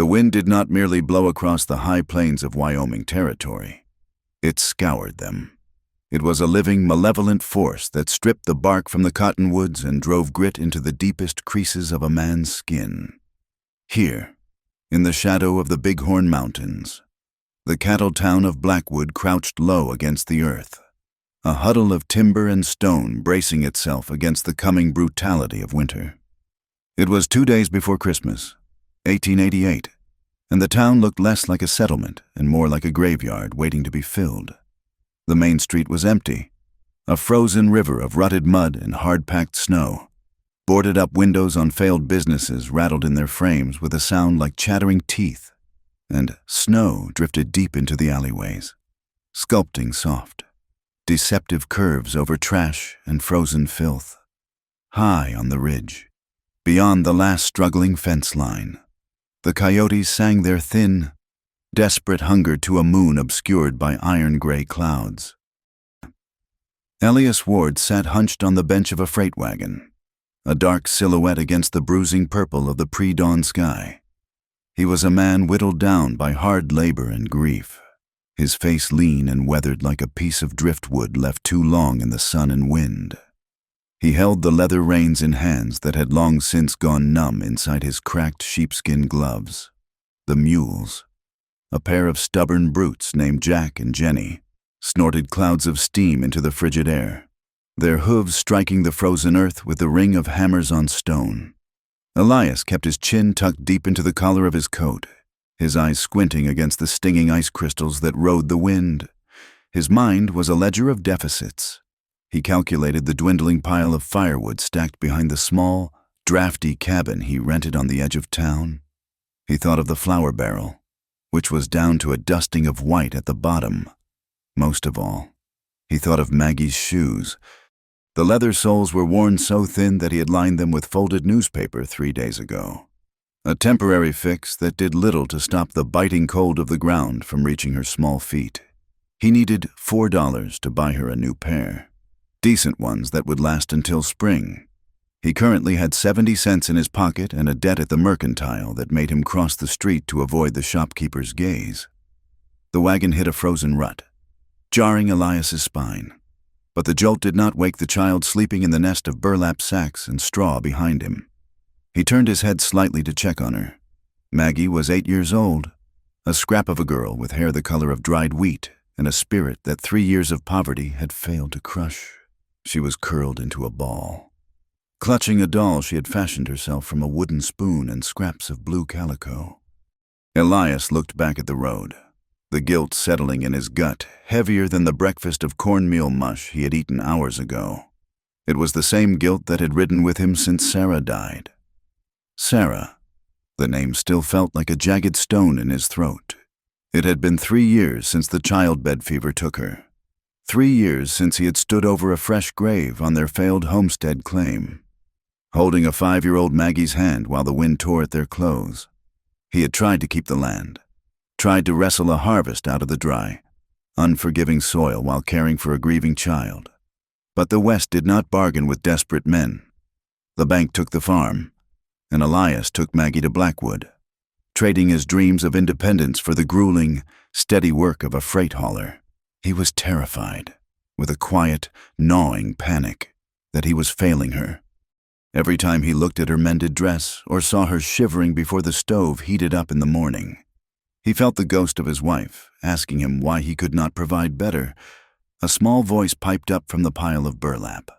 The wind did not merely blow across the high plains of Wyoming territory. It scoured them. It was a living, malevolent force that stripped the bark from the cottonwoods and drove grit into the deepest creases of a man's skin. Here, in the shadow of the Bighorn Mountains, the cattle town of Blackwood crouched low against the earth, a huddle of timber and stone bracing itself against the coming brutality of winter. It was 2 days before Christmas, 1888, and the town looked less like a settlement and more like a graveyard waiting to be filled. The main street was empty, a frozen river of rutted mud and hard-packed snow. Boarded-up windows on failed businesses rattled in their frames with a sound like chattering teeth, and snow drifted deep into the alleyways, sculpting soft, deceptive curves over trash and frozen filth. High on the ridge, beyond the last struggling fence line, the coyotes sang their thin, desperate hunger to a moon obscured by iron-gray clouds. Elias Ward sat hunched on the bench of a freight wagon, a dark silhouette against the bruising purple of the pre-dawn sky. He was a man whittled down by hard labor and grief, his face lean and weathered like a piece of driftwood left too long in the sun and wind. He held the leather reins in hands that had long since gone numb inside his cracked sheepskin gloves. The mules, a pair of stubborn brutes named Jack and Jenny, snorted clouds of steam into the frigid air, their hooves striking the frozen earth with the ring of hammers on stone. Elias kept his chin tucked deep into the collar of his coat, his eyes squinting against the stinging ice crystals that rode the wind. His mind was a ledger of deficits. He calculated the dwindling pile of firewood stacked behind the small, drafty cabin he rented on the edge of town. He thought of the flour barrel, which was down to a dusting of white at the bottom. Most of all, he thought of Maggie's shoes. The leather soles were worn so thin that he had lined them with folded newspaper 3 days ago. A temporary fix that did little to stop the biting cold of the ground from reaching her small feet. He needed $4 to buy her a new pair, decent ones that would last until spring. He currently had 70 cents in his pocket and a debt at the mercantile that made him cross the street to avoid the shopkeeper's gaze. The wagon hit a frozen rut, jarring Elias's spine, but the jolt did not wake the child sleeping in the nest of burlap sacks and straw behind him. He turned his head slightly to check on her. Maggie was 8 years old, a scrap of a girl with hair the color of dried wheat and a spirit that 3 years of poverty had failed to crush. She was curled into a ball, clutching a doll she had fashioned herself from a wooden spoon and scraps of blue calico. Elias looked back at the road, the guilt settling in his gut, heavier than the breakfast of cornmeal mush he had eaten hours ago. It was the same guilt that had ridden with him since Sarah died. Sarah. The name still felt like a jagged stone in his throat. It had been 3 years since the childbed fever took her. 3 years since he had stood over a fresh grave on their failed homestead claim, holding a 5-year-old Maggie's hand while the wind tore at their clothes. He had tried to keep the land, tried to wrestle a harvest out of the dry, unforgiving soil while caring for a grieving child. But the West did not bargain with desperate men. The bank took the farm, and Elias took Maggie to Blackwood, trading his dreams of independence for the grueling, steady work of a freight hauler. He was terrified, with a quiet, gnawing panic, that he was failing her. Every time he looked at her mended dress or saw her shivering before the stove heated up in the morning, he felt the ghost of his wife asking him why he could not provide better. A small voice piped up from the pile of burlap,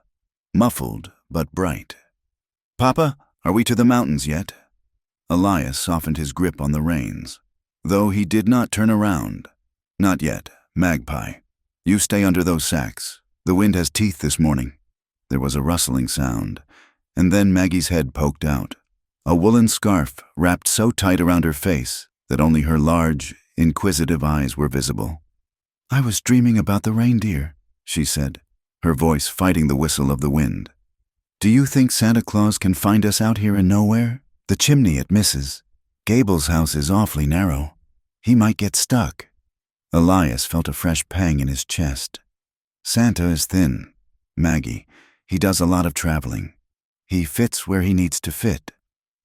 muffled but bright. "Papa, are we to the mountains yet?" Elias softened his grip on the reins, though he did not turn around. "Not yet, Magpie. You stay under those sacks. The wind has teeth this morning." There was a rustling sound, and then Maggie's head poked out, a woolen scarf wrapped so tight around her face that only her large, inquisitive eyes were visible. "I was dreaming about the reindeer," she said, her voice fighting the whistle of the wind. "Do you think Santa Claus can find us out here in nowhere? The chimney it misses. Gable's house is awfully narrow. He might get stuck." Elias felt a fresh pang in his chest. "Santa is thin, Maggie. He does a lot of traveling. He fits where he needs to fit."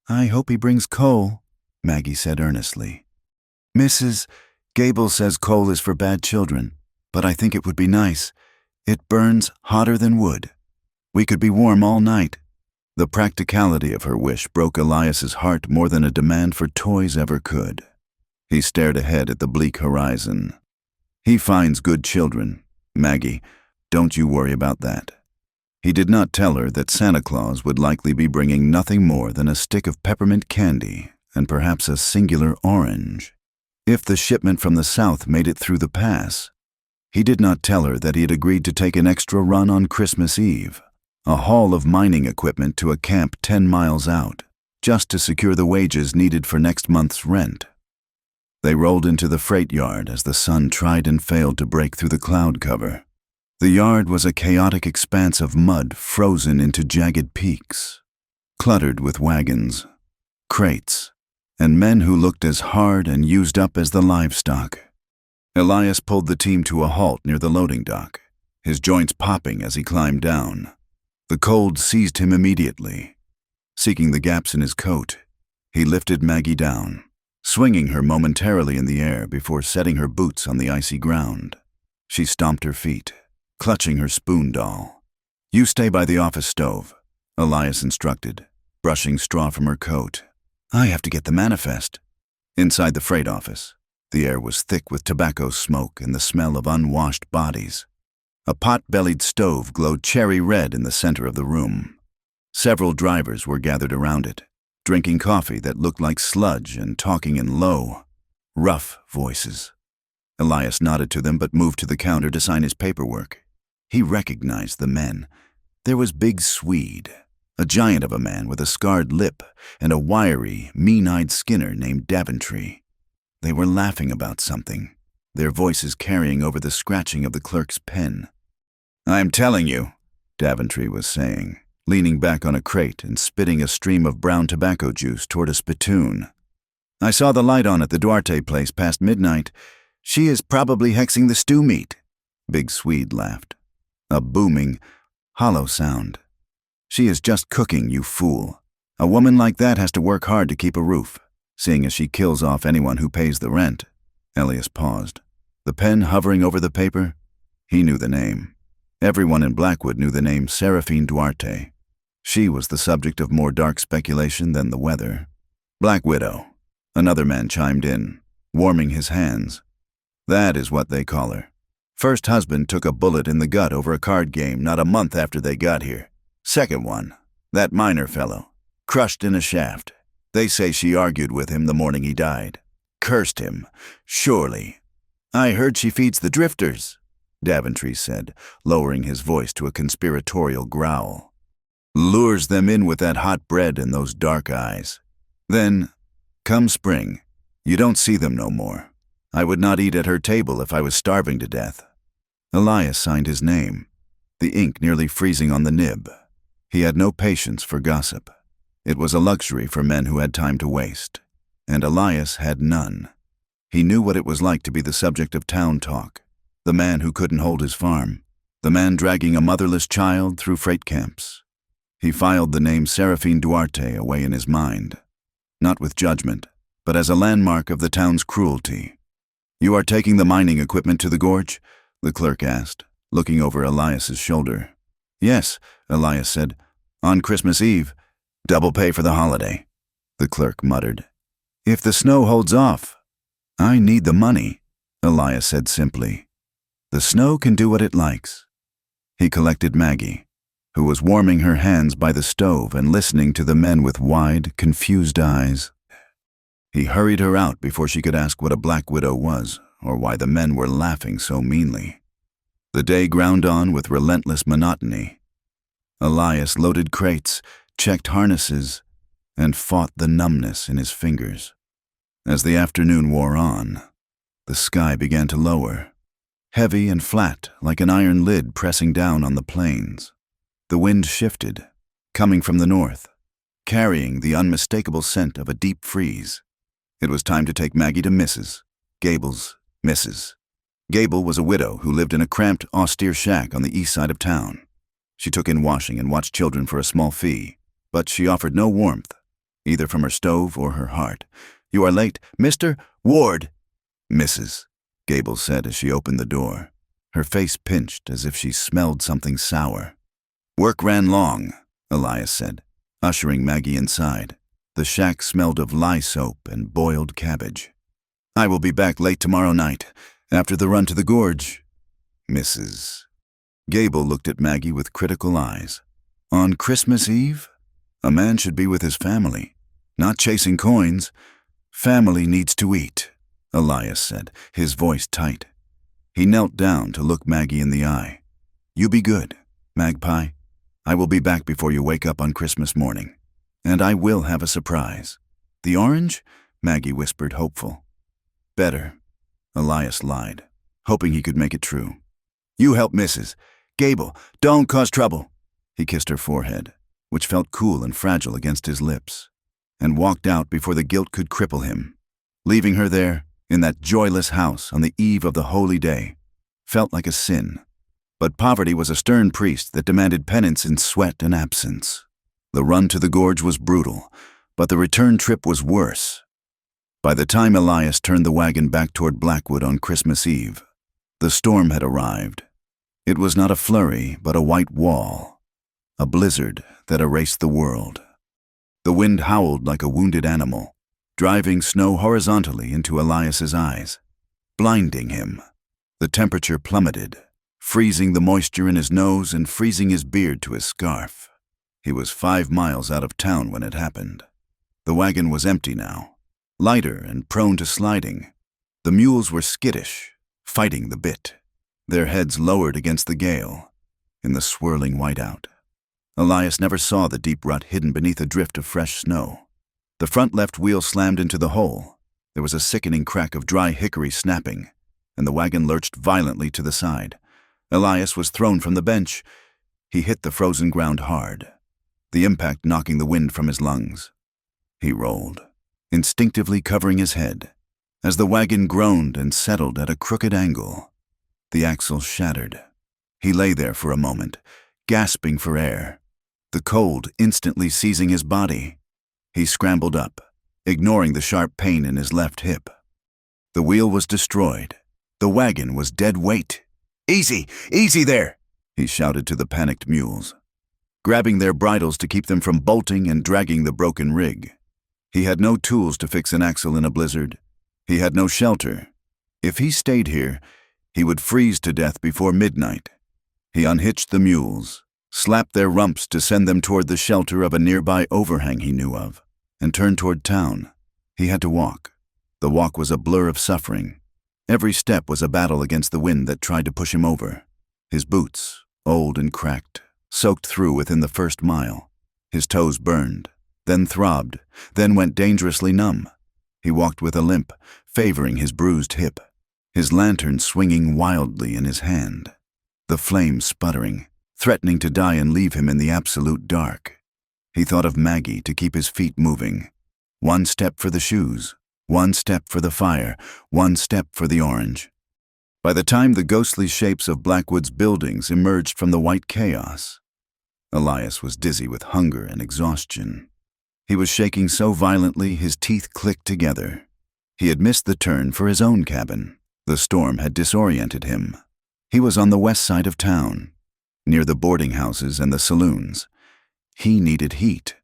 "I hope he brings coal," Maggie said earnestly. Mrs. Gable says coal is for bad children, but I think it would be nice. It burns hotter than wood. We could be warm all night. The practicality of her wish broke Elias's heart more than a demand for toys ever could. He stared ahead at the bleak horizon. He finds good children, Maggie. Don't you worry about that. He did not tell her that Santa Claus would likely be bringing nothing more than a stick of peppermint candy and perhaps a singular orange, if the shipment from the south made it through the pass. He did not tell her that he had agreed to take an extra run on Christmas Eve, a haul of mining equipment to a camp 10 miles out, just to secure the wages needed for next month's rent. They rolled into the freight yard as the sun tried and failed to break through the cloud cover. The yard was a chaotic expanse of mud frozen into jagged peaks, cluttered with wagons, crates, and men who looked as hard and used up as the livestock. Elias pulled the team to a halt near the loading dock, his joints popping as he climbed down. The cold seized him immediately. Seeking the gaps in his coat, he lifted Maggie down, swinging her momentarily in the air before setting her boots on the icy ground. She stomped her feet, clutching her spoon doll. You stay by the office stove, Elias instructed, brushing straw from her coat. I have to get the manifest. Inside the freight office, the air was thick with tobacco smoke and the smell of unwashed bodies. A pot-bellied stove glowed cherry red in the center of the room. Several drivers were gathered around it, drinking coffee that looked like sludge and talking in low, rough voices. Elias nodded to them but moved to the counter to sign his paperwork. He recognized the men. There was Big Swede, a giant of a man with a scarred lip, and a wiry, mean-eyed Skinner named Daventry. They were laughing about something, their voices carrying over the scratching of the clerk's pen. I'm telling you, Daventry was saying, leaning back on a crate and spitting a stream of brown tobacco juice toward a spittoon. I saw the light on at the Duarte place past midnight. She is probably hexing the stew meat. Big Swede laughed. A booming, hollow sound. She is just cooking, you fool. A woman like that has to work hard to keep a roof, seeing as she kills off anyone who pays the rent. Elias paused, the pen hovering over the paper. He knew the name. Everyone in Blackwood knew the name Seraphine Duarte. She was the subject of more dark speculation than the weather. Black Widow, another man chimed in, warming his hands. That is what they call her. First husband took a bullet in the gut over a card game not a month after they got here. Second one, that miner fellow, crushed in a shaft. They say she argued with him the morning he died. Cursed him, surely. I heard she feeds the drifters, Daventry said, lowering his voice to a conspiratorial growl. Lures them in with that hot bread and those dark eyes. Then, come spring, you don't see them no more. I would not eat at her table if I was starving to death. Elias signed his name, the ink nearly freezing on the nib. He had no patience for gossip. It was a luxury for men who had time to waste, and Elias had none. He knew what it was like to be the subject of town talk, the man who couldn't hold his farm, the man dragging a motherless child through freight camps. He filed the name Seraphine Duarte away in his mind, not with judgment, but as a landmark of the town's cruelty. You are taking the mining equipment to the gorge? The clerk asked, looking over Elias's shoulder. Yes, Elias said. On Christmas Eve. Double pay for the holiday, the clerk muttered. If the snow holds off. I need the money, Elias said simply. The snow can do what it likes. He collected Maggie, who was warming her hands by the stove and listening to the men with wide, confused eyes. He hurried her out before she could ask what a Black Widow was or why the men were laughing so meanly. The day ground on with relentless monotony. Elias loaded crates, checked harnesses, and fought the numbness in his fingers. As the afternoon wore on, the sky began to lower, heavy and flat like an iron lid pressing down on the plains. The wind shifted, coming from the north, carrying the unmistakable scent of a deep freeze. It was time to take Maggie to Mrs. Gable's Mrs. Gable was a widow who lived in a cramped, austere shack on the east side of town. She took in washing and watched children for a small fee, but she offered no warmth, either from her stove or her heart. "You are late, Mr. Ward." "Mrs.," Gable said as she opened the door. Her face pinched as if she smelled something sour. "Work ran long," Elias said, ushering Maggie inside. The shack smelled of lye soap and boiled cabbage. "I will be back late tomorrow night, after the run to the gorge." "Mrs." Gable looked at Maggie with critical eyes. "On Christmas Eve? A man should be with his family, not chasing coins. Family needs to eat," Elias said, his voice tight. He knelt down to look Maggie in the eye. "You be good, Magpie. I will be back before you wake up on Christmas morning. And I will have a surprise." "The orange?" Maggie whispered, hopeful. "Better," Elias lied, hoping he could make it true. "You help Mrs. Gable, don't cause trouble." He kissed her forehead, which felt cool and fragile against his lips, and walked out before the guilt could cripple him. Leaving her there, in that joyless house on the eve of the holy day, felt like a sin. But poverty was a stern priest that demanded penance in sweat and absence. The run to the gorge was brutal, but the return trip was worse. By the time Elias turned the wagon back toward Blackwood on Christmas Eve, the storm had arrived. It was not a flurry, but a white wall, a blizzard that erased the world. The wind howled like a wounded animal, driving snow horizontally into Elias's eyes, blinding him. The temperature plummeted, freezing the moisture in his nose and freezing his beard to his scarf. He was 5 miles out of town when it happened. The wagon was empty now, lighter and prone to sliding. The mules were skittish, fighting the bit, their heads lowered against the gale, in the swirling whiteout. Elias never saw the deep rut hidden beneath a drift of fresh snow. The front left wheel slammed into the hole. There was a sickening crack of dry hickory snapping, and the wagon lurched violently to the side. Elias was thrown from the bench. He hit the frozen ground hard, the impact knocking the wind from his lungs. He rolled, instinctively covering his head. As the wagon groaned and settled at a crooked angle, the axle shattered. He lay there for a moment, gasping for air, the cold instantly seizing his body. He scrambled up, ignoring the sharp pain in his left hip. The wheel was destroyed. The wagon was dead weight. "Easy, easy there," he shouted to the panicked mules, grabbing their bridles to keep them from bolting and dragging the broken rig. He had no tools to fix an axle in a blizzard. He had no shelter. If he stayed here, he would freeze to death before midnight. He unhitched the mules, slapped their rumps to send them toward the shelter of a nearby overhang he knew of, and turned toward town. He had to walk. The walk was a blur of suffering. Every step was a battle against the wind that tried to push him over. His boots, old and cracked, soaked through within the first mile. His toes burned, then throbbed, then went dangerously numb. He walked with a limp, favoring his bruised hip, his lantern swinging wildly in his hand, the flame sputtering, threatening to die and leave him in the absolute dark. He thought of Maggie to keep his feet moving. 1 step for the shoes, 1 step for the fire, 1 step for the orange. By the time the ghostly shapes of Blackwood's buildings emerged from the white chaos, Elias was dizzy with hunger and exhaustion. He was shaking so violently his teeth clicked together. He had missed the turn for his own cabin. The storm had disoriented him. He was on the west side of town, near the boarding houses and the saloons. He needed heat.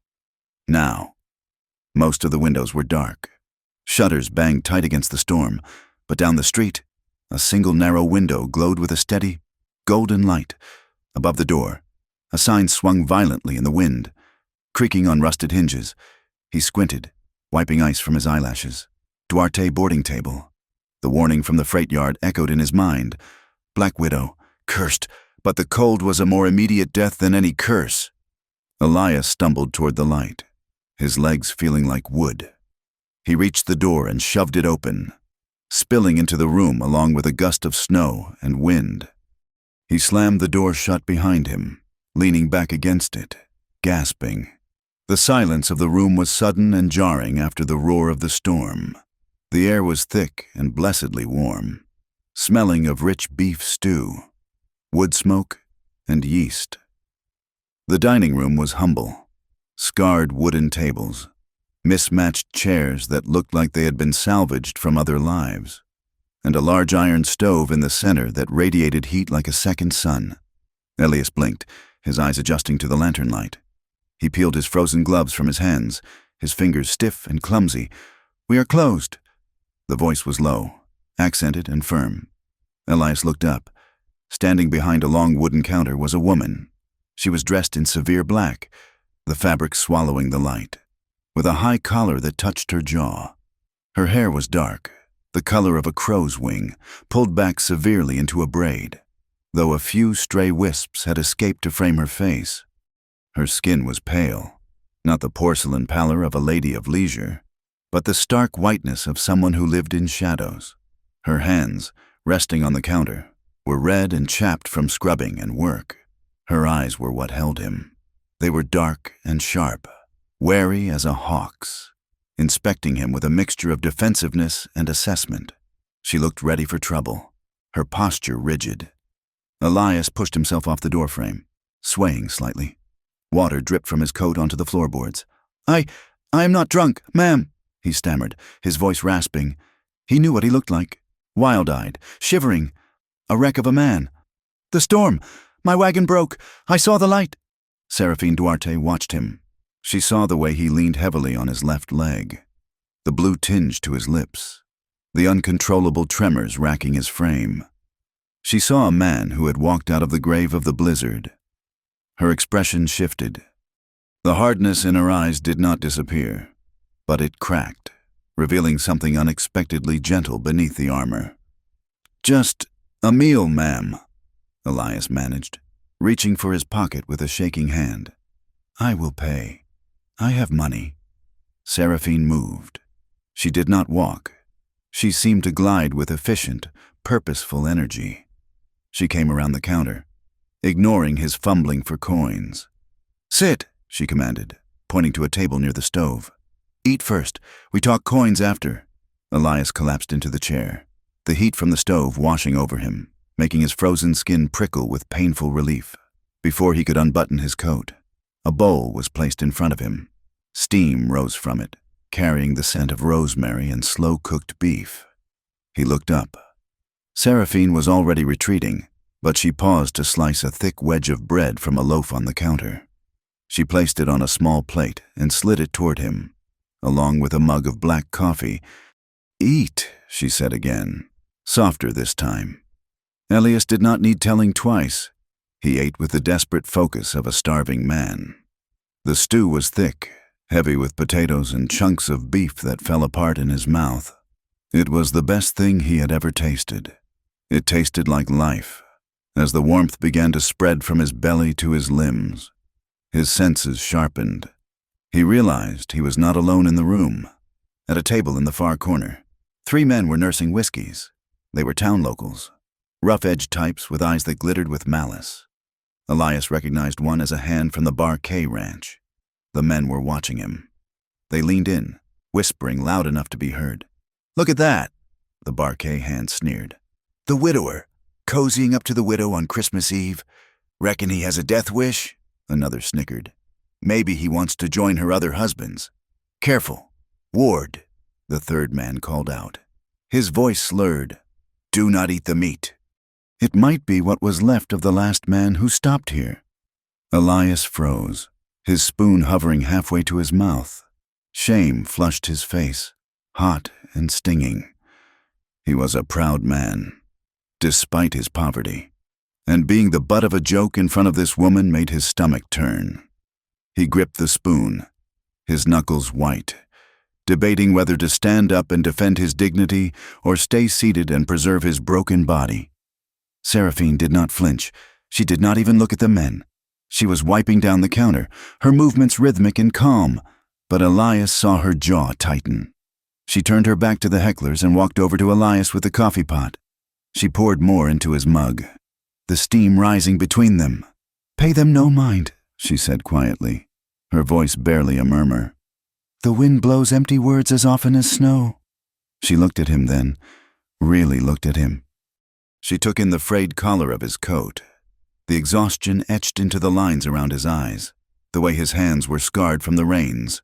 Now. Most of the windows were dark. Shutters banged tight against the storm, but down the street, a single narrow window glowed with a steady, golden light. Above the door, a sign swung violently in the wind, creaking on rusted hinges. He squinted, wiping ice from his eyelashes. Duarte boarding table. The warning from the freight yard echoed in his mind. Black Widow, cursed, but the cold was a more immediate death than any curse. Elias stumbled toward the light, his legs feeling like wood. He reached the door and shoved it open, spilling into the room along with a gust of snow and wind. He slammed the door shut behind him, leaning back against it, gasping. The silence of the room was sudden and jarring after the roar of the storm. The air was thick and blessedly warm, smelling of rich beef stew, wood smoke, and yeast. The dining room was humble. Scarred wooden tables, mismatched chairs that looked like they had been salvaged from other lives, and a large iron stove in the center that radiated heat like a second sun. Elias blinked, his eyes adjusting to the lantern light. He peeled his frozen gloves from his hands, his fingers stiff and clumsy. "We are closed." The voice was low, accented and firm. Elias looked up. Standing behind a long wooden counter was a woman. She was dressed in severe black, the fabric swallowing the light, with a high collar that touched her jaw. Her hair was dark, the color of a crow's wing, pulled back severely into a braid, though a few stray wisps had escaped to frame her face. Her skin was pale, not the porcelain pallor of a lady of leisure, but the stark whiteness of someone who lived in shadows. Her hands, resting on the counter, were red and chapped from scrubbing and work. Her eyes were what held him. They were dark and sharp, wary as a hawk's, inspecting him with a mixture of defensiveness and assessment. She looked ready for trouble, her posture rigid. Elias pushed himself off the doorframe, swaying slightly. Water dripped from his coat onto the floorboards. I am not drunk, ma'am," he stammered, his voice rasping. He knew what he looked like, wild-eyed, shivering, a wreck of a man. "The storm! My wagon broke! I saw the light!" Seraphine Duarte watched him. She saw the way he leaned heavily on his left leg, the blue tinge to his lips, the uncontrollable tremors racking his frame. She saw a man who had walked out of the grave of the blizzard. Her expression shifted. The hardness in her eyes did not disappear, but it cracked, revealing something unexpectedly gentle beneath the armor. "Just a meal, ma'am," Elias managed, reaching for his pocket with a shaking hand. "I will pay. I have money." Seraphine moved. She did not walk. She seemed to glide with efficient, purposeful energy. She came around the counter, ignoring his fumbling for coins. "Sit," she commanded, pointing to a table near the stove. "Eat first. We talk coins after." Elias collapsed into the chair, the heat from the stove washing over him, making his frozen skin prickle with painful relief. Before he could unbutton his coat, a bowl was placed in front of him. Steam rose from it, carrying the scent of rosemary and slow-cooked beef. He looked up. Seraphine was already retreating, but she paused to slice a thick wedge of bread from a loaf on the counter. She placed it on a small plate and slid it toward him, along with a mug of black coffee. "Eat," she said again, softer this time. Elias did not need telling twice. He ate with the desperate focus of a starving man. The stew was thick, heavy with potatoes and chunks of beef that fell apart in his mouth. It was the best thing he had ever tasted. It tasted like life, as the warmth began to spread from his belly to his limbs. His senses sharpened. He realized he was not alone in the room. At a table in the far corner, 3 men were nursing whiskeys. They were town locals, rough-edged types with eyes that glittered with malice. Elias recognized one as a hand from the Bar K ranch. The men were watching him. They leaned in, whispering loud enough to be heard. "Look at that," the Bar K hand sneered. "The widower, cozying up to the widow on Christmas Eve. Reckon he has a death wish?" Another snickered. "Maybe he wants to join her other husbands." "Careful. Ward," the third man called out. His voice slurred. "Do not eat the meat." It might be what was left of the last man who stopped here. Elias froze, his spoon hovering halfway to his mouth. Shame flushed his face, hot and stinging. He was a proud man, despite his poverty, and being the butt of a joke in front of this woman made his stomach turn. He gripped the spoon, his knuckles white, debating whether to stand up and defend his dignity or stay seated and preserve his broken body. Seraphine did not flinch. She did not even look at the men. She was wiping down the counter, her movements rhythmic and calm, but Elias saw her jaw tighten. She turned her back to the hecklers and walked over to Elias with the coffee pot. She poured more into his mug, the steam rising between them. "Pay them no mind," she said quietly, her voice barely a murmur. "The wind blows empty words as often as snow." She looked at him then, really looked at him. She took in the frayed collar of his coat, the exhaustion etched into the lines around his eyes, the way his hands were scarred from the rains.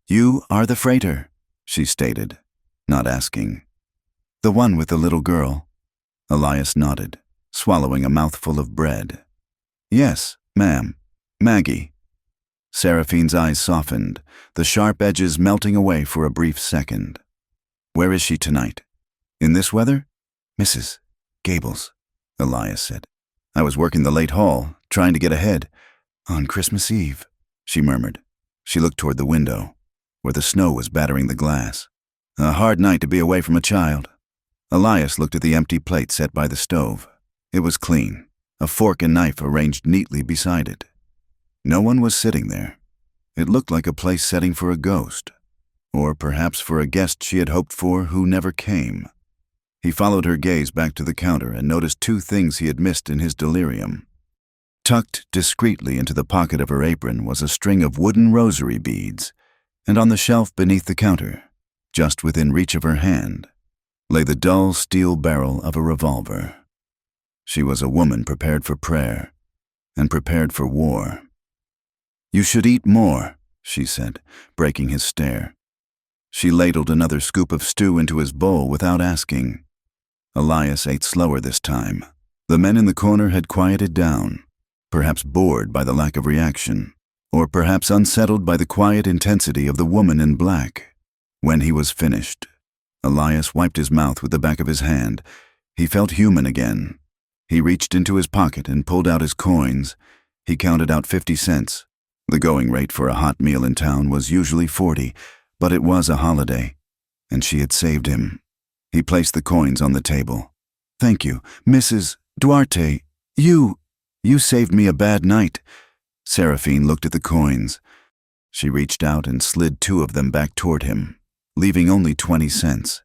"You are the freighter," she stated, not asking. "The one with the little girl?" Elias nodded, swallowing a mouthful of bread. "Yes, ma'am. Maggie." Seraphine's eyes softened, the sharp edges melting away for a brief second. "Where is she tonight? In this weather?" "Mrs. Gables," Elias said. "I was working the late haul, trying to get ahead. On Christmas Eve," she murmured. She looked toward the window, where the snow was battering the glass. "A hard night to be away from a child." Elias looked at the empty plate set by the stove. It was clean, a fork and knife arranged neatly beside it. No one was sitting there. It looked like a place setting for a ghost, or perhaps for a guest she had hoped for who never came. He followed her gaze back to the counter and noticed two things he had missed in his delirium. Tucked discreetly into the pocket of her apron was a string of wooden rosary beads, and on the shelf beneath the counter, just within reach of her hand, lay the dull steel barrel of a revolver. She was a woman prepared for prayer and prepared for war. "You should eat more," she said, breaking his stare. She ladled another scoop of stew into his bowl without asking. Elias ate slower this time. The men in the corner had quieted down, perhaps bored by the lack of reaction, or perhaps unsettled by the quiet intensity of the woman in black. When he was finished, Elias wiped his mouth with the back of his hand. He felt human again. He reached into his pocket and pulled out his coins. He counted out 50 cents. The going rate for a hot meal in town was usually 40, but it was a holiday, and she had saved him. He placed the coins on the table. "Thank you, Mrs. Duarte. You saved me a bad night." Seraphine looked at the coins. She reached out and slid 2 of them back toward him, leaving only 20 cents.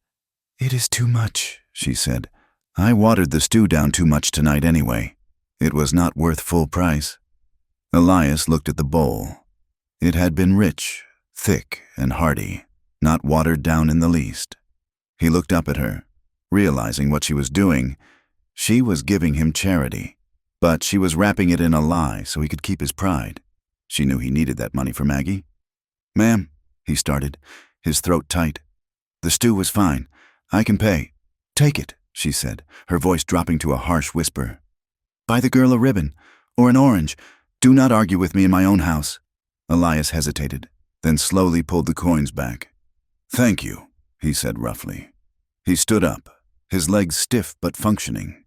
"It is too much," she said. "I watered the stew down too much tonight anyway. It was not worth full price." Elias looked at the bowl. It had been rich, thick, and hearty, not watered down in the least. He looked up at her, realizing what she was doing. She was giving him charity, but she was wrapping it in a lie so he could keep his pride. She knew he needed that money for Maggie. "Ma'am," he started, his throat tight. "The stew was fine. I can pay." "Take it," she said, her voice dropping to a harsh whisper. "Buy the girl a ribbon, or an orange. Do not argue with me in my own house." Elias hesitated, then slowly pulled the coins back. "Thank you," he said roughly. He stood up, his legs stiff but functioning.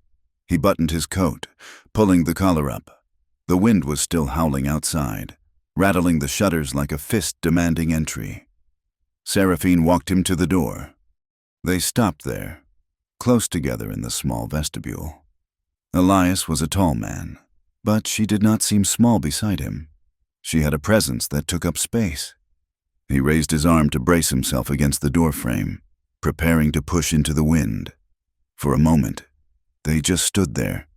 He buttoned his coat, pulling the collar up. The wind was still howling outside, rattling the shutters like a fist demanding entry. Seraphine walked him to the door. They stopped there, close together in the small vestibule. Elias was a tall man, but she did not seem small beside him. She had a presence that took up space. He raised his arm to brace himself against the doorframe, preparing to push into the wind. For a moment, they just stood there.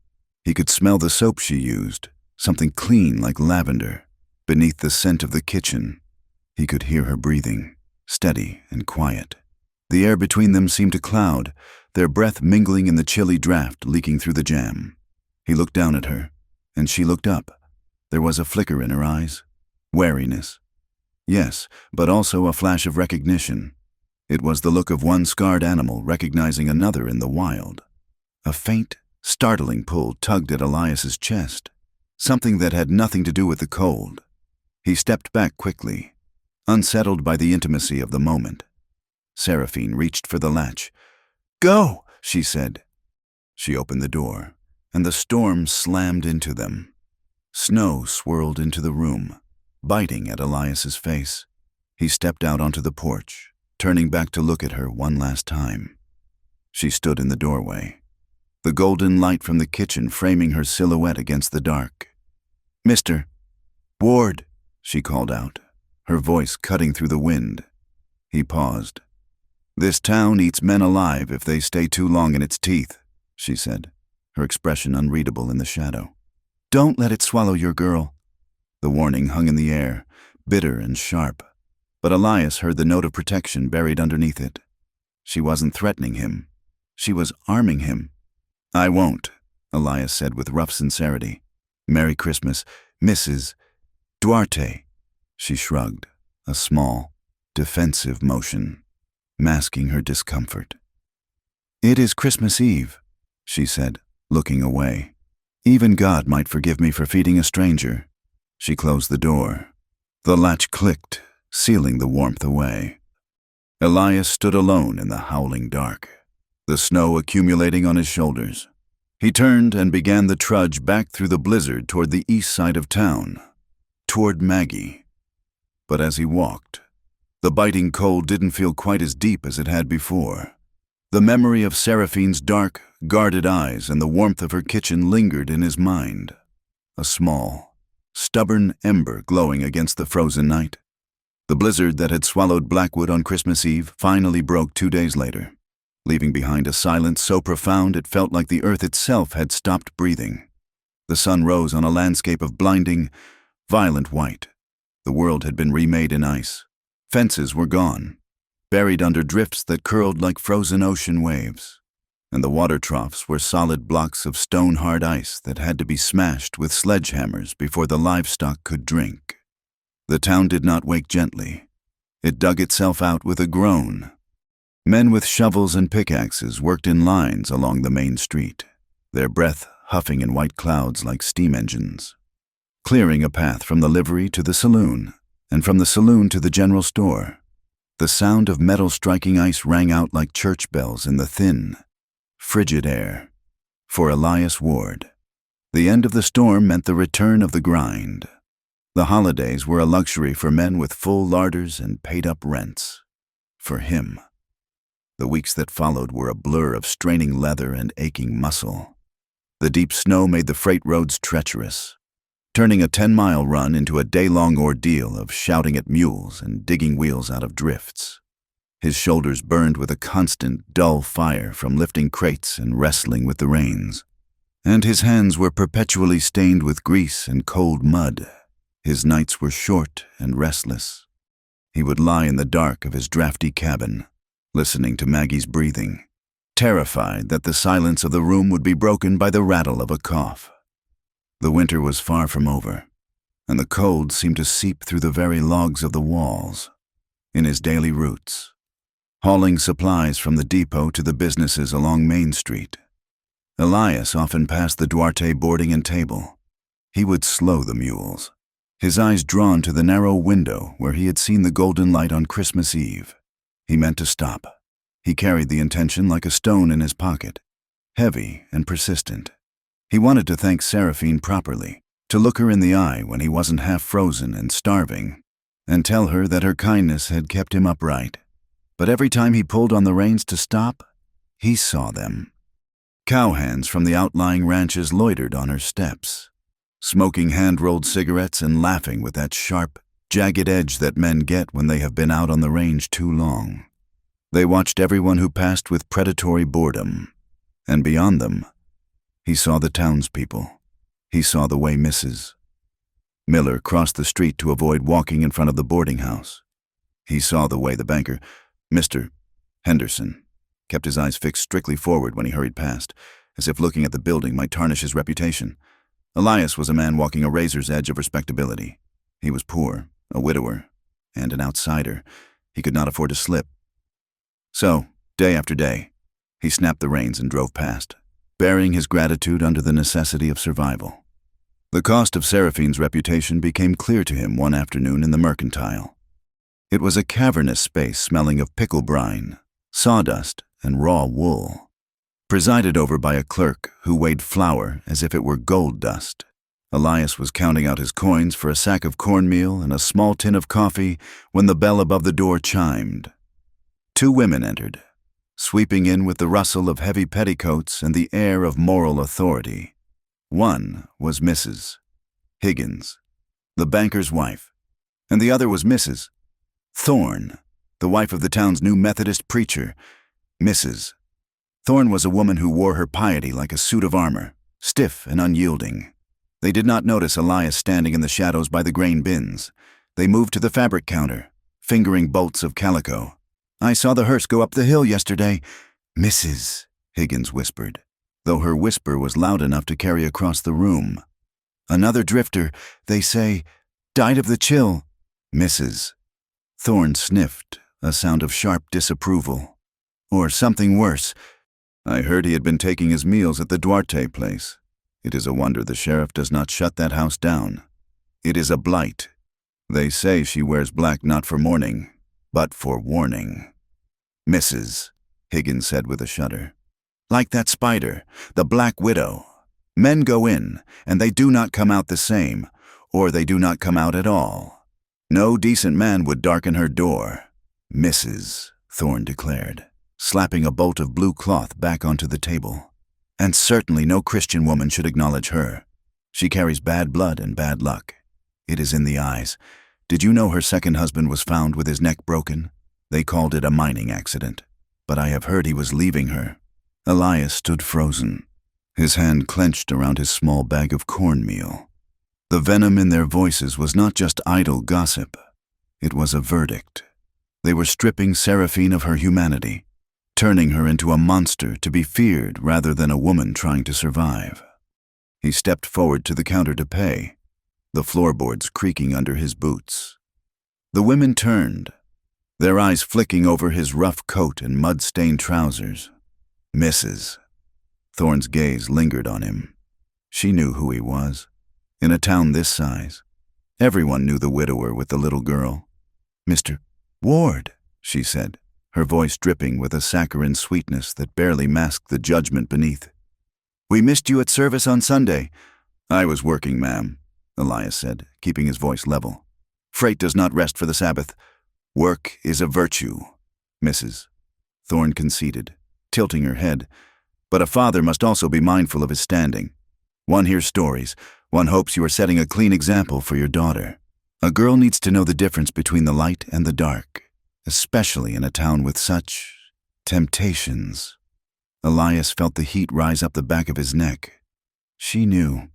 He could smell the soap she used, something clean like lavender, beneath the scent of the kitchen. He could hear her breathing, steady and quiet. The air between them seemed to cloud, their breath mingling in the chilly draft leaking through the jam. He looked down at her, and she looked up. There was a flicker in her eyes, wariness. Yes, but also a flash of recognition. It was the look of one scarred animal recognizing another in the wild. A faint, startling pull tugged at Elias's chest, something that had nothing to do with the cold. He stepped back quickly, unsettled by the intimacy of the moment. Seraphine reached for the latch. "Go," she said. She opened the door, and the storm slammed into them. Snow swirled into the room, biting at Elias's face. He stepped out onto the porch, turning back to look at her one last time. She stood in the doorway, the golden light from the kitchen framing her silhouette against the dark. "Mr. Ward," she called out, her voice cutting through the wind. He paused. "This town eats men alive if they stay too long in its teeth," she said, her expression unreadable in the shadow. "Don't let it swallow your girl." The warning hung in the air, bitter and sharp, but Elias heard the note of protection buried underneath it. She wasn't threatening him. She was arming him. "I won't," Elias said with rough sincerity. "Merry Christmas, Mrs. Duarte." She shrugged, a small, defensive motion, masking her discomfort. "It is Christmas Eve," she said, looking away. "Even God might forgive me for feeding a stranger." She closed the door. The latch clicked, sealing the warmth away. Elias stood alone in the howling dark, the snow accumulating on his shoulders. He turned and began the trudge back through the blizzard toward the east side of town, toward Maggie. But as he walked, the biting cold didn't feel quite as deep as it had before. The memory of Seraphine's dark, guarded eyes and the warmth of her kitchen lingered in his mind. A small, stubborn ember glowing against the frozen night. The blizzard that had swallowed Blackwood on Christmas Eve finally broke 2 days later, leaving behind a silence so profound it felt like the earth itself had stopped breathing. The sun rose on a landscape of blinding, violent white. The world had been remade in ice. Fences were gone, buried under drifts that curled like frozen ocean waves, and the water troughs were solid blocks of stone-hard ice that had to be smashed with sledgehammers before the livestock could drink. The town did not wake gently. It dug itself out with a groan. Men with shovels and pickaxes worked in lines along the main street, their breath huffing in white clouds like steam engines, clearing a path from the livery to the saloon, and from the saloon to the general store. The sound of metal striking ice rang out like church bells in the thin, frigid air. For Elias Ward, the end of the storm meant the return of the grind. The holidays were a luxury for men with full larders and paid-up rents. For him, the weeks that followed were a blur of straining leather and aching muscle. The deep snow made the freight roads treacherous, turning a 10-mile run into a day-long ordeal of shouting at mules and digging wheels out of drifts. His shoulders burned with a constant, dull fire from lifting crates and wrestling with the reins, and his hands were perpetually stained with grease and cold mud. His nights were short and restless. He would lie in the dark of his drafty cabin, listening to Maggie's breathing, terrified that the silence of the room would be broken by the rattle of a cough. The winter was far from over, and the cold seemed to seep through the very logs of the walls. In his daily routes, hauling supplies from the depot to the businesses along Main Street, Elias often passed the Duarte boarding and table. He would slow the mules, his eyes drawn to the narrow window where he had seen the golden light on Christmas Eve. He meant to stop. He carried the intention like a stone in his pocket, heavy and persistent. He wanted to thank Seraphine properly, to look her in the eye when he wasn't half frozen and starving, and tell her that her kindness had kept him upright. But every time he pulled on the reins to stop, he saw them. Cowhands from the outlying ranches loitered on her steps, smoking hand-rolled cigarettes and laughing with that sharp, jagged edge that men get when they have been out on the range too long. They watched everyone who passed with predatory boredom, and beyond them, he saw the townspeople. He saw the way Mrs. Miller crossed the street to avoid walking in front of the boarding house. He saw the way the banker, Mr. Henderson, kept his eyes fixed strictly forward when he hurried past, as if looking at the building might tarnish his reputation. Elias was a man walking a razor's edge of respectability. He was poor, a widower, and an outsider. He could not afford to slip. So, day after day, he snapped the reins and drove past, bearing his gratitude under the necessity of survival. The cost of Seraphine's reputation became clear to him one afternoon in the Mercantile. It was a cavernous space smelling of pickle brine, sawdust, and raw wool, presided over by a clerk who weighed flour as if it were gold dust. Elias was counting out his coins for a sack of cornmeal and a small tin of coffee when the bell above the door chimed. 2 women entered, sweeping in with the rustle of heavy petticoats and the air of moral authority. One was Mrs. Higgins, the banker's wife, and the other was Mrs. Thorne, the wife of the town's new Methodist preacher. Mrs. Thorne was a woman who wore her piety like a suit of armor, stiff and unyielding. They did not notice Elias standing in the shadows by the grain bins. They moved to the fabric counter, fingering bolts of calico. "I saw the hearse go up the hill yesterday," Mrs. Higgins whispered, though her whisper was loud enough to carry across the room. "Another drifter, they say, died of the chill," Mrs. Thorne sniffed, a sound of sharp disapproval. Or something worse. I heard he had been taking his meals at the Duarte place. It is a wonder the sheriff does not shut that house down. It is a blight. They say she wears black not for mourning, but for warning. Mrs., Higgins said with a shudder. Like that spider, the Black Widow. Men go in, and they do not come out the same, or they do not come out at all. No decent man would darken her door. Mrs., Thorne declared, slapping a bolt of blue cloth back onto the table. And certainly no Christian woman should acknowledge her. She carries bad blood and bad luck. It is in the eyes. Did you know her second husband was found with his neck broken? They called it a mining accident. But I have heard he was leaving her. Elias stood frozen, his hand clenched around his small bag of cornmeal. The venom in their voices was not just idle gossip. It was a verdict. They were stripping Seraphine of her humanity, turning her into a monster to be feared rather than a woman trying to survive. He stepped forward to the counter to pay, the floorboards creaking under his boots. The women turned, their eyes flicking over his rough coat and mud-stained trousers. Mrs. Thorne's gaze lingered on him. She knew who he was. In a town this size, everyone knew the widower with the little girl. Mr. Ward, she said, her voice dripping with a saccharine sweetness that barely masked the judgment beneath. We missed you at service on Sunday. I was working, ma'am, Elias said, keeping his voice level. Freight does not rest for the Sabbath. Work is a virtue, Mrs. Thorne conceded, tilting her head. But a father must also be mindful of his standing. One hears stories. One hopes you are setting a clean example for your daughter. A girl needs to know the difference between the light and the dark, especially in a town with such temptations. Elias felt the heat rise up the back of his neck. She knew.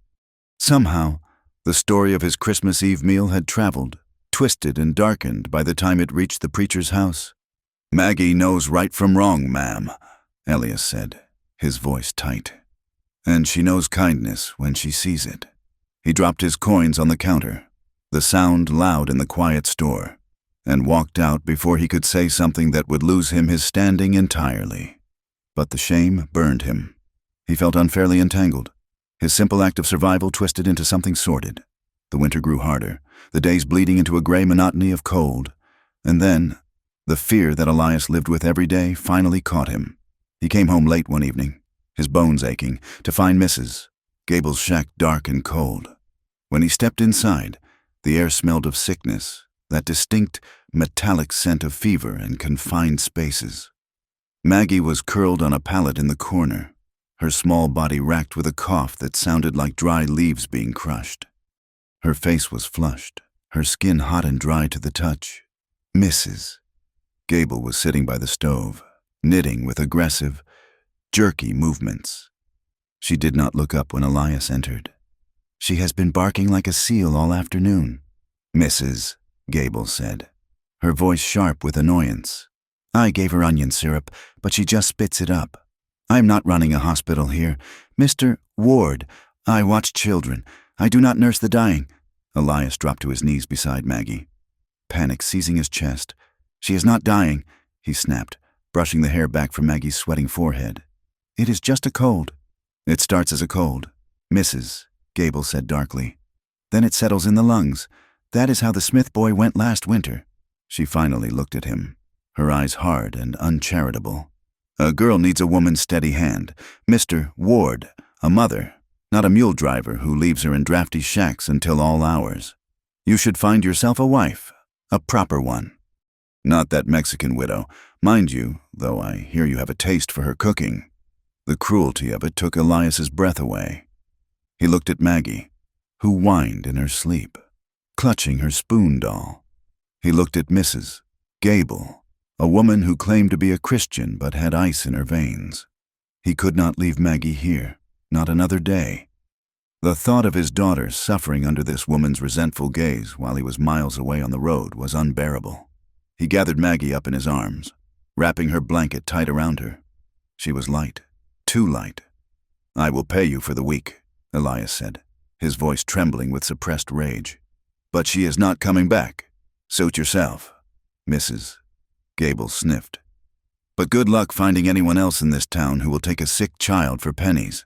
Somehow, the story of his Christmas Eve meal had traveled, twisted and darkened by the time it reached the preacher's house. Maggie knows right from wrong, ma'am, Elias said, his voice tight. And she knows kindness when she sees it. He dropped his coins on the counter, the sound loud in the quiet store, and walked out before he could say something that would lose him his standing entirely. But the shame burned him. He felt unfairly entangled. His simple act of survival twisted into something sordid. The winter grew harder, the days bleeding into a gray monotony of cold. And then, the fear that Elias lived with every day finally caught him. He came home late one evening, his bones aching, to find Mrs. Gable's shack dark and cold. When he stepped inside, the air smelled of sickness, that distinct, metallic scent of fever and confined spaces. Maggie was curled on a pallet in the corner, her small body racked with a cough that sounded like dry leaves being crushed. Her face was flushed, her skin hot and dry to the touch. Mrs. Gable was sitting by the stove, knitting with aggressive, jerky movements. She did not look up when Elias entered. She has been barking like a seal all afternoon, Mrs. Gable said, her voice sharp with annoyance. I gave her onion syrup, but she just spits it up. I'm not running a hospital here. Mr. Ward, I watch children. I do not nurse the dying. Elias dropped to his knees beside Maggie, panic seizing his chest. She is not dying, he snapped, brushing the hair back from Maggie's sweating forehead. It is just a cold. It starts as a cold, Mrs. Gable said darkly. Then it settles in the lungs. That is how the Smith boy went last winter. She finally looked at him, her eyes hard and uncharitable. A girl needs a woman's steady hand. Mr. Ward, a mother, not a mule driver who leaves her in drafty shacks until all hours. You should find yourself a wife, a proper one. Not that Mexican widow, mind you, though I hear you have a taste for her cooking. The cruelty of it took Elias's breath away. He looked at Maggie, who whined in her sleep, clutching her spoon doll. He looked at Mrs. Gable, a woman who claimed to be a Christian but had ice in her veins. He could not leave Maggie here, not another day. The thought of his daughter suffering under this woman's resentful gaze while he was miles away on the road was unbearable. He gathered Maggie up in his arms, wrapping her blanket tight around her. She was light, too light. I will pay you for the week, Elias said, his voice trembling with suppressed rage. But she is not coming back. Suit yourself. Mrs. Gable sniffed. But good luck finding anyone else in this town who will take a sick child for pennies.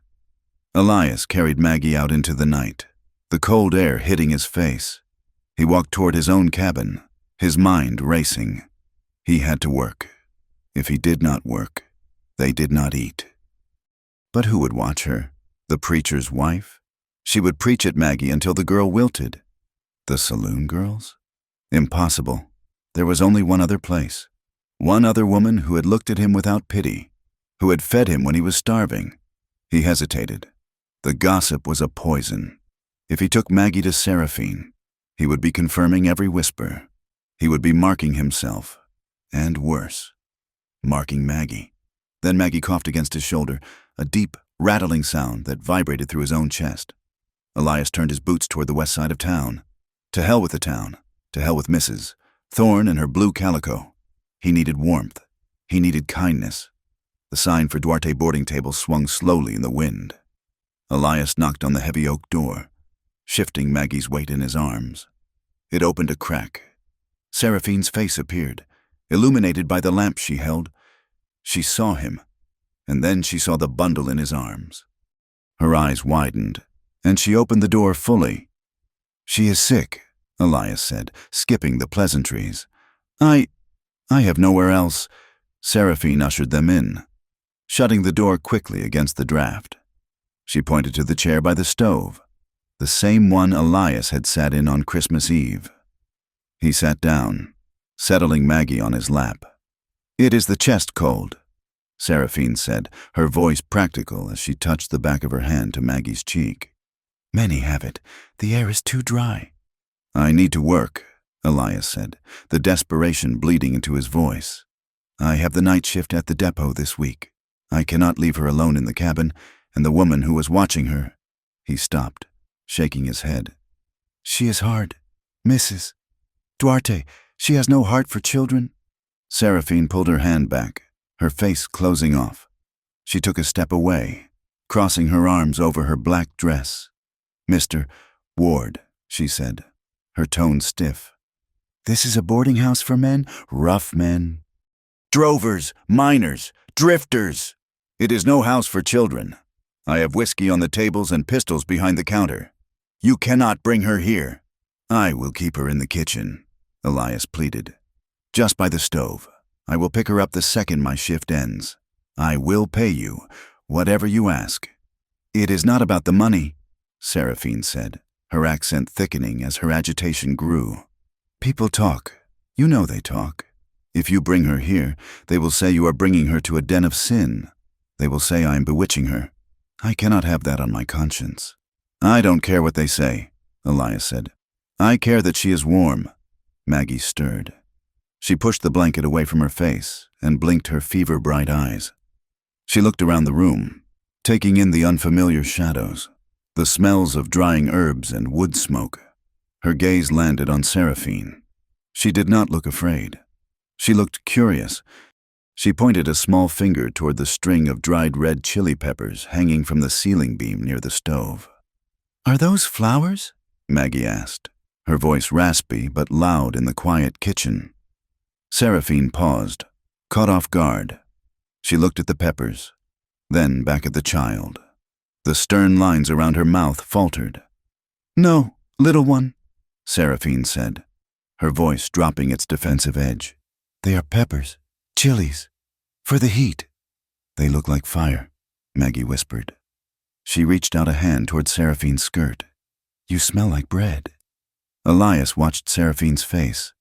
Elias carried Maggie out into the night, the cold air hitting his face. He walked toward his own cabin, his mind racing. He had to work. If he did not work, they did not eat. But who would watch her? The preacher's wife? She would preach at Maggie until the girl wilted. The saloon girls? Impossible. There was only one other place. One other woman who had looked at him without pity, who had fed him when he was starving. He hesitated. The gossip was a poison. If he took Maggie to Seraphine, he would be confirming every whisper. He would be marking himself. And worse, marking Maggie. Then Maggie coughed against his shoulder, a deep, rattling sound that vibrated through his own chest. Elias turned his boots toward the west side of town. To hell with the town. To hell with Mrs. Thorne and her blue calico. He needed warmth. He needed kindness. The sign for Duarte boarding table swung slowly in the wind. Elias knocked on the heavy oak door, shifting Maggie's weight in his arms. It opened a crack. Seraphine's face appeared, illuminated by the lamp she held. She saw him, and then she saw the bundle in his arms. Her eyes widened, and she opened the door fully. "She is sick," Elias said, skipping the pleasantries. I have nowhere else." Seraphine ushered them in, shutting the door quickly against the draft. She pointed to the chair by the stove, the same one Elias had sat in on Christmas Eve. He sat down, settling Maggie on his lap. "It is the chest cold," Seraphine said, her voice practical as she touched the back of her hand to Maggie's cheek. "Many have it. The air is too dry." "I need to work," Elias said, the desperation bleeding into his voice. "I have the night shift at the depot this week. I cannot leave her alone in the cabin, and the woman who was watching her—" He stopped, shaking his head. "She is hard. Mrs. Duarte, she has no heart for children." Seraphine pulled her hand back, her face closing off. She took a step away, crossing her arms over her black dress. "Mr. Ward," she said, her tone stiff. "This is a boarding house for men, rough men. Drovers, miners, drifters. It is no house for children. I have whiskey on the tables and pistols behind the counter. You cannot bring her here." "I will keep her in the kitchen," Elias pleaded. "Just by the stove. I will pick her up the second my shift ends. I will pay you, whatever you ask." "It is not about the money," Seraphine said, her accent thickening as her agitation grew. "People talk. You know they talk. If you bring her here, they will say you are bringing her to a den of sin. They will say I am bewitching her. I cannot have that on my conscience." "I don't care what they say," Elias said. "I care that she is warm." Maggie stirred. She pushed the blanket away from her face and blinked her fever-bright eyes. She looked around the room, taking in the unfamiliar shadows, the smells of drying herbs and wood smoke. Her gaze landed on Seraphine. She did not look afraid. She looked curious. She pointed a small finger toward the string of dried red chili peppers hanging from the ceiling beam near the stove. "Are those flowers?" Maggie asked, her voice raspy but loud in the quiet kitchen. Seraphine paused, caught off guard. She looked at the peppers, then back at the child. The stern lines around her mouth faltered. "No, little one," Seraphine said, her voice dropping its defensive edge. "They are peppers, chilies, for the heat." "They look like fire," Maggie whispered. She reached out a hand toward Seraphine's skirt. "You smell like bread." Elias watched Seraphine's face.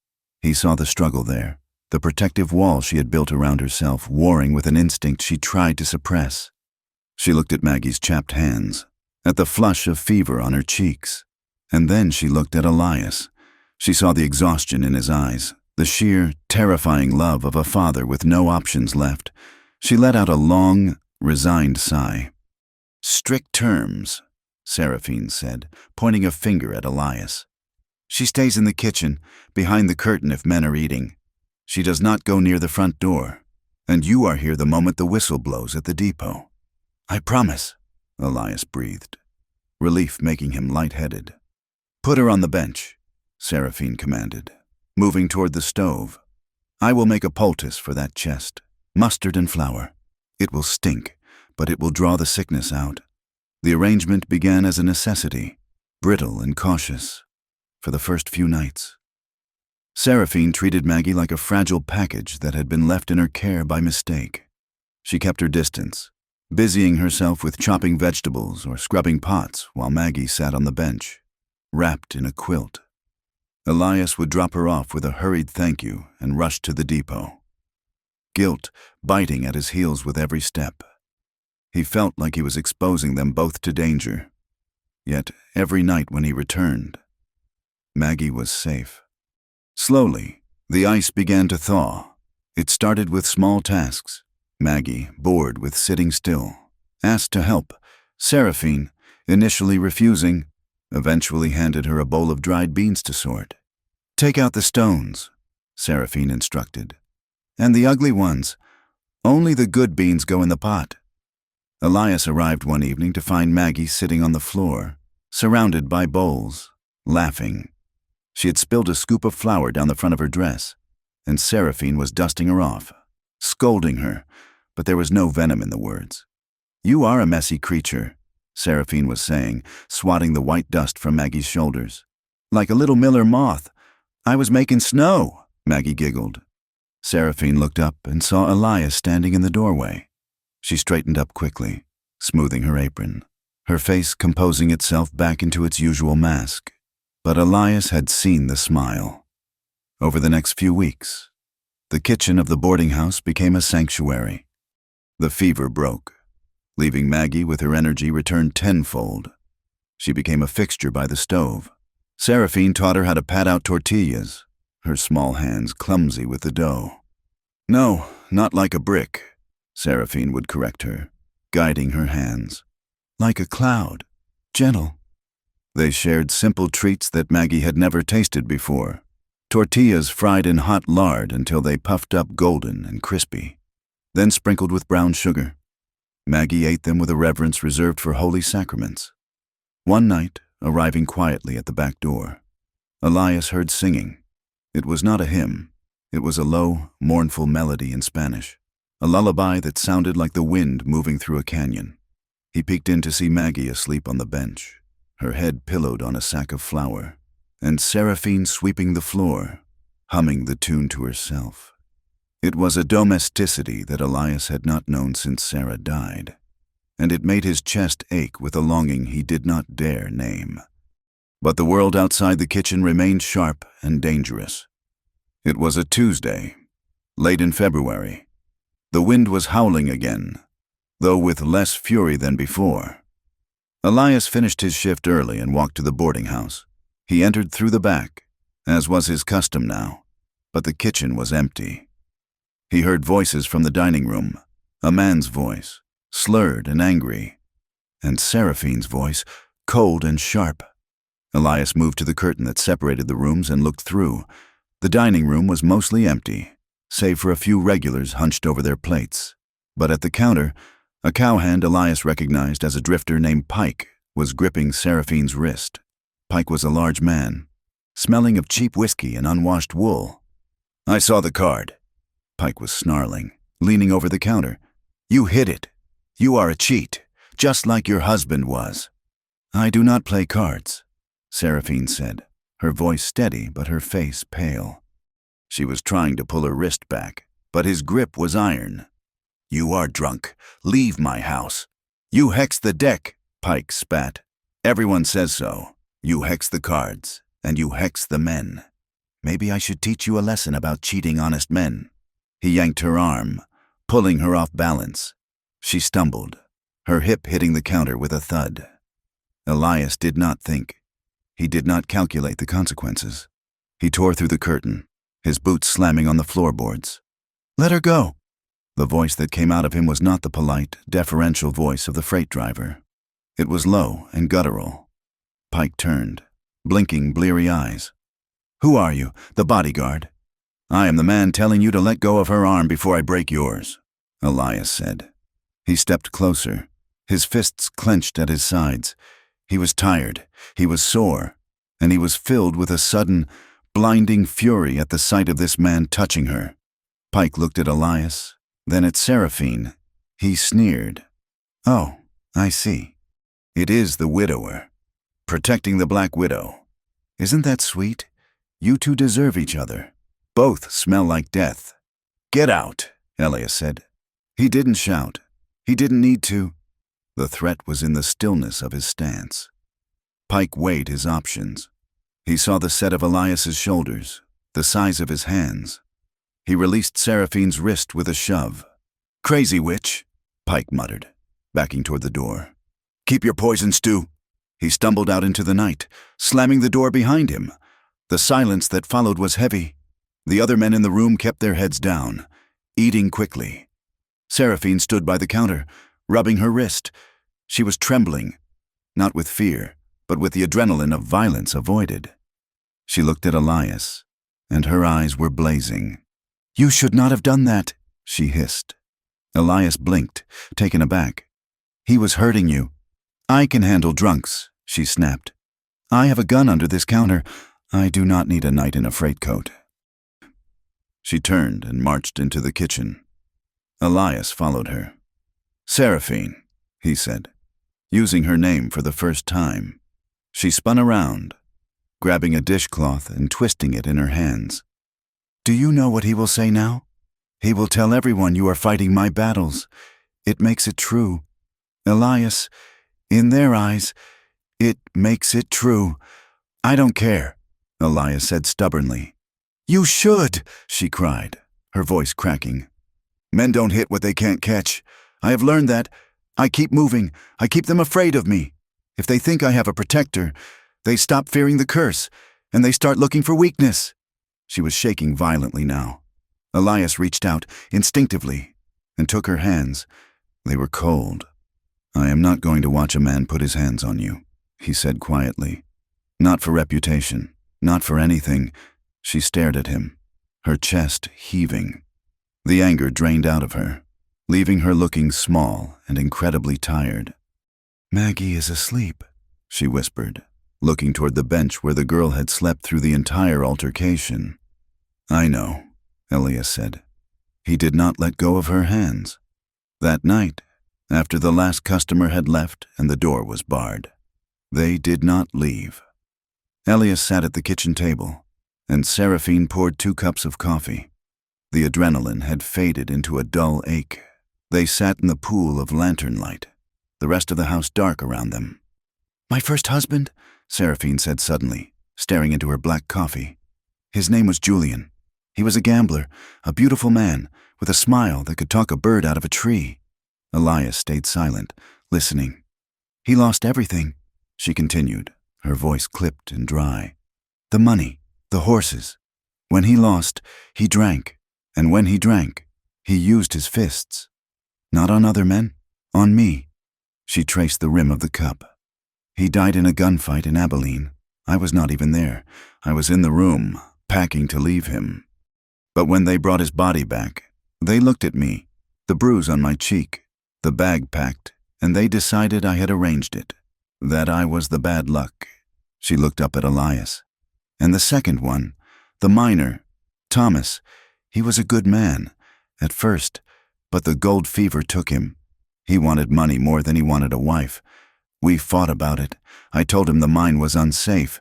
He saw the struggle there, the protective wall she had built around herself, warring with an instinct she tried to suppress. She looked at Maggie's chapped hands, at the flush of fever on her cheeks, and then she looked at Elias. She saw the exhaustion in his eyes, the sheer, terrifying love of a father with no options left. She let out a long, resigned sigh. "Strict terms," Seraphine said, pointing a finger at Elias. "She stays in the kitchen, behind the curtain if men are eating. She does not go near the front door, and you are here the moment the whistle blows at the depot." "I promise," Elias breathed, relief making him lightheaded. "Put her on the bench," Seraphine commanded, moving toward the stove. I will make a poultice for that chest, mustard and flour. It will stink, but it will draw the sickness out. The arrangement began as a necessity, brittle and cautious, for the first few nights. Seraphine treated Maggie like a fragile package that had been left in her care by mistake. She kept her distance, busying herself with chopping vegetables or scrubbing pots while Maggie sat on the bench, wrapped in a quilt. Elias would drop her off with a hurried thank you and rush to the depot, guilt biting at his heels with every step. He felt like he was exposing them both to danger. Yet every night when he returned, Maggie was safe. Slowly, the ice began to thaw. It started with small tasks. Maggie, bored with sitting still, asked to help. Seraphine, initially refusing, eventually handed her a bowl of dried beans to sort. Take out the stones, Seraphine instructed. And the ugly ones. Only the good beans go in the pot. Elias arrived one evening to find Maggie sitting on the floor, surrounded by bowls, laughing. She had spilled a scoop of flour down the front of her dress, and Seraphine was dusting her off, scolding her, but there was no venom in the words. You are a messy creature, Seraphine was saying, swatting the white dust from Maggie's shoulders. Like a little miller moth. I was making snow, Maggie giggled. Seraphine looked up and saw Elias standing in the doorway. She straightened up quickly, smoothing her apron, her face composing itself back into its usual mask. But Elias had seen the smile. Over the next few weeks, the kitchen of the boarding house became a sanctuary. The fever broke, leaving Maggie with her energy returned tenfold. She became a fixture by the stove. Seraphine taught her how to pat out tortillas, her small hands clumsy with the dough. No, not like a brick, Seraphine would correct her, guiding her hands. Like a cloud, gentle. They shared simple treats that Maggie had never tasted before. Tortillas fried in hot lard until they puffed up golden and crispy, then sprinkled with brown sugar. Maggie ate them with a reverence reserved for holy sacraments. One night, arriving quietly at the back door, Elias heard singing. It was not a hymn. It was a low, mournful melody in Spanish, a lullaby that sounded like the wind moving through a canyon. He peeked in to see Maggie asleep on the bench, her head pillowed on a sack of flour, and Seraphine sweeping the floor, humming the tune to herself. It was a domesticity that Elias had not known since Sarah died, and it made his chest ache with a longing he did not dare name. But the world outside the kitchen remained sharp and dangerous. It was a Tuesday, late in February. The wind was howling again, though with less fury than before. Elias finished his shift early and walked to the boarding house. He entered through the back, as was his custom now, but the kitchen was empty. He heard voices from the dining room, a man's voice, slurred and angry, and Seraphine's voice, cold and sharp. Elias moved to the curtain that separated the rooms and looked through. The dining room was mostly empty, save for a few regulars hunched over their plates. But at the counter, a cowhand Elias recognized as a drifter named Pike was gripping Seraphine's wrist. Pike was a large man, smelling of cheap whiskey and unwashed wool. I saw the card. Pike was snarling, leaning over the counter. You hid it. You are a cheat, just like your husband was. I do not play cards, Seraphine said, her voice steady but her face pale. She was trying to pull her wrist back, but his grip was iron. You are drunk. Leave my house. You hex the deck, Pike spat. Everyone says so. You hex the cards, and you hex the men. Maybe I should teach you a lesson about cheating honest men. He yanked her arm, pulling her off balance. She stumbled, her hip hitting the counter with a thud. Elias did not think. He did not calculate the consequences. He tore through the curtain, his boots slamming on the floorboards. Let her go. The voice that came out of him was not the polite, deferential voice of the freight driver. It was low and guttural. Pike turned, blinking bleary eyes. Who are you, the bodyguard? I am the man telling you to let go of her arm before I break yours, Elias said. He stepped closer, his fists clenched at his sides. He was tired, he was sore, and he was filled with a sudden, blinding fury at the sight of this man touching her, Pike looked at Elias, then at Seraphine. He sneered. "Oh, I see. It is the widower. Protecting the Black Widow. Isn't that sweet? You two deserve each other. Both smell like death." "Get out," Elias said. He didn't shout. He didn't need to. The threat was in the stillness of his stance. Pike weighed his options. He saw the set of Elias's shoulders, the size of his hands. He released Seraphine's wrist with a shove. "Crazy witch," Pike muttered, backing toward the door. "Keep your poison, Stu." He stumbled out into the night, slamming the door behind him. The silence that followed was heavy. The other men in the room kept their heads down, eating quickly. Seraphine stood by the counter, rubbing her wrist. She was trembling, not with fear, but with the adrenaline of violence avoided. She looked at Elias, and her eyes were blazing. "You should not have done that," she hissed. Elias blinked, taken aback. "He was hurting you." "I can handle drunks," she snapped. "I have a gun under this counter. I do not need a knight in a freight coat." She turned and marched into the kitchen. Elias followed her. "Seraphine," he said, using her name for the first time. She spun around, grabbing a dishcloth and twisting it in her hands. "Do you know what he will say now? He will tell everyone you are fighting my battles. It makes it true. Elias, in their eyes, it makes it true. I don't care," Elias said stubbornly. "You should," she cried, her voice cracking. "Men don't hit what they can't catch. I have learned that. I keep moving. I keep them afraid of me. If they think I have a protector, they stop fearing the curse, and they start looking for weakness." She was shaking violently now. Elias reached out, instinctively, and took her hands. They were cold. "I am not going to watch a man put his hands on you," he said quietly. "Not for reputation, not for anything." She stared at him, her chest heaving. The anger drained out of her, leaving her looking small and incredibly tired. "Maggie is asleep," she whispered, looking toward the bench where the girl had slept through the entire altercation. "I know," Elias said. He did not let go of her hands. That night, after the last customer had left and the door was barred, they did not leave. Elias sat at the kitchen table, and Seraphine poured 2 cups of coffee. The adrenaline had faded into a dull ache. They sat in the pool of lantern light, the rest of the house dark around them. "My first husband," Seraphine said suddenly, staring into her black coffee. "His name was Julian. He was a gambler, a beautiful man, with a smile that could talk a bird out of a tree." Elias stayed silent, listening. "He lost everything," she continued, her voice clipped and dry. "The money, the horses. When he lost, he drank, and when he drank, he used his fists. Not on other men, on me." She traced the rim of the cup. "He died in a gunfight in Abilene. I was not even there. I was in the room, packing to leave him. But when they brought his body back, they looked at me, the bruise on my cheek, the bag packed, and they decided I had arranged it, that I was the bad luck." She looked up at Elias. "And the second one, the miner, Thomas, he was a good man, at first, but the gold fever took him. He wanted money more than he wanted a wife. We fought about it. I told him the mine was unsafe.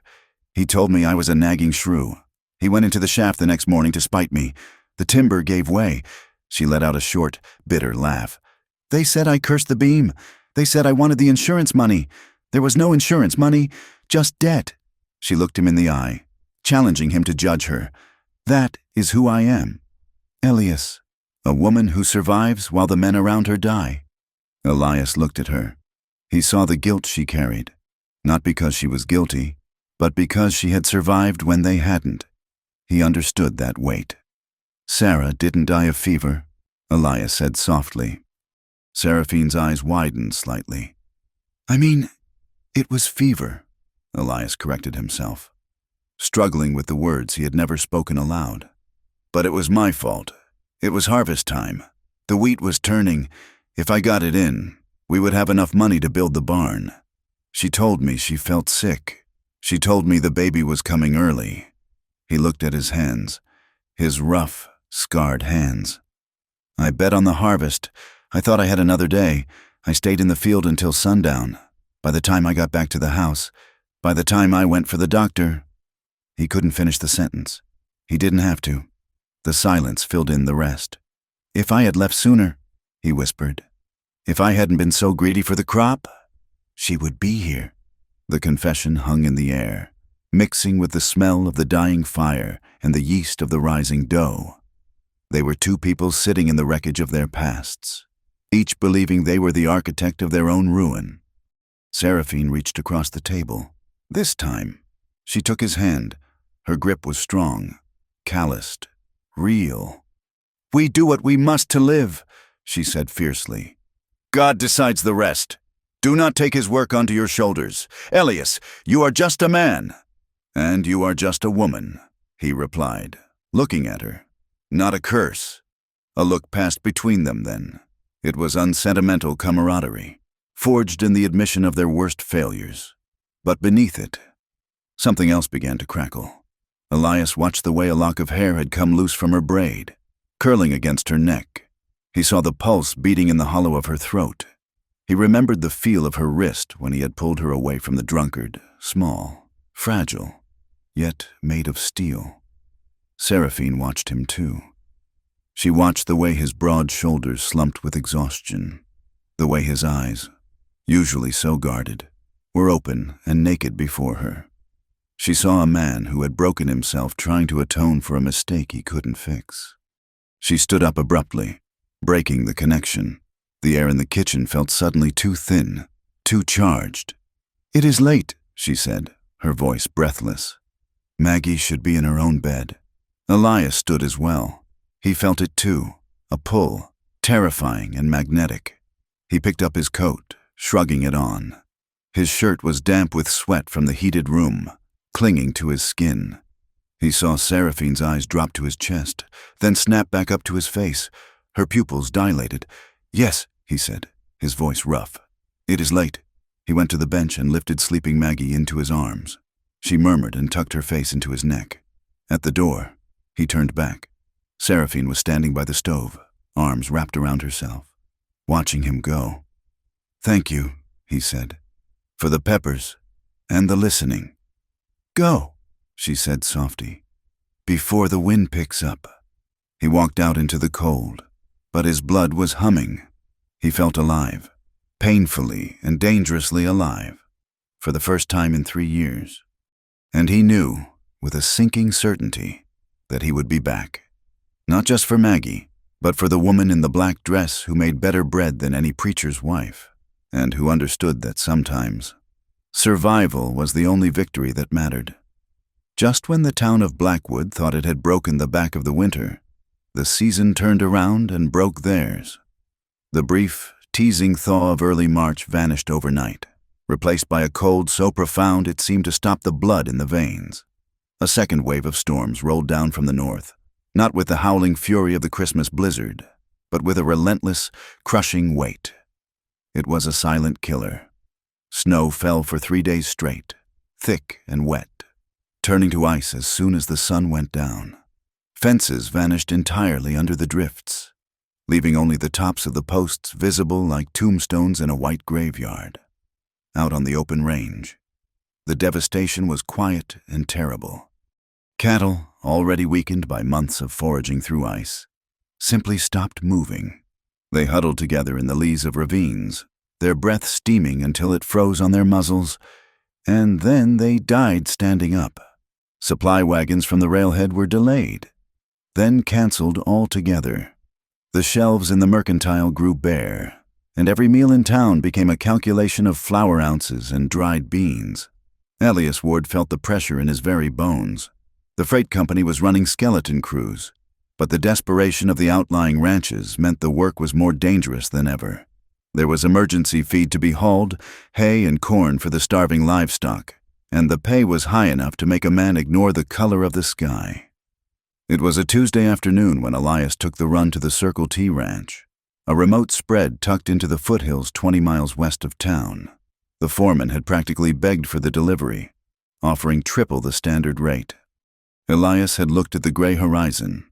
He told me I was a nagging shrew. He went into the shaft the next morning to spite me. The timber gave way." She let out a short, bitter laugh. "They said I cursed the beam. They said I wanted the insurance money. There was no insurance money, just debt." She looked him in the eye, challenging him to judge her. "That is who I am. Elias, a woman who survives while the men around her die." Elias looked at her. He saw the guilt she carried, not because she was guilty, but because she had survived when they hadn't. He understood that weight. "Sarah didn't die of fever," Elias said softly. Seraphine's eyes widened slightly. "I mean, it was fever," Elias corrected himself, struggling with the words he had never spoken aloud. "But it was my fault. It was harvest time. The wheat was turning. If I got it in, we would have enough money to build the barn. She told me she felt sick. She told me the baby was coming early." He looked at his hands, his rough, scarred hands. "I bet on the harvest. I thought I had another day. I stayed in the field until sundown. By the time I got back to the house, by the time I went for the doctor—" He couldn't finish the sentence. He didn't have to. The silence filled in the rest. "If I had left sooner," he whispered. "If I hadn't been so greedy for the crop, she would be here." The confession hung in the air, mixing with the smell of the dying fire and the yeast of the rising dough. They were two people sitting in the wreckage of their pasts, each believing they were the architect of their own ruin. Seraphine reached across the table. This time, she took his hand. Her grip was strong, calloused, real. "We do what we must to live," she said fiercely. "God decides the rest. Do not take his work onto your shoulders. Elias, you are just a man." "And you are just a woman," he replied, looking at her. "Not a curse." A look passed between them then. It was unsentimental camaraderie, forged in the admission of their worst failures. But beneath it, something else began to crackle. Elias watched the way a lock of hair had come loose from her braid, curling against her neck. He saw the pulse beating in the hollow of her throat. He remembered the feel of her wrist when he had pulled her away from the drunkard, small, fragile, yet made of steel. Seraphine watched him too. She watched the way his broad shoulders slumped with exhaustion, the way his eyes, usually so guarded, were open and naked before her. She saw a man who had broken himself trying to atone for a mistake he couldn't fix. She stood up abruptly, breaking the connection. The air in the kitchen felt suddenly too thin, too charged. "It is late," she said, her voice breathless. Maggie should be in her own bed. Elias stood as well. He felt it too, a pull, terrifying and magnetic. He picked up his coat, shrugging it on. His shirt was damp with sweat from the heated room, clinging to his skin. He saw Seraphine's eyes drop to his chest, then snap back up to his face. Her pupils dilated. "Yes," he said, his voice rough. "It is late." He went to the bench and lifted sleeping Maggie into his arms. She murmured and tucked her face into his neck. At the door, he turned back. Seraphine was standing by the stove, arms wrapped around herself, watching him go. "Thank you," he said, "for the peppers and the listening." "Go," she said softly, "before the wind picks up." He walked out into the cold, but his blood was humming. He felt alive, painfully and dangerously alive, for the first time in 3 years. And he knew, with a sinking certainty, that he would be back. Not just for Maggie, but for the woman in the black dress who made better bread than any preacher's wife, and who understood that sometimes survival was the only victory that mattered. Just when the town of Blackwood thought it had broken the back of the winter, the season turned around and broke theirs. The brief, teasing thaw of early March vanished overnight, replaced by a cold so profound it seemed to stop the blood in the veins. A second wave of storms rolled down from the north, not with the howling fury of the Christmas blizzard, but with a relentless, crushing weight. It was a silent killer. Snow fell for 3 days straight, thick and wet, turning to ice as soon as the sun went down. Fences vanished entirely under the drifts, leaving only the tops of the posts visible like tombstones in a white graveyard. Out on the open range, the devastation was quiet and terrible. Cattle, already weakened by months of foraging through ice, simply stopped moving. They huddled together in the lees of ravines, their breath steaming until it froze on their muzzles, and then they died standing up. Supply wagons from the railhead were delayed, then canceled altogether. The shelves in the mercantile grew bare, and every meal in town became a calculation of flour ounces and dried beans. Elias Ward felt the pressure in his very bones. The freight company was running skeleton crews, but the desperation of the outlying ranches meant the work was more dangerous than ever. There was emergency feed to be hauled, hay and corn for the starving livestock, and the pay was high enough to make a man ignore the color of the sky. It was a Tuesday afternoon when Elias took the run to the Circle T Ranch, a remote spread tucked into the foothills 20 miles west of town. The foreman had practically begged for the delivery, offering triple the standard rate. Elias had looked at the gray horizon,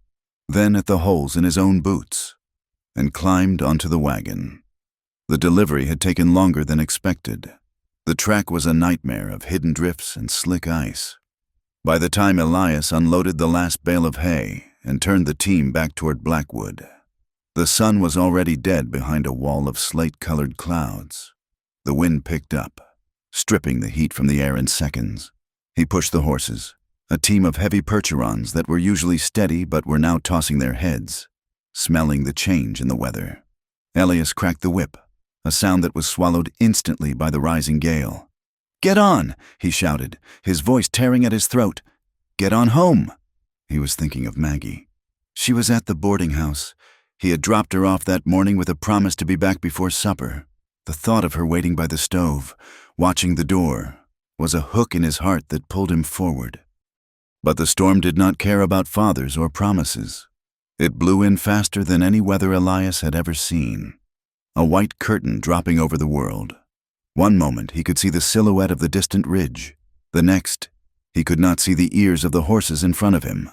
then at the holes in his own boots, and climbed onto the wagon. The delivery had taken longer than expected. The track was a nightmare of hidden drifts and slick ice. By the time Elias unloaded the last bale of hay and turned the team back toward Blackwood, the sun was already dead behind a wall of slate-colored clouds. The wind picked up, stripping the heat from the air in seconds. He pushed the horses, a team of heavy Percherons that were usually steady but were now tossing their heads, smelling the change in the weather. Elias cracked the whip, a sound that was swallowed instantly by the rising gale. "Get on!" he shouted, his voice tearing at his throat. "Get on home!" He was thinking of Maggie. She was at the boarding house. He had dropped her off that morning with a promise to be back before supper. The thought of her waiting by the stove, watching the door, was a hook in his heart that pulled him forward. But the storm did not care about fathers or promises. It blew in faster than any weather Elias had ever seen. A white curtain dropping over the world. One moment he could see the silhouette of the distant ridge. The next, he could not see the ears of the horses in front of him.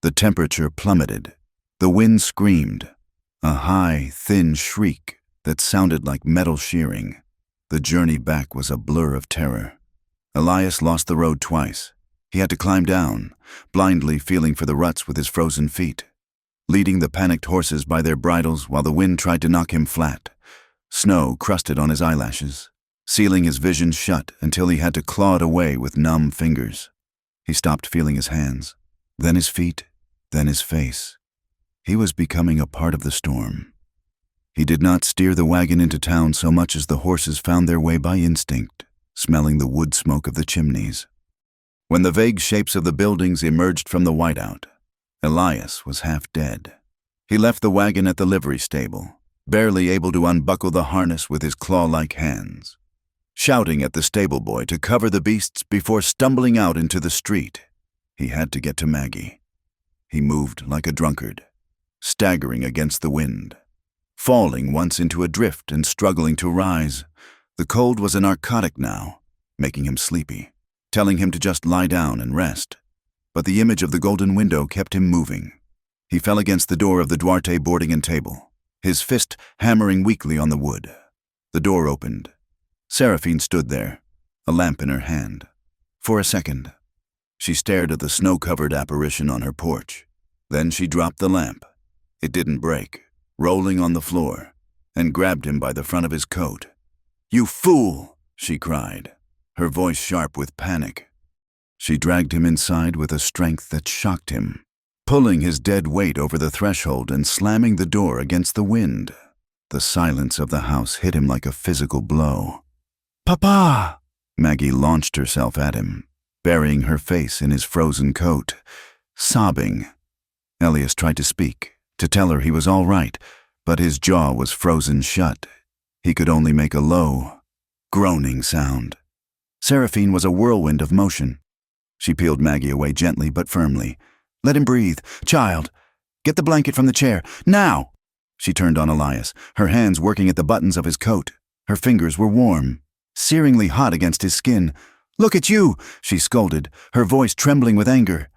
The temperature plummeted. The wind screamed, a high, thin shriek that sounded like metal shearing. The journey back was a blur of terror. Elias lost the road twice. He had to climb down, blindly feeling for the ruts with his frozen feet, leading the panicked horses by their bridles while the wind tried to knock him flat. Snow crusted on his eyelashes, sealing his vision shut until he had to claw it away with numb fingers. He stopped feeling his hands, then his feet, then his face. He was becoming a part of the storm. He did not steer the wagon into town so much as the horses found their way by instinct, smelling the wood smoke of the chimneys. When the vague shapes of the buildings emerged from the whiteout, Elias was half dead. He left the wagon at the livery stable, barely able to unbuckle the harness with his claw-like hands, shouting at the stable boy to cover the beasts before stumbling out into the street. He had to get to Maggie. He moved like a drunkard, staggering against the wind, falling once into a drift and struggling to rise. The cold was a narcotic now, making him sleepy, telling him to just lie down and rest. But the image of the golden window kept him moving. He fell against the door of the Duarte boarding and table, his fist hammering weakly on the wood. The door opened. Seraphine stood there, a lamp in her hand. For a second, she stared at the snow-covered apparition on her porch. Then she dropped the lamp. It didn't break, rolling on the floor, and grabbed him by the front of his coat. "You fool!" she cried, her voice sharp with panic. She dragged him inside with a strength that shocked him, pulling his dead weight over the threshold and slamming the door against the wind. The silence of the house hit him like a physical blow. "Papa!" Maggie launched herself at him, burying her face in his frozen coat, sobbing. Elias tried to speak, to tell her he was all right, but his jaw was frozen shut. He could only make a low, groaning sound. Seraphine was a whirlwind of motion. She peeled Maggie away gently but firmly. "Let him breathe. Child, get the blanket from the chair. Now!" She turned on Elias, her hands working at the buttons of his coat. Her fingers were warm, searingly hot against his skin. "Look at you!" she scolded, her voice trembling with anger.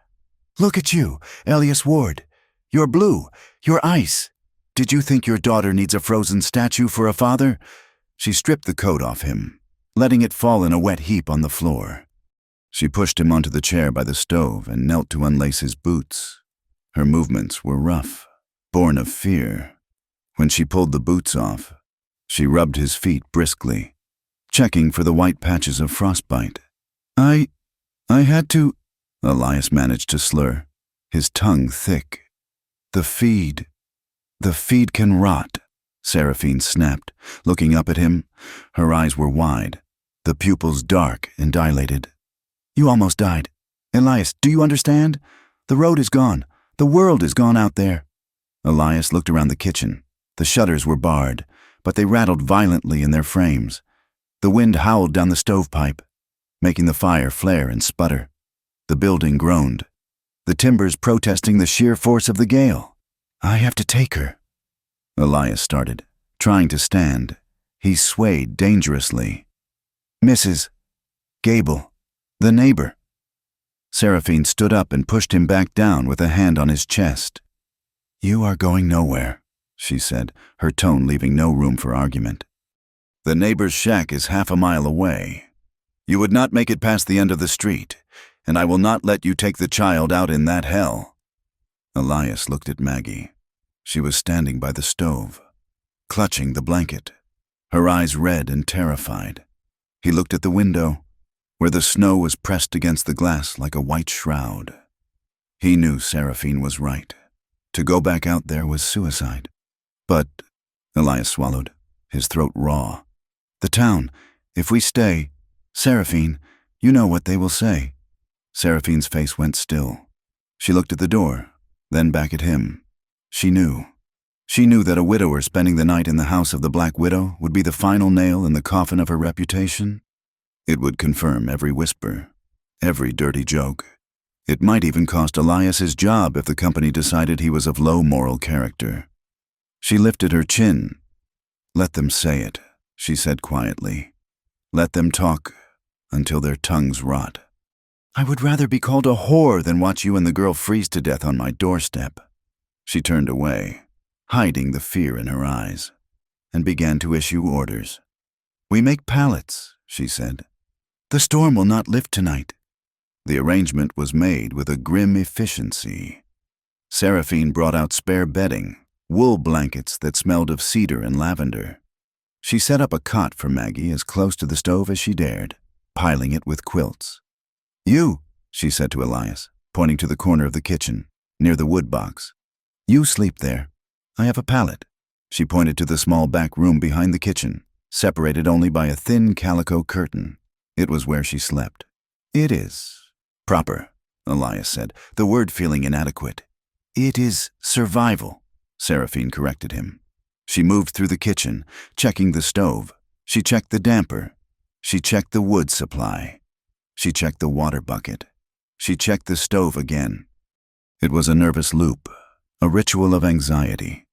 "Look at you, Elias Ward. You're blue. You're ice. Did you think your daughter needs a frozen statue for a father?" She stripped the coat off him, letting it fall in a wet heap on the floor. She pushed him onto the chair by the stove and knelt to unlace his boots. Her movements were rough, born of fear. When she pulled the boots off, she rubbed his feet briskly, checking for the white patches of frostbite. I had to," Elias managed to slur, his tongue thick. The feed can rot," Seraphine snapped, looking up at him. Her eyes were wide, the pupils dark and dilated. "You almost died. Elias, do you understand? The road is gone. The world is gone out there." Elias looked around the kitchen. The shutters were barred, but they rattled violently in their frames. The wind howled down the stovepipe, making the fire flare and sputter. The building groaned, the timbers protesting the sheer force of the gale. "I have to take her," Elias started, trying to stand. He swayed dangerously. "Mrs. Gable, the neighbor." Seraphine stood up and pushed him back down with a hand on his chest. You are going nowhere, she said, her tone leaving no room for argument. The neighbor's shack is half a mile away. You would not make it past the end of the street, and I will not let you take the child out in that hell. Elias looked at Maggie. She was standing by the stove, clutching the blanket, her eyes red and terrified. He looked at the window, where the snow was pressed against the glass like a white shroud. He knew Seraphine was right. To go back out there was suicide. But, Elias swallowed, his throat raw. The town, if we stay, Seraphine, you know what they will say. Seraphine's face went still. She looked at the door, then back at him. She knew. She knew that a widower spending the night in the house of the Black Widow would be the final nail in the coffin of her reputation. It would confirm every whisper, every dirty joke. It might even cost Elias his job if the company decided he was of low moral character. She lifted her chin. Let them say it, she said quietly. Let them talk until their tongues rot. I would rather be called a whore than watch you and the girl freeze to death on my doorstep. She turned away, hiding the fear in her eyes, and began to issue orders. We make pallets, she said. The storm will not lift tonight. The arrangement was made with a grim efficiency. Seraphine brought out spare bedding, wool blankets that smelled of cedar and lavender. She set up a cot for Maggie as close to the stove as she dared, piling it with quilts. You, she said to Elias, pointing to the corner of the kitchen, near the wood box. You sleep there. I have a pallet. She pointed to the small back room behind the kitchen, separated only by a thin calico curtain. It was where she slept. It is proper, Elias said, the word feeling inadequate. It is survival, Seraphine corrected him. She moved through the kitchen, checking the stove. She checked the damper. She checked the wood supply. She checked the water bucket. She checked the stove again. It was a nervous loop, a ritual of anxiety.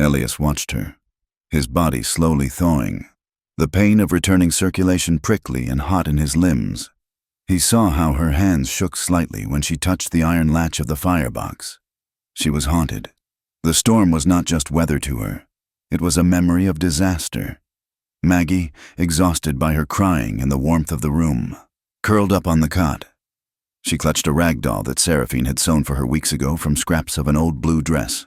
Elias watched her, his body slowly thawing, the pain of returning circulation prickly and hot in his limbs. He saw how her hands shook slightly when she touched the iron latch of the firebox. She was haunted. The storm was not just weather to her. It was a memory of disaster. Maggie, exhausted by her crying and the warmth of the room, curled up on the cot. She clutched a rag doll that Seraphine had sewn for her weeks ago from scraps of an old blue dress.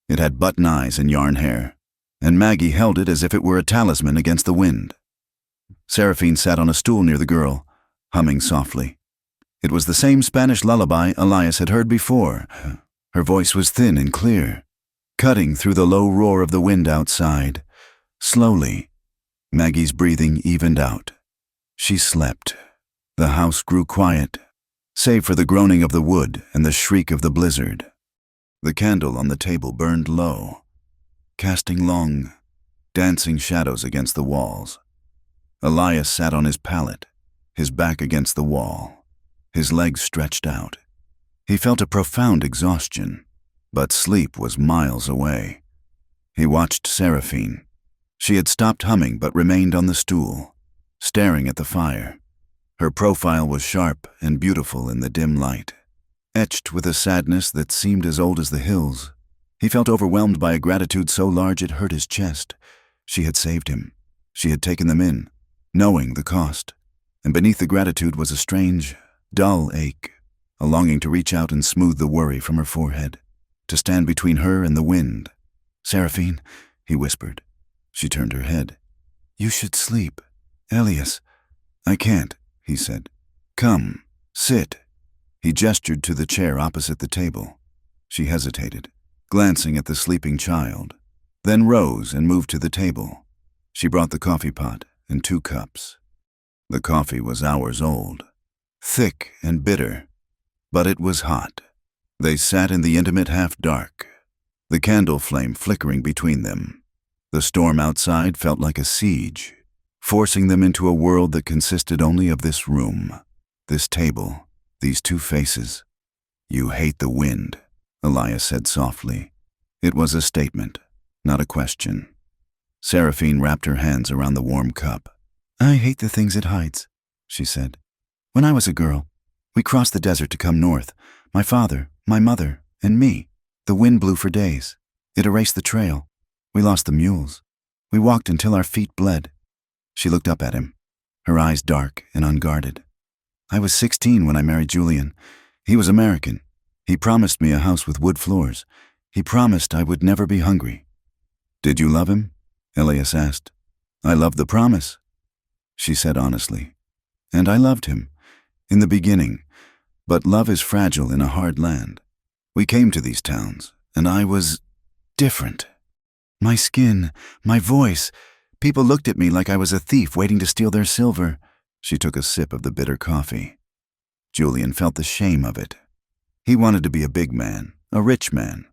It had button eyes and yarn hair, and Maggie held it as if it were a talisman against the wind. Seraphine sat on a stool near the girl, humming softly. It was the same Spanish lullaby Elias had heard before. Her voice was thin and clear, cutting through the low roar of the wind outside. Slowly, Maggie's breathing evened out. She slept. The house grew quiet, save for the groaning of the wood and the shriek of the blizzard. The candle on the table burned low, casting long, dancing shadows against the walls. Elias sat on his pallet, his back against the wall, his legs stretched out. He felt a profound exhaustion, but sleep was miles away. He watched Seraphine. She had stopped humming but remained on the stool, staring at the fire. Her profile was sharp and beautiful in the dim light, etched with a sadness that seemed as old as the hills. He felt overwhelmed by a gratitude so large it hurt his chest. She had saved him. She had taken them in, knowing the cost. And beneath the gratitude was a strange, dull ache, a longing to reach out and smooth the worry from her forehead, to stand between her and the wind. Seraphine, he whispered. She turned her head. You should sleep. Elias. I can't, he said. Come, sit. He gestured to the chair opposite the table. She hesitated, glancing at the sleeping child, then rose and moved to the table. She brought the coffee pot and 2 cups. The coffee was hours old, thick and bitter, but it was hot. They sat in the intimate half-dark, the candle flame flickering between them. The storm outside felt like a siege, forcing them into a world that consisted only of this room, this table, these 2 faces. You hate the wind, Elias said softly. It was a statement, not a question. Seraphine wrapped her hands around the warm cup. I hate the things it hides, she said. When I was a girl, we crossed the desert to come north, my father, my mother, and me. The wind blew for days. It erased the trail. We lost the mules. We walked until our feet bled. She looked up at him, her eyes dark and unguarded. I was 16 when I married Julian. He was American. He promised me a house with wood floors. He promised I would never be hungry. Did you love him? Elias asked. I loved the promise, she said honestly. And I loved him, in the beginning, but love is fragile in a hard land. We came to these towns, and I was different. My skin, my voice, people looked at me like I was a thief waiting to steal their silver. She took a sip of the bitter coffee. Julian felt the shame of it. He wanted to be a big man, a rich man,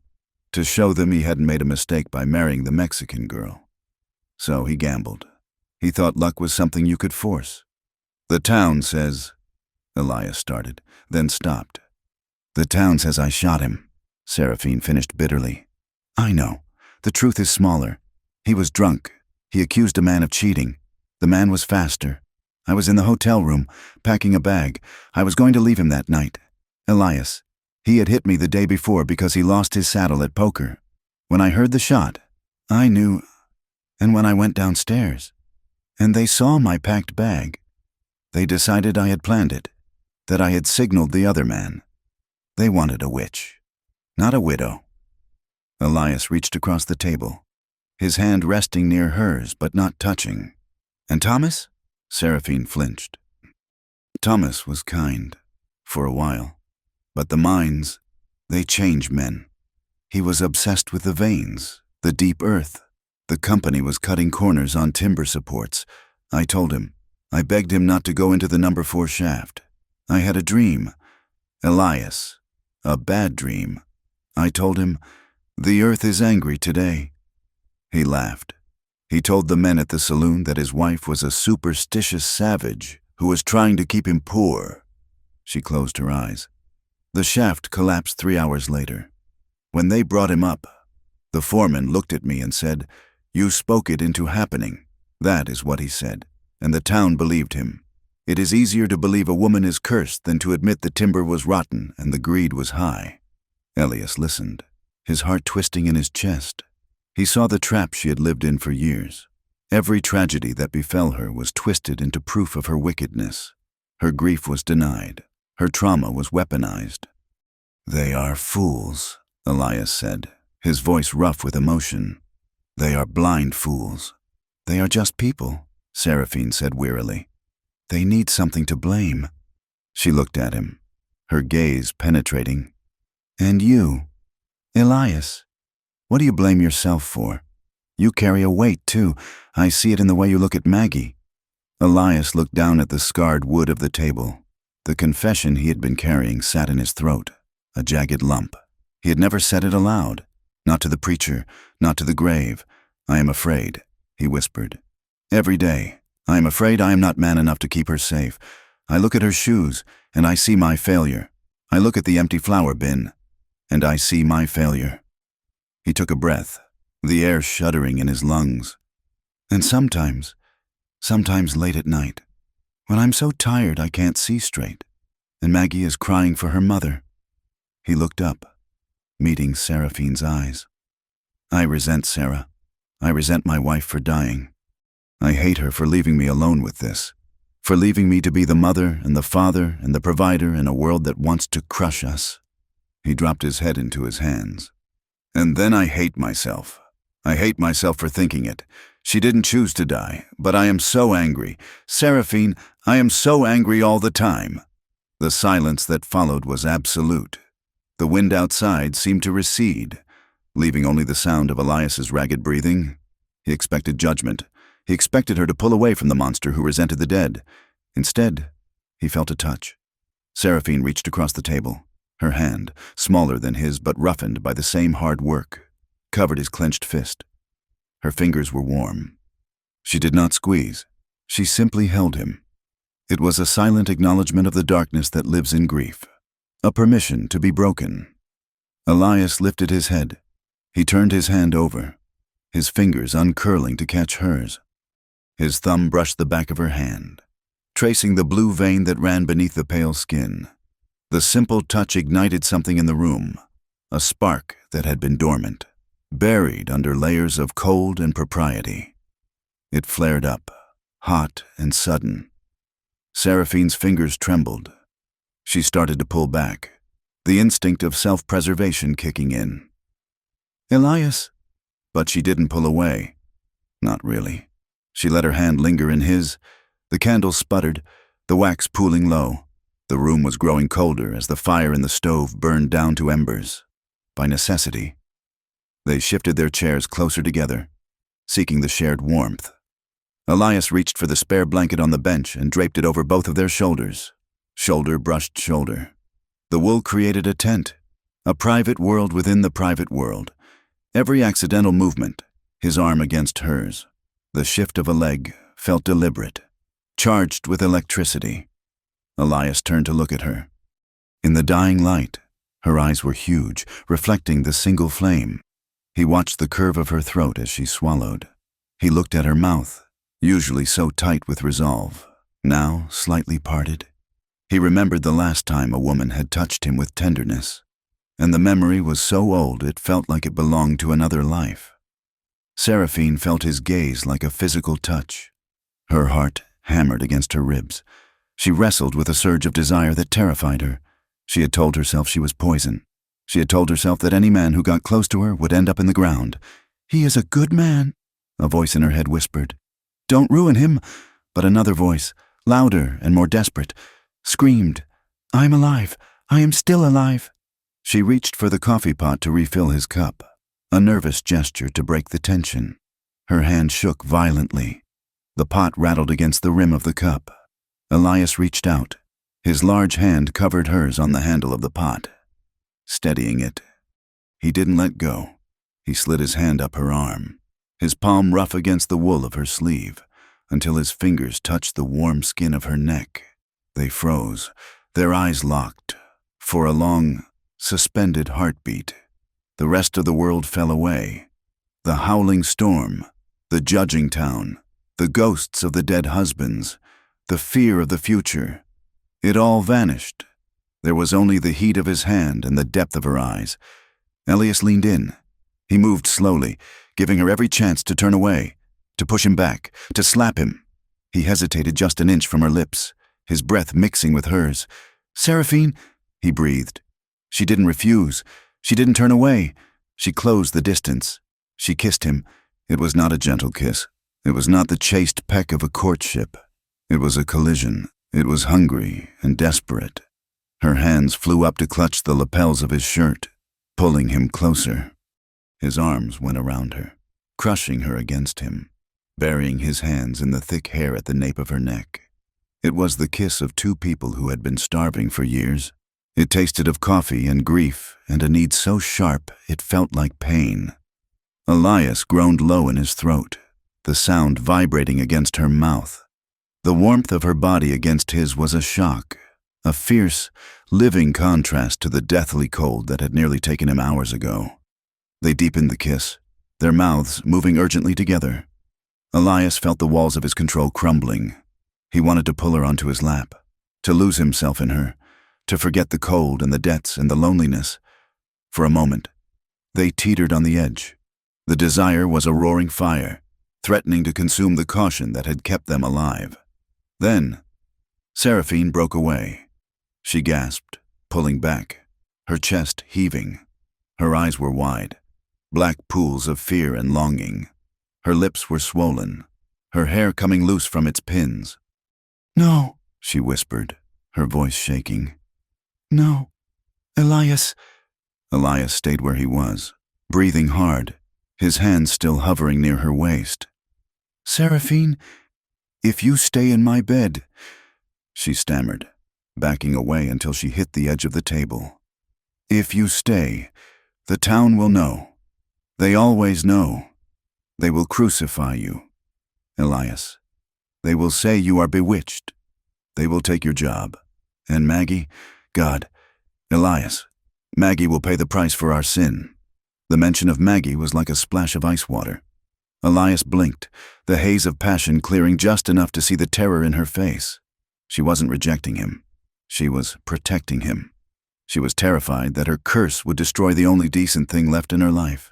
to show them he hadn't made a mistake by marrying the Mexican girl. So he gambled. He thought luck was something you could force. The town says, Elias started, then stopped. The town says I shot him, Seraphine finished bitterly. I know. The truth is smaller. He was drunk. He accused a man of cheating. The man was faster. I was in the hotel room, packing a bag. I was going to leave him that night. Elias. He had hit me the day before because he lost his saddle at poker. When I heard the shot, I knew. And when I went downstairs, and they saw my packed bag, they decided I had planned it, that I had signaled the other man. They wanted a witch, not a widow. Elias reached across the table, his hand resting near hers but not touching. And Thomas? Seraphine flinched. Thomas was kind, for a while. But the mines, they change men. He was obsessed with the veins, the deep earth. The company was cutting corners on timber supports. I told him. I begged him not to go into the number 4 shaft. I had a dream. Elias. A bad dream. I told him, the earth is angry today. He laughed. He told the men at the saloon that his wife was a superstitious savage who was trying to keep him poor. She closed her eyes. The shaft collapsed 3 hours later. When they brought him up, the foreman looked at me and said, You spoke it into happening. That is what he said, and the town believed him. It is easier to believe a woman is cursed than to admit the timber was rotten and the greed was high. Elias listened, his heart twisting in his chest. He saw the trap she had lived in for years. Every tragedy that befell her was twisted into proof of her wickedness. Her grief was denied. Her trauma was weaponized. They are fools, Elias said, his voice rough with emotion. They are blind fools. They are just people, Seraphine said wearily. They need something to blame. She looked at him, her gaze penetrating. And you, Elias, what do you blame yourself for? You carry a weight, too. I see it in the way you look at Maggie. Elias looked down at the scarred wood of the table. The confession he had been carrying sat in his throat, a jagged lump. He had never said it aloud. Not to the preacher, not to the grave. I am afraid, he whispered. Every day, I am afraid I am not man enough to keep her safe. I look at her shoes, and I see my failure. I look at the empty flour bin, and I see my failure. He took a breath, the air shuddering in his lungs. And sometimes late at night, when I'm so tired I can't see straight, and Maggie is crying for her mother. He looked up, meeting Seraphine's eyes. I resent Sarah. I resent my wife for dying. I hate her for leaving me alone with this, for leaving me to be the mother and the father and the provider in a world that wants to crush us. He dropped his head into his hands. And then I hate myself. I hate myself for thinking it. She didn't choose to die, but I am so angry. Seraphine, I am so angry all the time. The silence that followed was absolute. The wind outside seemed to recede, leaving only the sound of Elias's ragged breathing. He expected judgment. He expected her to pull away from the monster who resented the dead. Instead, he felt a touch. Seraphine reached across the table. Her hand, smaller than his but roughened by the same hard work, covered his clenched fist. Her fingers were warm. She did not squeeze. She simply held him. It was a silent acknowledgement of the darkness that lives in grief, a permission to be broken. Elias lifted his head. He turned his hand over, his fingers uncurling to catch hers. His thumb brushed the back of her hand, tracing the blue vein that ran beneath the pale skin. The simple touch ignited something in the room, a spark that had been dormant, buried under layers of cold and propriety. It flared up, hot and sudden. Seraphine's fingers trembled. She started to pull back, the instinct of self-preservation kicking in. "Elias!" But she didn't pull away. Not really. She let her hand linger in his. The candle sputtered, the wax pooling low. The room was growing colder as the fire in the stove burned down to embers. By necessity. They shifted their chairs closer together, seeking the shared warmth. Elias reached for the spare blanket on the bench and draped it over both of their shoulders. Shoulder brushed shoulder. The wool created a tent, a private world within the private world. Every accidental movement, his arm against hers, the shift of a leg, felt deliberate, charged with electricity. Elias turned to look at her. In the dying light, her eyes were huge, reflecting the single flame. He watched the curve of her throat as she swallowed. He looked at her mouth, usually so tight with resolve, now slightly parted. He remembered the last time a woman had touched him with tenderness, and the memory was so old it felt like it belonged to another life. Seraphine felt his gaze like a physical touch. Her heart hammered against her ribs. She wrestled with a surge of desire that terrified her. She had told herself she was poison. She had told herself that any man who got close to her would end up in the ground. "He is a good man," a voice in her head whispered. "Don't ruin him." But another voice, louder and more desperate, screamed, "I'm alive. I am still alive." She reached for the coffee pot to refill his cup, a nervous gesture to break the tension. Her hand shook violently. The pot rattled against the rim of the cup. Elias reached out. His large hand covered hers on the handle of the pot, steadying it. He didn't let go. He slid his hand up her arm, his palm rough against the wool of her sleeve, until his fingers touched the warm skin of her neck. They froze, their eyes locked, for a long, suspended heartbeat. The rest of the world fell away. The howling storm, the judging town, the ghosts of the dead husbands, the fear of the future. It all vanished. There was only the heat of his hand and the depth of her eyes. Elias leaned in. He moved slowly, giving her every chance to turn away, to push him back, to slap him. He hesitated just an inch from her lips, his breath mixing with hers. "Seraphine," he breathed. She didn't refuse. She didn't turn away. She closed the distance. She kissed him. It was not a gentle kiss. It was not the chaste peck of a courtship. It was a collision. It was hungry and desperate. Her hands flew up to clutch the lapels of his shirt, pulling him closer. His arms went around her, crushing her against him, burying his hands in the thick hair at the nape of her neck. It was the kiss of two people who had been starving for years. It tasted of coffee and grief and a need so sharp it felt like pain. Elias groaned low in his throat, the sound vibrating against her mouth. The warmth of her body against his was a shock, a fierce, living contrast to the deathly cold that had nearly taken him hours ago. They deepened the kiss, their mouths moving urgently together. Elias felt the walls of his control crumbling. He wanted to pull her onto his lap, to lose himself in her, to forget the cold and the debts and the loneliness. For a moment, they teetered on the edge. The desire was a roaring fire, threatening to consume the caution that had kept them alive. Then, Seraphine broke away. She gasped, pulling back, her chest heaving. Her eyes were wide, black pools of fear and longing. Her lips were swollen, her hair coming loose from its pins. "No," she whispered, her voice shaking. "No, Elias." Elias stayed where he was, breathing hard, his hands still hovering near her waist. "Seraphine, if you stay in my bed," she stammered, backing away until she hit the edge of the table. "If you stay, the town will know. They always know. They will crucify you, Elias. They will say you are bewitched. They will take your job. And Maggie, God, Elias, Maggie will pay the price for our sin." The mention of Maggie was like a splash of ice water. Elias blinked, the haze of passion clearing just enough to see the terror in her face. She wasn't rejecting him. She was protecting him. She was terrified that her curse would destroy the only decent thing left in her life.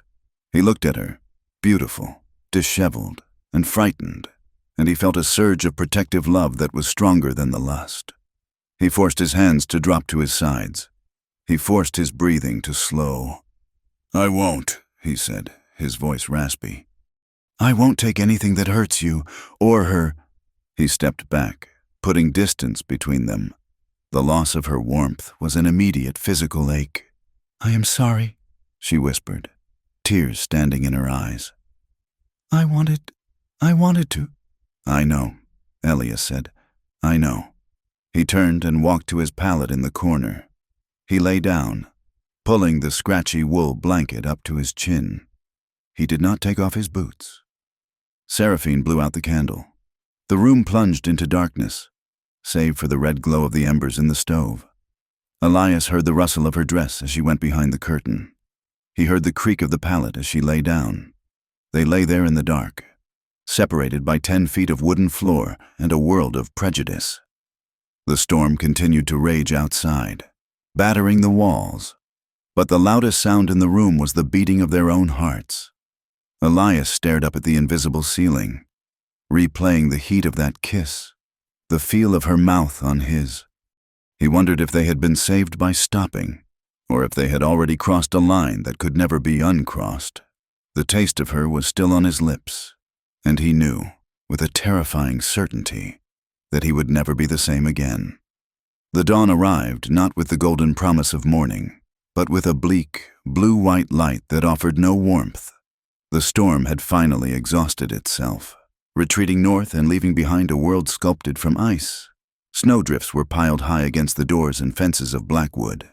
He looked at her, beautiful, disheveled, and frightened, and he felt a surge of protective love that was stronger than the lust. He forced his hands to drop to his sides. He forced his breathing to slow. "I won't," he said, his voice raspy. "I won't take anything that hurts you, or her." He stepped back, putting distance between them. The loss of her warmth was an immediate physical ache. "I am sorry," she whispered, tears standing in her eyes. I wanted to." "I know," Elias said. "I know." He turned and walked to his pallet in the corner. He lay down, pulling the scratchy wool blanket up to his chin. He did not take off his boots. Seraphine blew out the candle. The room plunged into darkness, save for the red glow of the embers in the stove. Elias heard the rustle of her dress as she went behind the curtain. He heard the creak of the pallet as she lay down. They lay there in the dark, separated by 10 feet of wooden floor and a world of prejudice. The storm continued to rage outside, battering the walls, but the loudest sound in the room was the beating of their own hearts. Elias stared up at the invisible ceiling, replaying the heat of that kiss, the feel of her mouth on his. He wondered if they had been saved by stopping, or if they had already crossed a line that could never be uncrossed. The taste of her was still on his lips, and he knew, with a terrifying certainty, that he would never be the same again. The dawn arrived not with the golden promise of morning, but with a bleak, blue-white light that offered no warmth. The storm had finally exhausted itself, retreating north and leaving behind a world sculpted from ice. Snowdrifts were piled high against the doors and fences of blackwood,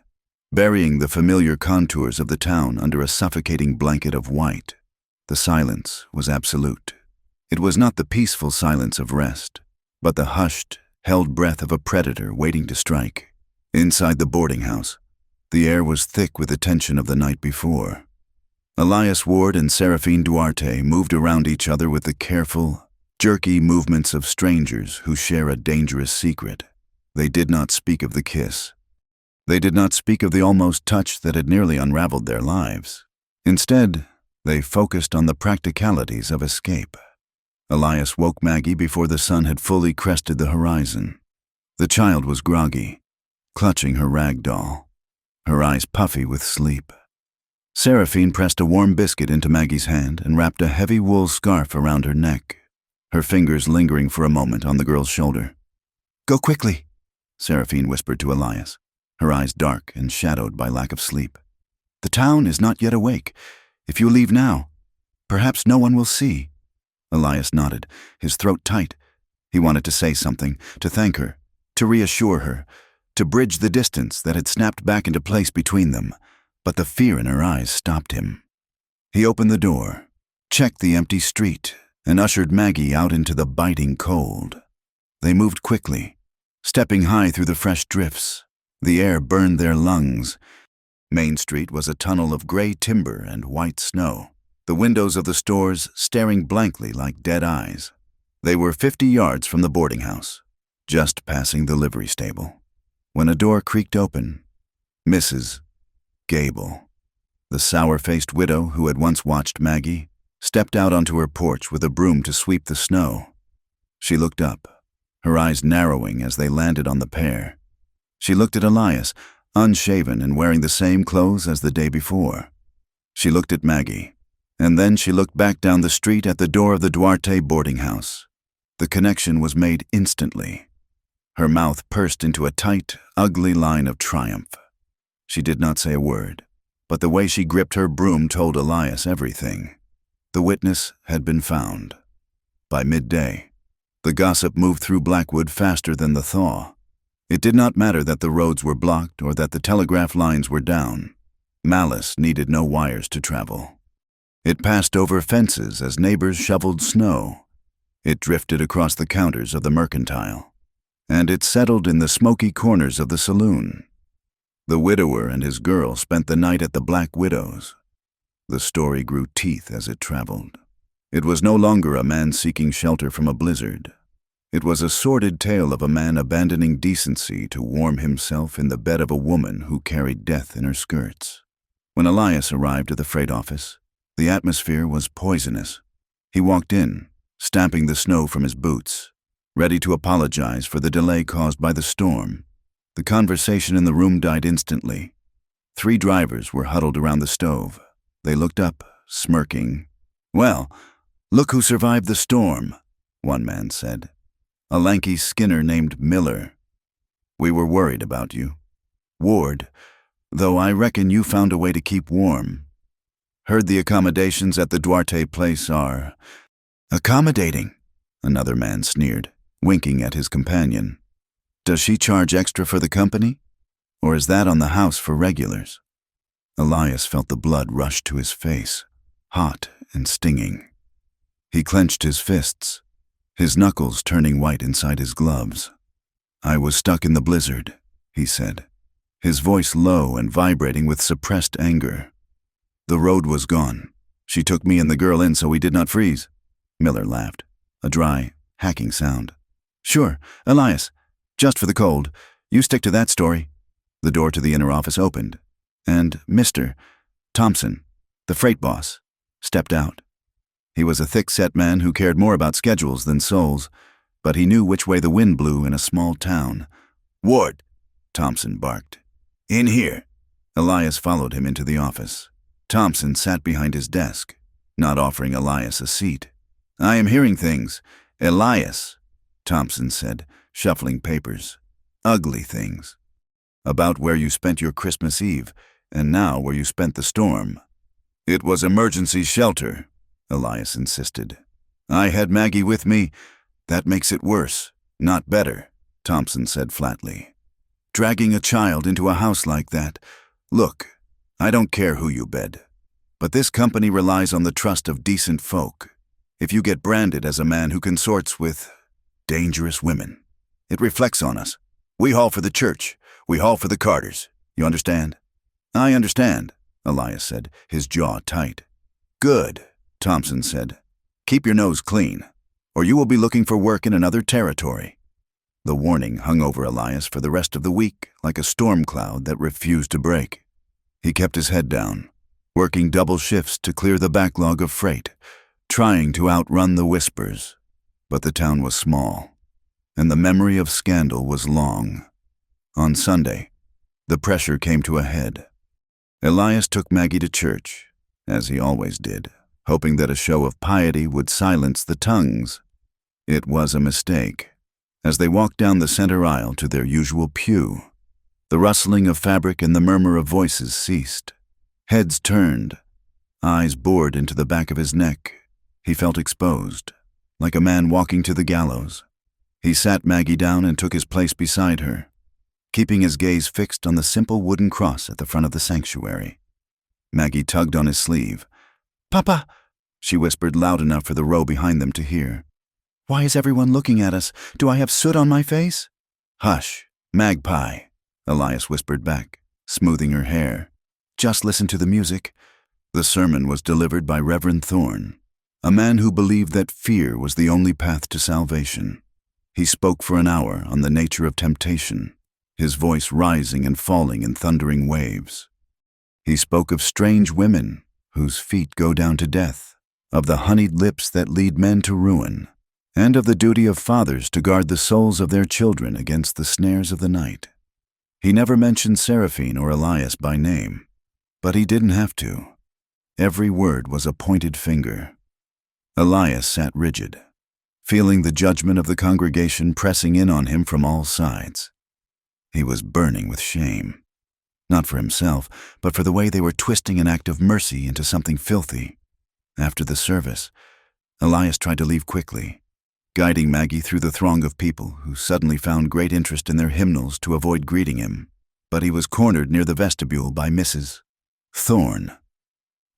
burying the familiar contours of the town under a suffocating blanket of white. The silence was absolute. It was not the peaceful silence of rest, but the hushed, held breath of a predator waiting to strike. Inside the boarding house, the air was thick with the tension of the night before. Elias Ward and Seraphine Duarte moved around each other with the careful, jerky movements of strangers who share a dangerous secret. They did not speak of the kiss. They did not speak of the almost touch that had nearly unraveled their lives. Instead, they focused on the practicalities of escape. Elias woke Maggie before the sun had fully crested the horizon. The child was groggy, clutching her rag doll, her eyes puffy with sleep. Seraphine pressed a warm biscuit into Maggie's hand and wrapped a heavy wool scarf around her neck, her fingers lingering for a moment on the girl's shoulder. "Go quickly," Seraphine whispered to Elias, her eyes dark and shadowed by lack of sleep. "The town is not yet awake. If you leave now, perhaps no one will see." Elias nodded, his throat tight. He wanted to say something, to thank her, to reassure her, to bridge the distance that had snapped back into place between them, but the fear in her eyes stopped him. He opened the door, checked the empty street, and ushered Maggie out into the biting cold. They moved quickly, stepping high through the fresh drifts. The air burned their lungs. Main Street was a tunnel of gray timber and white snow, the windows of the stores staring blankly like dead eyes. They were 50 yards from the boarding house, just passing the livery stable, when a door creaked open. Mrs. Gable, the sour-faced widow who had once watched Maggie, stepped out onto her porch with a broom to sweep the snow. She looked up, her eyes narrowing as they landed on the pair. She looked at Elias, unshaven and wearing the same clothes as the day before. She looked at Maggie, and then she looked back down the street at the door of the Duarte boarding house. The connection was made instantly. Her mouth pursed into a tight, ugly line of triumph. She did not say a word, but the way she gripped her broom told Elias everything. The witness had been found. By midday, the gossip moved through Blackwood faster than the thaw. It did not matter that the roads were blocked or that the telegraph lines were down. Malice needed no wires to travel. It passed over fences as neighbors shoveled snow. It drifted across the counters of the mercantile, and it settled in the smoky corners of the saloon. The widower and his girl spent the night at the Black Widow's. The story grew teeth as it traveled. It was no longer a man seeking shelter from a blizzard. It was a sordid tale of a man abandoning decency to warm himself in the bed of a woman who carried death in her skirts. When Elias arrived at the freight office, the atmosphere was poisonous. He walked in, stamping the snow from his boots, ready to apologize for the delay caused by the storm. The conversation in the room died instantly. 3 drivers were huddled around the stove. They looked up, smirking. "Well, look who survived the storm," one man said. A lanky skinner named Miller. "We were worried about you. Ward, though I reckon you found a way to keep warm. Heard the accommodations at the Duarte place are..." "Accommodating," another man sneered, winking at his companion. "Does she charge extra for the company? Or is that on the house for regulars?" Elias felt the blood rush to his face, hot and stinging. He clenched his fists, his knuckles turning white inside his gloves. "I was stuck in the blizzard," he said, his voice low and vibrating with suppressed anger. "The road was gone. She took me and the girl in so we did not freeze." Miller laughed, a dry, hacking sound. "Sure, Elias, just for the cold. You stick to that story." The door to the inner office opened, and Mr. Thompson, the freight boss, stepped out. He was a thick-set man who cared more about schedules than souls, but he knew which way the wind blew in a small town. "Ward," Thompson barked. "In here." Elias followed him into the office. Thompson sat behind his desk, not offering Elias a seat. "I am hearing things, Elias," Thompson said, shuffling papers. "Ugly things. About where you spent your Christmas Eve, and now where you spent the storm." "It was emergency shelter," Elias insisted. "I had Maggie with me. That makes it worse, not better," Thompson said flatly. "Dragging a child into a house like that. Look, I don't care who you bed, but this company relies on the trust of decent folk. If you get branded as a man who consorts with dangerous women, it reflects on us. We haul for the church. We haul for the Carters. You understand?" "I understand," Elias said, his jaw tight. "Good," Thompson said. "Keep your nose clean, or you will be looking for work in another territory." The warning hung over Elias for the rest of the week like a storm cloud that refused to break. He kept his head down, working double shifts to clear the backlog of freight, trying to outrun the whispers. But the town was small, and the memory of scandal was long. On Sunday, the pressure came to a head. Elias took Maggie to church, as he always did, hoping that a show of piety would silence the tongues. It was a mistake. As they walked down the center aisle to their usual pew, the rustling of fabric and the murmur of voices ceased. Heads turned, eyes bored into the back of his neck. He felt exposed, like a man walking to the gallows. He sat Maggie down and took his place beside her, keeping his gaze fixed on the simple wooden cross at the front of the sanctuary. Maggie tugged on his sleeve. "Papa," she whispered loud enough for the row behind them to hear. "Why is everyone looking at us? Do I have soot on my face?" "Hush, magpie," Elias whispered back, smoothing her hair. "Just listen to the music." The sermon was delivered by Reverend Thorne, a man who believed that fear was the only path to salvation. He spoke for an hour on the nature of temptation, his voice rising and falling in thundering waves. He spoke of strange women whose feet go down to death, of the honeyed lips that lead men to ruin, and of the duty of fathers to guard the souls of their children against the snares of the night. He never mentioned Seraphine or Elias by name, but he didn't have to. Every word was a pointed finger. Elias sat rigid, feeling the judgment of the congregation pressing in on him from all sides. He was burning with shame, not for himself, but for the way they were twisting an act of mercy into something filthy. After the service, Elias tried to leave quickly, guiding Maggie through the throng of people who suddenly found great interest in their hymnals to avoid greeting him, but he was cornered near the vestibule by Mrs. Thorne.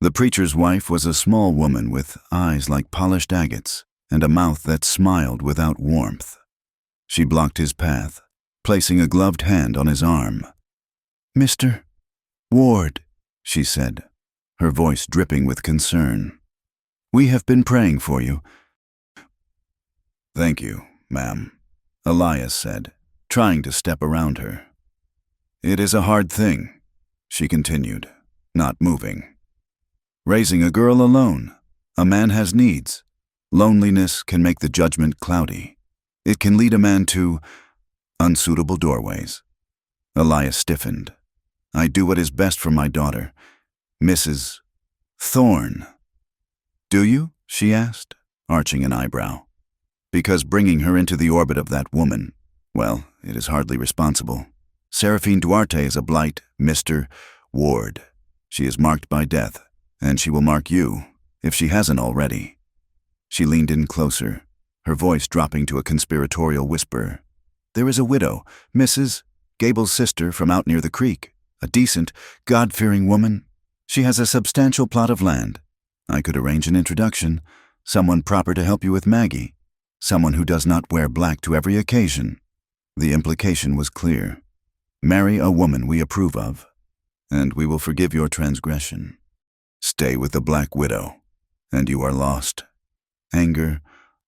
The preacher's wife was a small woman with eyes like polished agates and a mouth that smiled without warmth. She blocked his path, placing a gloved hand on his arm. "Mr. Ward," she said, her voice dripping with concern. "We have been praying for you." "Thank you, ma'am," Elias said, trying to step around her. "It is a hard thing," she continued, not moving. "Raising a girl alone. A man has needs. Loneliness can make the judgment cloudy. It can lead a man to unsuitable doorways." Elias stiffened. "I do what is best for my daughter, Mrs. Thorne." "Do you?" she asked, arching an eyebrow. "Because bringing her into the orbit of that woman, well, it is hardly responsible. Seraphine Duarte is a blight, Mr. Ward. She is marked by death, and she will mark you, if she hasn't already." She leaned in closer, her voice dropping to a conspiratorial whisper. "There is a widow, Mrs. Gable's sister from out near the creek, a decent, God-fearing woman. She has a substantial plot of land. I could arrange an introduction, someone proper to help you with Maggie, someone who does not wear black to every occasion." The implication was clear. Marry a woman we approve of, and we will forgive your transgression. Stay with the Black Widow, and you are lost. Anger,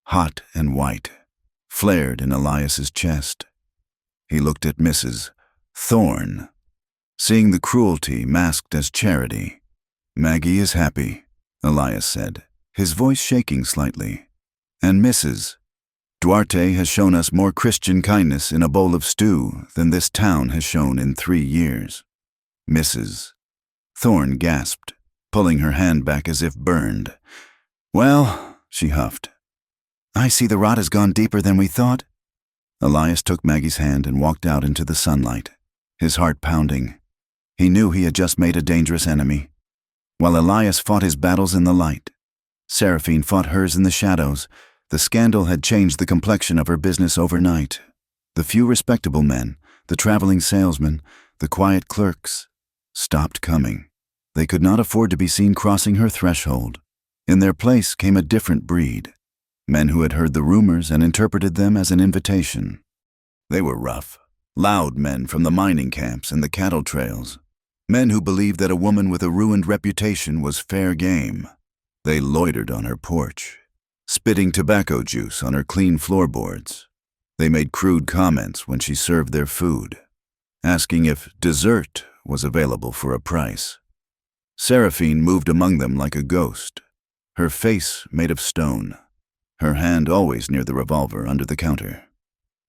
hot and white, flared in Elias's chest. He looked at Mrs. Thorne, seeing the cruelty masked as charity. "Maggie is happy," Elias said, his voice shaking slightly. "And Mrs. Duarte has shown us more Christian kindness in a bowl of stew than this town has shown in 3 years." Mrs. Thorne gasped, pulling her hand back as if burned. "Well," she huffed, "I see the rot has gone deeper than we thought." Elias took Maggie's hand and walked out into the sunlight, his heart pounding. He knew he had just made a dangerous enemy. While Elias fought his battles in the light, Seraphine fought hers in the shadows. The scandal had changed the complexion of her business overnight. The few respectable men, the traveling salesmen, the quiet clerks, stopped coming. They could not afford to be seen crossing her threshold. In their place came a different breed, men who had heard the rumors and interpreted them as an invitation. They were rough, loud men from the mining camps and the cattle trails, men who believed that a woman with a ruined reputation was fair game. They loitered on her porch, spitting tobacco juice on her clean floorboards. They made crude comments when she served their food, asking if dessert was available for a price. Seraphine moved among them like a ghost, her face made of stone, her hand always near the revolver under the counter.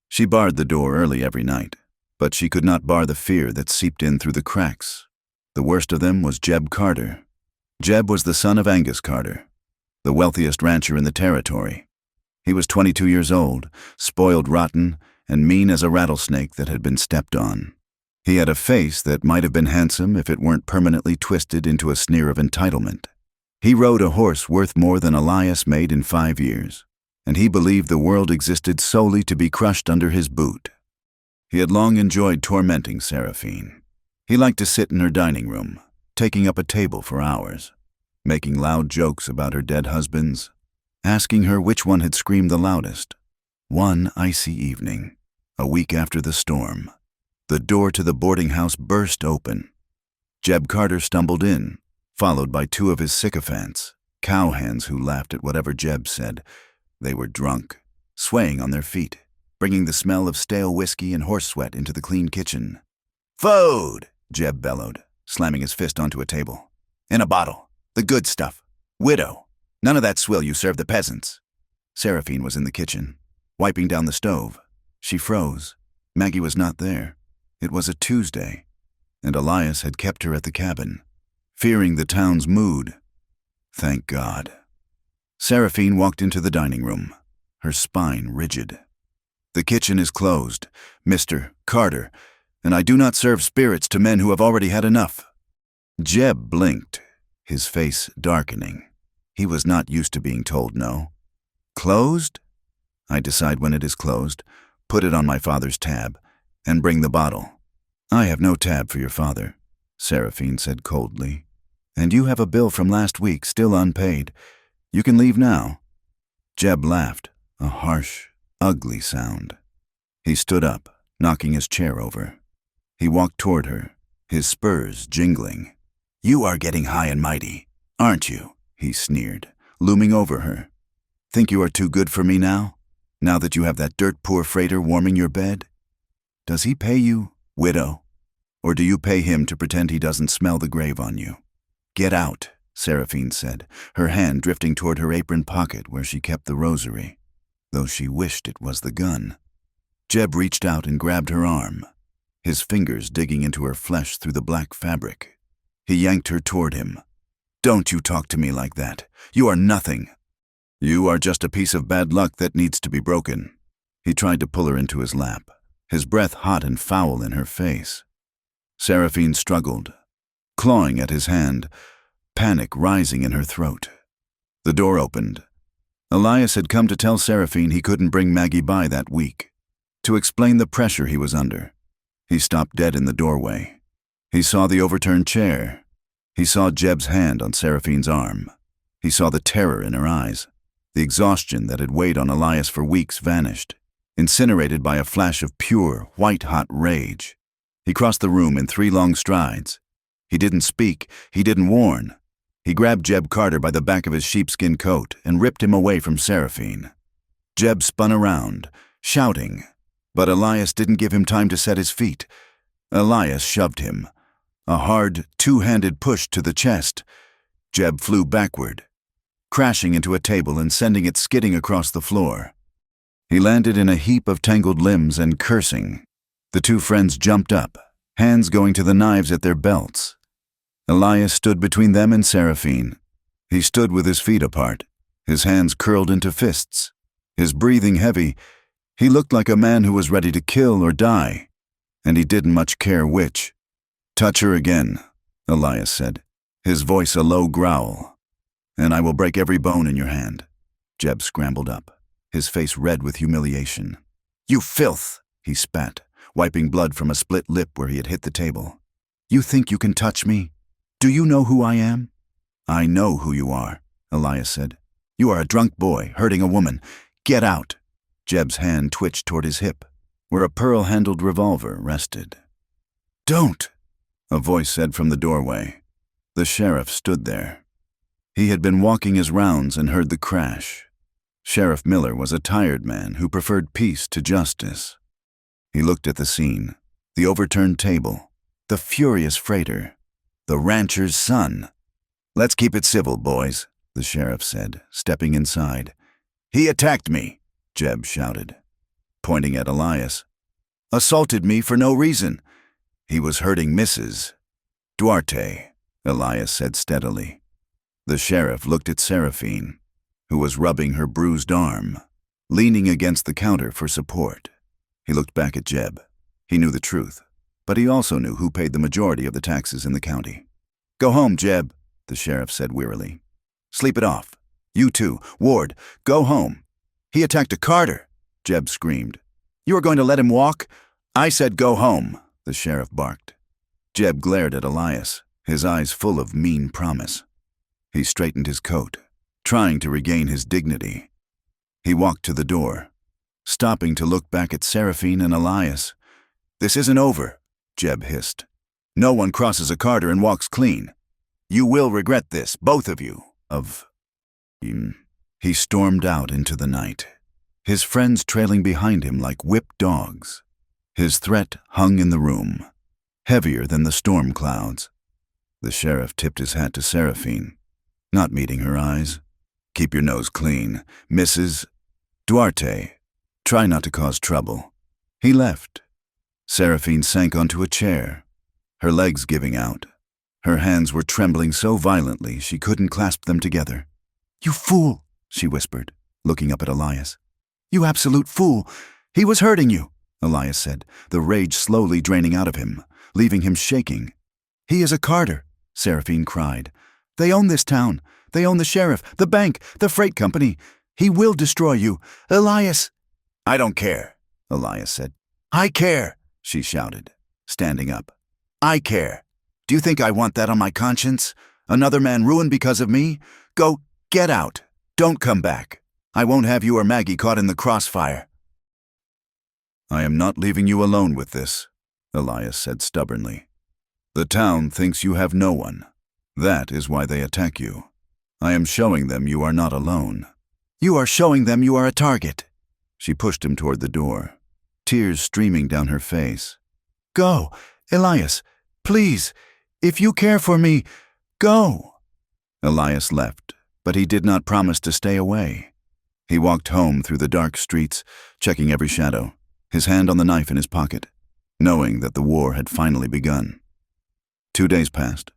She barred the door early every night, but she could not bar the fear that seeped in through the cracks. The worst of them was Jeb Carter. Jeb was the son of Angus Carter, the wealthiest rancher in the territory. He was 22 years old, spoiled rotten, and mean as a rattlesnake that had been stepped on. He had a face that might have been handsome if it weren't permanently twisted into a sneer of entitlement. He rode a horse worth more than Elias made in 5 years, and he believed the world existed solely to be crushed under his boot. He had long enjoyed tormenting Seraphine. He liked to sit in her dining room, taking up a table for hours, making loud jokes about her dead husbands, asking her which one had screamed the loudest. One icy evening, a week after the storm, the door to the boarding house burst open. Jeb Carter stumbled in, followed by 2 of his sycophants, cowhands who laughed at whatever Jeb said. They were drunk, swaying on their feet, bringing the smell of stale whiskey and horse sweat into the clean kitchen. "Food!" Jeb bellowed, slamming his fist onto a table. "In a bottle. The good stuff. Widow. None of that swill you serve the peasants." Seraphine was in the kitchen, wiping down the stove. She froze. Maggie was not there. It was a Tuesday, and Elias had kept her at the cabin, fearing the town's mood. Thank God. Seraphine walked into the dining room, her spine rigid. "The kitchen is closed, Mr. Carter, and I do not serve spirits to men who have already had enough." Jeb blinked, his face darkening. He was not used to being told no. "Closed? I decide when it is closed, put it on my father's tab, and bring the bottle." "I have no tab for your father," Seraphine said coldly. "And you have a bill from last week still unpaid. You can leave now." Jeb laughed, a harsh, ugly sound. He stood up, knocking his chair over. He walked toward her, his spurs jingling. "You are getting high and mighty, aren't you?" he sneered, looming over her. "Think you are too good for me now? Now that you have that dirt-poor freighter warming your bed? Does he pay you, widow? Or do you pay him to pretend he doesn't smell the grave on you? Get out, Seraphine said, her hand drifting toward her apron pocket where she kept the rosary, though she wished it was the gun. Jeb reached out and grabbed her arm, his fingers digging into her flesh through the black fabric. He yanked her toward him. Don't you talk to me like that. You are nothing. You are just a piece of bad luck that needs to be broken. He tried to pull her into his lap, his breath hot and foul in her face. Seraphine struggled, clawing at his hand, panic rising in her throat. The door opened. Elias had come to tell Seraphine he couldn't bring Maggie by that week, to explain the pressure he was under. He stopped dead in the doorway. He saw the overturned chair. He saw Jeb's hand on Seraphine's arm. He saw the terror in her eyes. The exhaustion that had weighed on Elias for weeks vanished, incinerated by a flash of pure, white-hot rage. He crossed the room in 3 long strides. He didn't speak. He didn't warn. He grabbed Jeb Carter by the back of his sheepskin coat and ripped him away from Seraphine. Jeb spun around, shouting, but Elias didn't give him time to set his feet. Elias shoved him. A hard, 2-handed push to the chest. Jeb flew backward, crashing into a table and sending it skidding across the floor. He landed in a heap of tangled limbs and cursing. The 2 friends jumped up, hands going to the knives at their belts. Elias stood between them and Seraphine. He stood with his feet apart, his hands curled into fists, his breathing heavy. He looked like a man who was ready to kill or die, and he didn't much care which. Touch her again, Elias said, his voice a low growl. And I will break every bone in your hand. Jeb scrambled up, his face red with humiliation. You filth, he spat, wiping blood from a split lip where he had hit the table. You think you can touch me? Do you know who I am? I know who you are, Elias said. You are a drunk boy hurting a woman. Get out. Jeb's hand twitched toward his hip, where a pearl-handled revolver rested. Don't, a voice said from the doorway. The sheriff stood there. He had been walking his rounds and heard the crash. Sheriff Miller was a tired man who preferred peace to justice. He looked at the scene, the overturned table, the furious freighter, the rancher's son. Let's keep it civil, boys, the sheriff said, stepping inside. He attacked me, Jeb shouted, pointing at Elias. Assaulted me for no reason. He was hurting Mrs. Duarte, Elias said steadily. The sheriff looked at Seraphine, who was rubbing her bruised arm, leaning against the counter for support. He looked back at Jeb. He knew the truth, but he also knew who paid the majority of the taxes in the county. Go home, Jeb, the sheriff said wearily. Sleep it off. You too. Ward, go home. He attacked a carter, Jeb screamed. You are going to let him walk? I said go home, the sheriff barked. Jeb glared at Elias, his eyes full of mean promise. He straightened his coat, trying to regain his dignity. He walked to the door, stopping to look back at Seraphine and Elias. This isn't over, Jeb hissed. No one crosses a carter and walks clean. You will regret this, both of you, He stormed out into the night, his friends trailing behind him like whipped dogs. His threat hung in the room, heavier than the storm clouds. The sheriff tipped his hat to Seraphine, not meeting her eyes. Keep your nose clean, Mrs. Duarte. Try not to cause trouble. He left. Seraphine sank onto a chair, her legs giving out. Her hands were trembling so violently she couldn't clasp them together. You fool, she whispered, looking up at Elias. You absolute fool. He was hurting you, Elias said, the rage slowly draining out of him, leaving him shaking. He is a carter, Seraphine cried. They own this town. They own the sheriff, the bank, the freight company. He will destroy you. Elias. I don't care, Elias said. I care, she shouted, standing up. I care. Do you think I want that on my conscience? Another man ruined because of me? Go, get out. Don't come back. I won't have you or Maggie caught in the crossfire. I am not leaving you alone with this, Elias said stubbornly. The town thinks you have no one. That is why they attack you. I am showing them you are not alone. You are showing them you are a target. She pushed him toward the door, tears streaming down her face. "Go, Elias, please. If you care for me, go." Elias left, but he did not promise to stay away. He walked home through the dark streets, checking every shadow, his hand on the knife in his pocket, knowing that the war had finally begun. 2 days passed.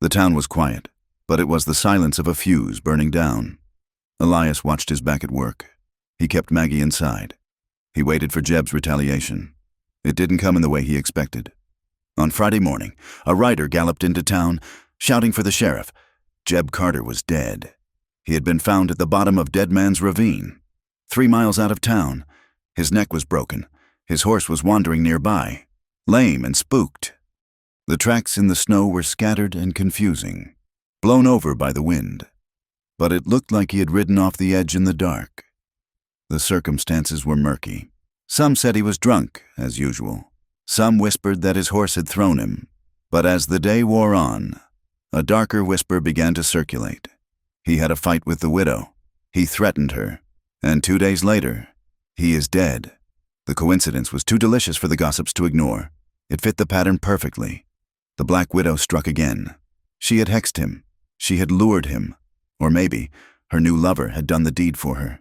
The town was quiet, but it was the silence of a fuse burning down. Elias watched his back at work. He kept Maggie inside. He waited for Jeb's retaliation. It didn't come in the way he expected. On Friday morning, a rider galloped into town, shouting for the sheriff. Jeb Carter was dead. He had been found at the bottom of Dead Man's Ravine, 3 miles out of town. His neck was broken. His horse was wandering nearby, lame and spooked. The tracks in the snow were scattered and confusing, blown over by the wind. But it looked like he had ridden off the edge in the dark. The circumstances were murky. Some said he was drunk, as usual. Some whispered that his horse had thrown him. But as the day wore on, a darker whisper began to circulate. He had a fight with the widow. He threatened her. And 2 days later, he is dead. The coincidence was too delicious for the gossips to ignore. It fit the pattern perfectly. The Black Widow struck again. She had hexed him. She had lured him. Or maybe her new lover had done the deed for her.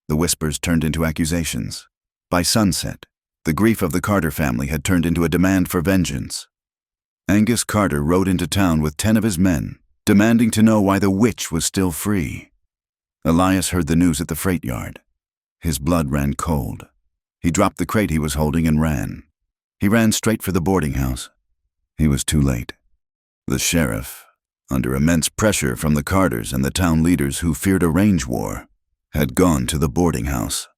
The whispers turned into accusations. By sunset, the grief of the Carter family had turned into a demand for vengeance. Angus Carter rode into town with 10 of his men, demanding to know why the witch was still free. Elias heard the news at the freight yard. His blood ran cold. He dropped the crate he was holding and ran. He ran straight for the boarding house. He was too late. The sheriff, under immense pressure from the Carters and the town leaders who feared a range war, had gone to the boarding house.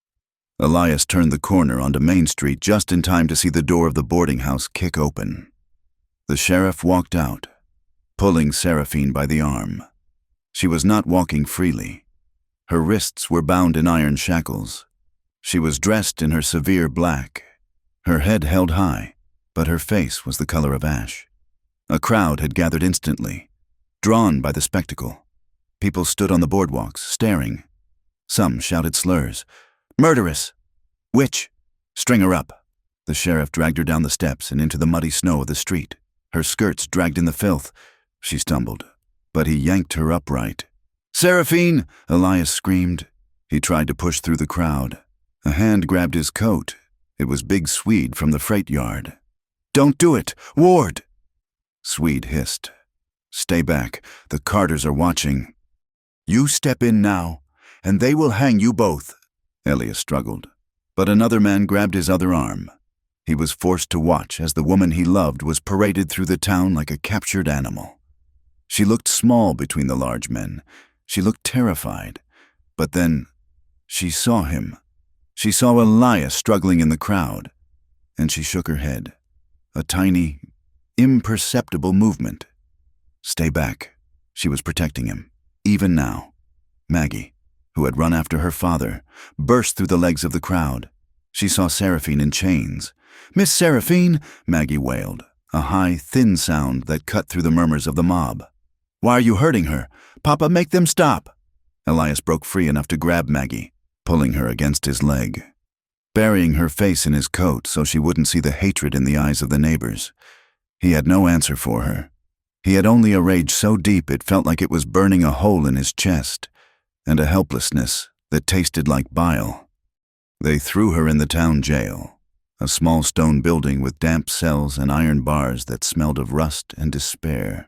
Elias turned the corner onto Main Street just in time to see the door of the boarding house kick open. The sheriff walked out, pulling Seraphine by the arm. She was not walking freely. Her wrists were bound in iron shackles. She was dressed in her severe black. Her head held high, but her face was the color of ash. A crowd had gathered instantly, drawn by the spectacle. People stood on the boardwalks, staring. Some shouted slurs. "Murderess! Witch! String her up!" The sheriff dragged her down the steps and into the muddy snow of the street. Her skirts dragged in the filth. She stumbled, but he yanked her upright. "Seraphine!" Elias screamed. He tried to push through the crowd. A hand grabbed his coat. It was Big Swede from the freight yard. "Don't do it! Ward!" Swede hissed. "Stay back. The Carters are watching." "You step in now, and they will hang you both." Elias struggled, but another man grabbed his other arm. He was forced to watch as the woman he loved was paraded through the town like a captured animal. She looked small between the large men. She looked terrified. But then she saw him. She saw Elias struggling in the crowd, and she shook her head. A tiny, imperceptible movement. Stay back. She was protecting him, even now. Maggie, who had run after her father, burst through the legs of the crowd. She saw Seraphine in chains. "Miss Seraphine!" Maggie wailed, a high, thin sound that cut through the murmurs of the mob. "Why are you hurting her? Papa, make them stop!" Elias broke free enough to grab Maggie, pulling her against his leg, burying her face in his coat so she wouldn't see the hatred in the eyes of the neighbors. He had no answer for her. He had only a rage so deep it felt like it was burning a hole in his chest, and a helplessness that tasted like bile. They threw her in the town jail, a small stone building with damp cells and iron bars that smelled of rust and despair.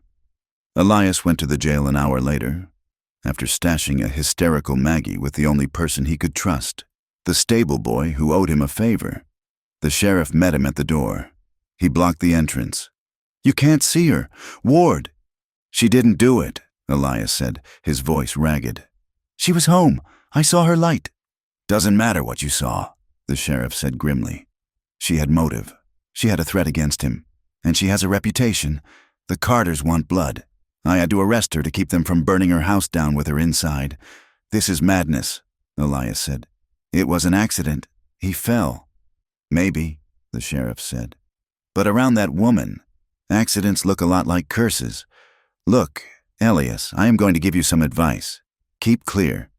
Elias went to the jail an hour later, after stashing a hysterical Maggie with the only person he could trust, the stable boy who owed him a favor. The sheriff met him at the door. He blocked the entrance. "You can't see her. Ward!" "She didn't do it," Elias said, his voice ragged. "She was home. I saw her light." "Doesn't matter what you saw," the sheriff said grimly. "She had motive. She had a threat against him. And she has a reputation. The Carters want blood. I had to arrest her to keep them from burning her house down with her inside. This is madness," Elias said. "It was an accident. He fell." "Maybe," the sheriff said. "But around that woman, accidents look a lot like curses. Look, Elias, I am going to give you some advice. Keep clear.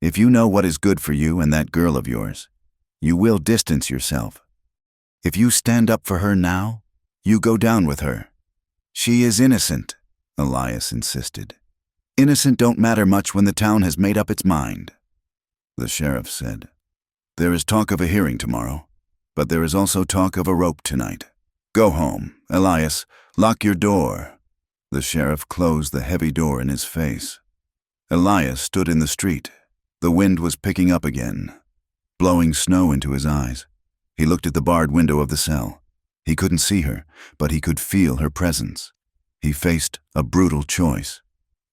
If you know what is good for you and that girl of yours, you will distance yourself. If you stand up for her now, you go down with her. She is innocent, Elias insisted. Innocent don't matter much when the town has made up its mind. The sheriff said, There is talk of a hearing tomorrow, but there is also talk of a rope tonight. Go home, Elias, lock your door. The sheriff closed the heavy door in his face. Elias stood in the street. The wind was picking up again, blowing snow into his eyes. He looked at the barred window of the cell. He couldn't see her, but he could feel her presence. He faced a brutal choice.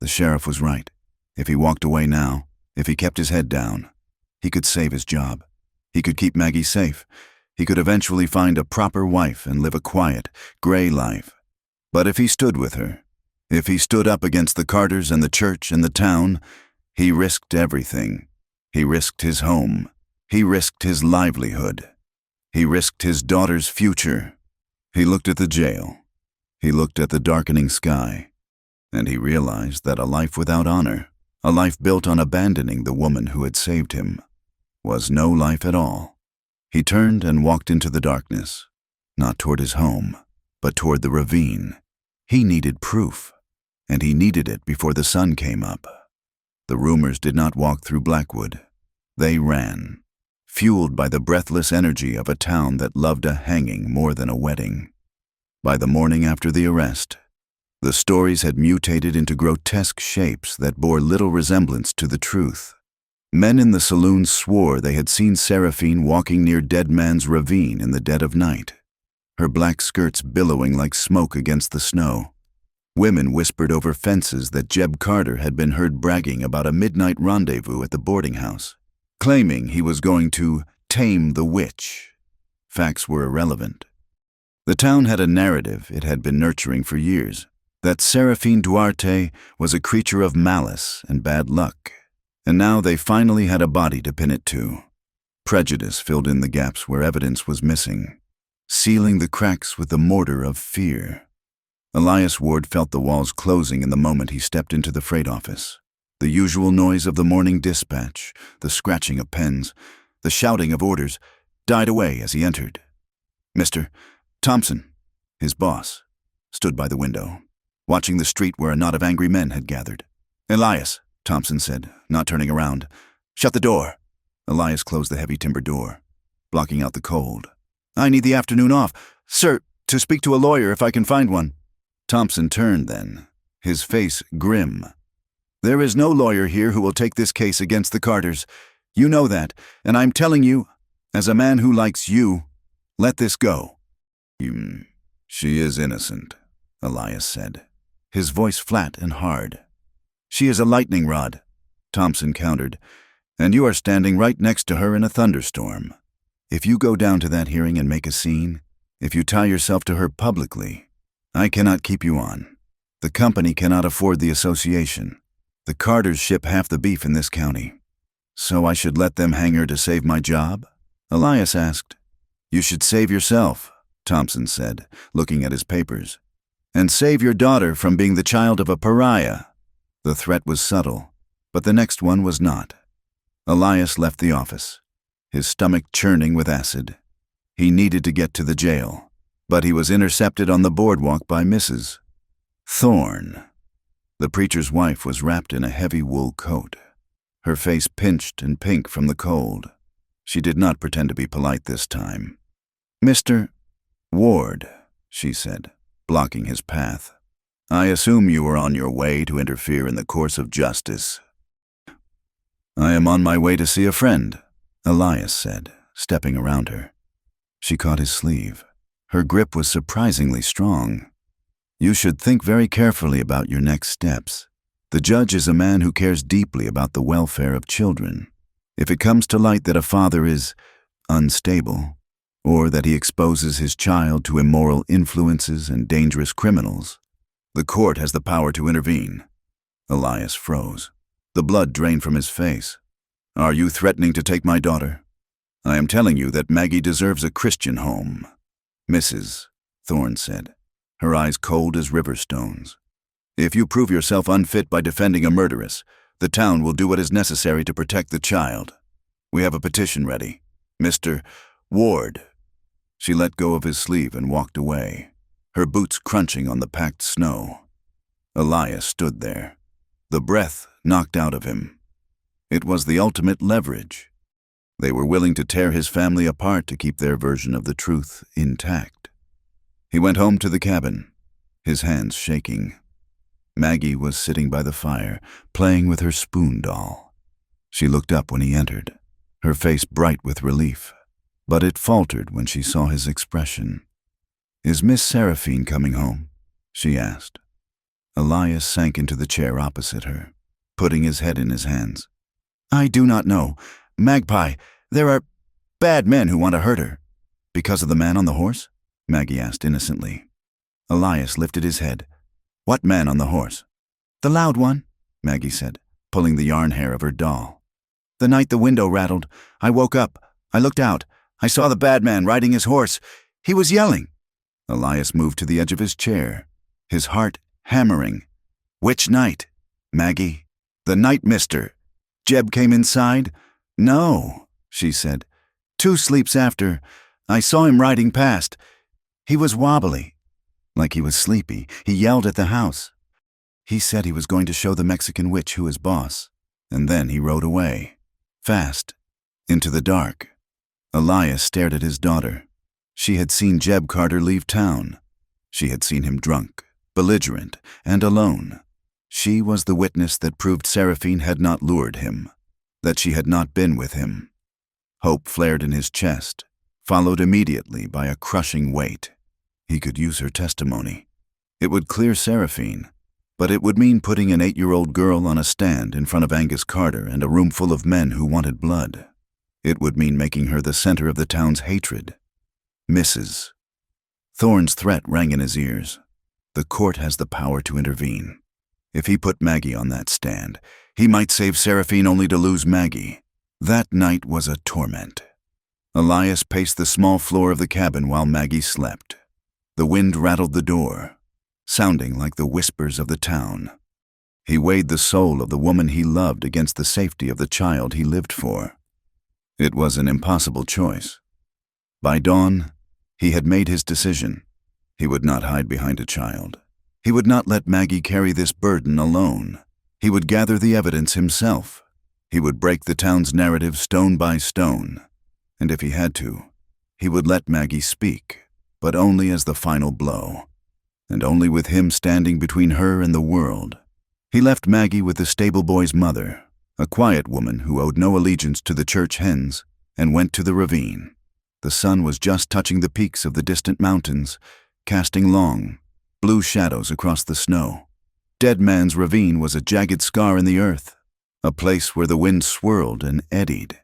The sheriff was right. If he walked away now, if he kept his head down, he could save his job. He could keep Maggie safe. He could eventually find a proper wife and live a quiet, gray life. But if he stood with her, if he stood up against the Carters and the church and the town, he risked everything. He risked his home. He risked his livelihood. He risked his daughter's future. He looked at the jail. He looked at the darkening sky. And he realized that a life without honor, a life built on abandoning the woman who had saved him, was no life at all. He turned and walked into the darkness, not toward his home, but toward the ravine. He needed proof, and he needed it before the sun came up. The rumors did not walk through Blackwood. They ran, fueled by the breathless energy of a town that loved a hanging more than a wedding. By the morning after the arrest, the stories had mutated into grotesque shapes that bore little resemblance to the truth. Men in the saloons swore they had seen Seraphine walking near Dead Man's Ravine in the dead of night, her black skirts billowing like smoke against the snow. Women whispered over fences that Jeb Carter had been heard bragging about a midnight rendezvous at the boarding house, claiming he was going to tame the witch. Facts were irrelevant. The town had a narrative it had been nurturing for years, that Seraphine Duarte was a creature of malice and bad luck, and now they finally had a body to pin it to. Prejudice filled in the gaps where evidence was missing, sealing the cracks with the mortar of fear. Elias Ward felt the walls closing in the moment he stepped into the freight office. The usual noise of the morning dispatch, the scratching of pens, the shouting of orders, died away as he entered. Mr. Thompson, his boss, stood by the window, watching the street where a knot of angry men had gathered. Elias, Thompson said, not turning around. Shut the door. Elias closed the heavy timber door, blocking out the cold. I need the afternoon off. Sir, to speak to a lawyer if I can find one. Thompson turned then, his face grim. There is no lawyer here who will take this case against the Carters. You know that, and I'm telling you, as a man who likes you, let this go. She is innocent, Elias said, his voice flat and hard. She is a lightning rod, Thompson countered, and you are standing right next to her in a thunderstorm. If you go down to that hearing and make a scene, if you tie yourself to her publicly, I cannot keep you on. The company cannot afford the association. The Carters ship half the beef in this county. So I should let them hang her to save my job? Elias asked. You should save yourself, Thompson said, looking at his papers, and save your daughter from being the child of a pariah. The threat was subtle, but the next one was not. Elias left the office, his stomach churning with acid. He needed to get to the jail, but he was intercepted on the boardwalk by Mrs. Thorne. The preacher's wife was wrapped in a heavy wool coat, her face pinched and pink from the cold. She did not pretend to be polite this time. Mr. Ward, she said, blocking his path. I assume you were on your way to interfere in the course of justice. I am on my way to see a friend, Elias said, stepping around her. She caught his sleeve. Her grip was surprisingly strong. You should think very carefully about your next steps. The judge is a man who cares deeply about the welfare of children. If it comes to light that a father is unstable, or that he exposes his child to immoral influences and dangerous criminals, the court has the power to intervene. Elias froze. The blood drained from his face. Are you threatening to take my daughter? I am telling you that Maggie deserves a Christian home, Mrs. Thorne said, her eyes cold as river stones. If you prove yourself unfit by defending a murderess, the town will do what is necessary to protect the child. We have a petition ready. "Mr. Ward." She let go of his sleeve and walked away, her boots crunching on the packed snow. Elias stood there, the breath knocked out of him. It was the ultimate leverage. They were willing to tear his family apart to keep their version of the truth intact. He went home to the cabin, his hands shaking. Maggie was sitting by the fire, playing with her spoon doll. She looked up when he entered, her face bright with relief, but it faltered when she saw his expression. "Is Miss Seraphine coming home?" she asked. Elias sank into the chair opposite her, putting his head in his hands. "I do not know. Magpie, there are bad men who want to hurt her." "Because of the man on the horse?" Maggie asked innocently. Elias lifted his head. "What man on the horse?" "The loud one," Maggie said, pulling the yarn hair of her doll. "The night the window rattled, I woke up. I looked out. I saw the bad man riding his horse. He was yelling." Elias moved to the edge of his chair, his heart hammering. "Which night, Maggie?" "The night Mr. Jeb came inside?" "No," she said. "2 sleeps after, I saw him riding past. He was wobbly, like he was sleepy. He yelled at the house. He said he was going to show the Mexican witch who is boss, and then he rode away, fast, into the dark." Elias stared at his daughter. She had seen Jeb Carter leave town. She had seen him drunk, belligerent, and alone. She was the witness that proved Seraphine had not lured him, that she had not been with him. Hope flared in his chest, followed immediately by a crushing weight. He could use her testimony. It would clear Seraphine, but it would mean putting an 8-year-old girl on a stand in front of Angus Carter and a room full of men who wanted blood. It would mean making her the center of the town's hatred. Mrs. Thorne's threat rang in his ears. The court has the power to intervene. If he put Maggie on that stand, he might save Seraphine only to lose Maggie. That night was a torment. Elias paced the small floor of the cabin while Maggie slept. The wind rattled the door, sounding like the whispers of the town. He weighed the soul of the woman he loved against the safety of the child he lived for. It was an impossible choice. By dawn, he had made his decision. He would not hide behind a child. He would not let Maggie carry this burden alone. He would gather the evidence himself. He would break the town's narrative stone by stone. And if he had to, he would let Maggie speak, but only as the final blow, and only with him standing between her and the world. He left Maggie with the stable boy's mother, a quiet woman who owed no allegiance to the church hens, and went to the ravine. The sun was just touching the peaks of the distant mountains, casting long, blue shadows across the snow. Dead Man's Ravine was a jagged scar in the earth, a place where the wind swirled and eddied.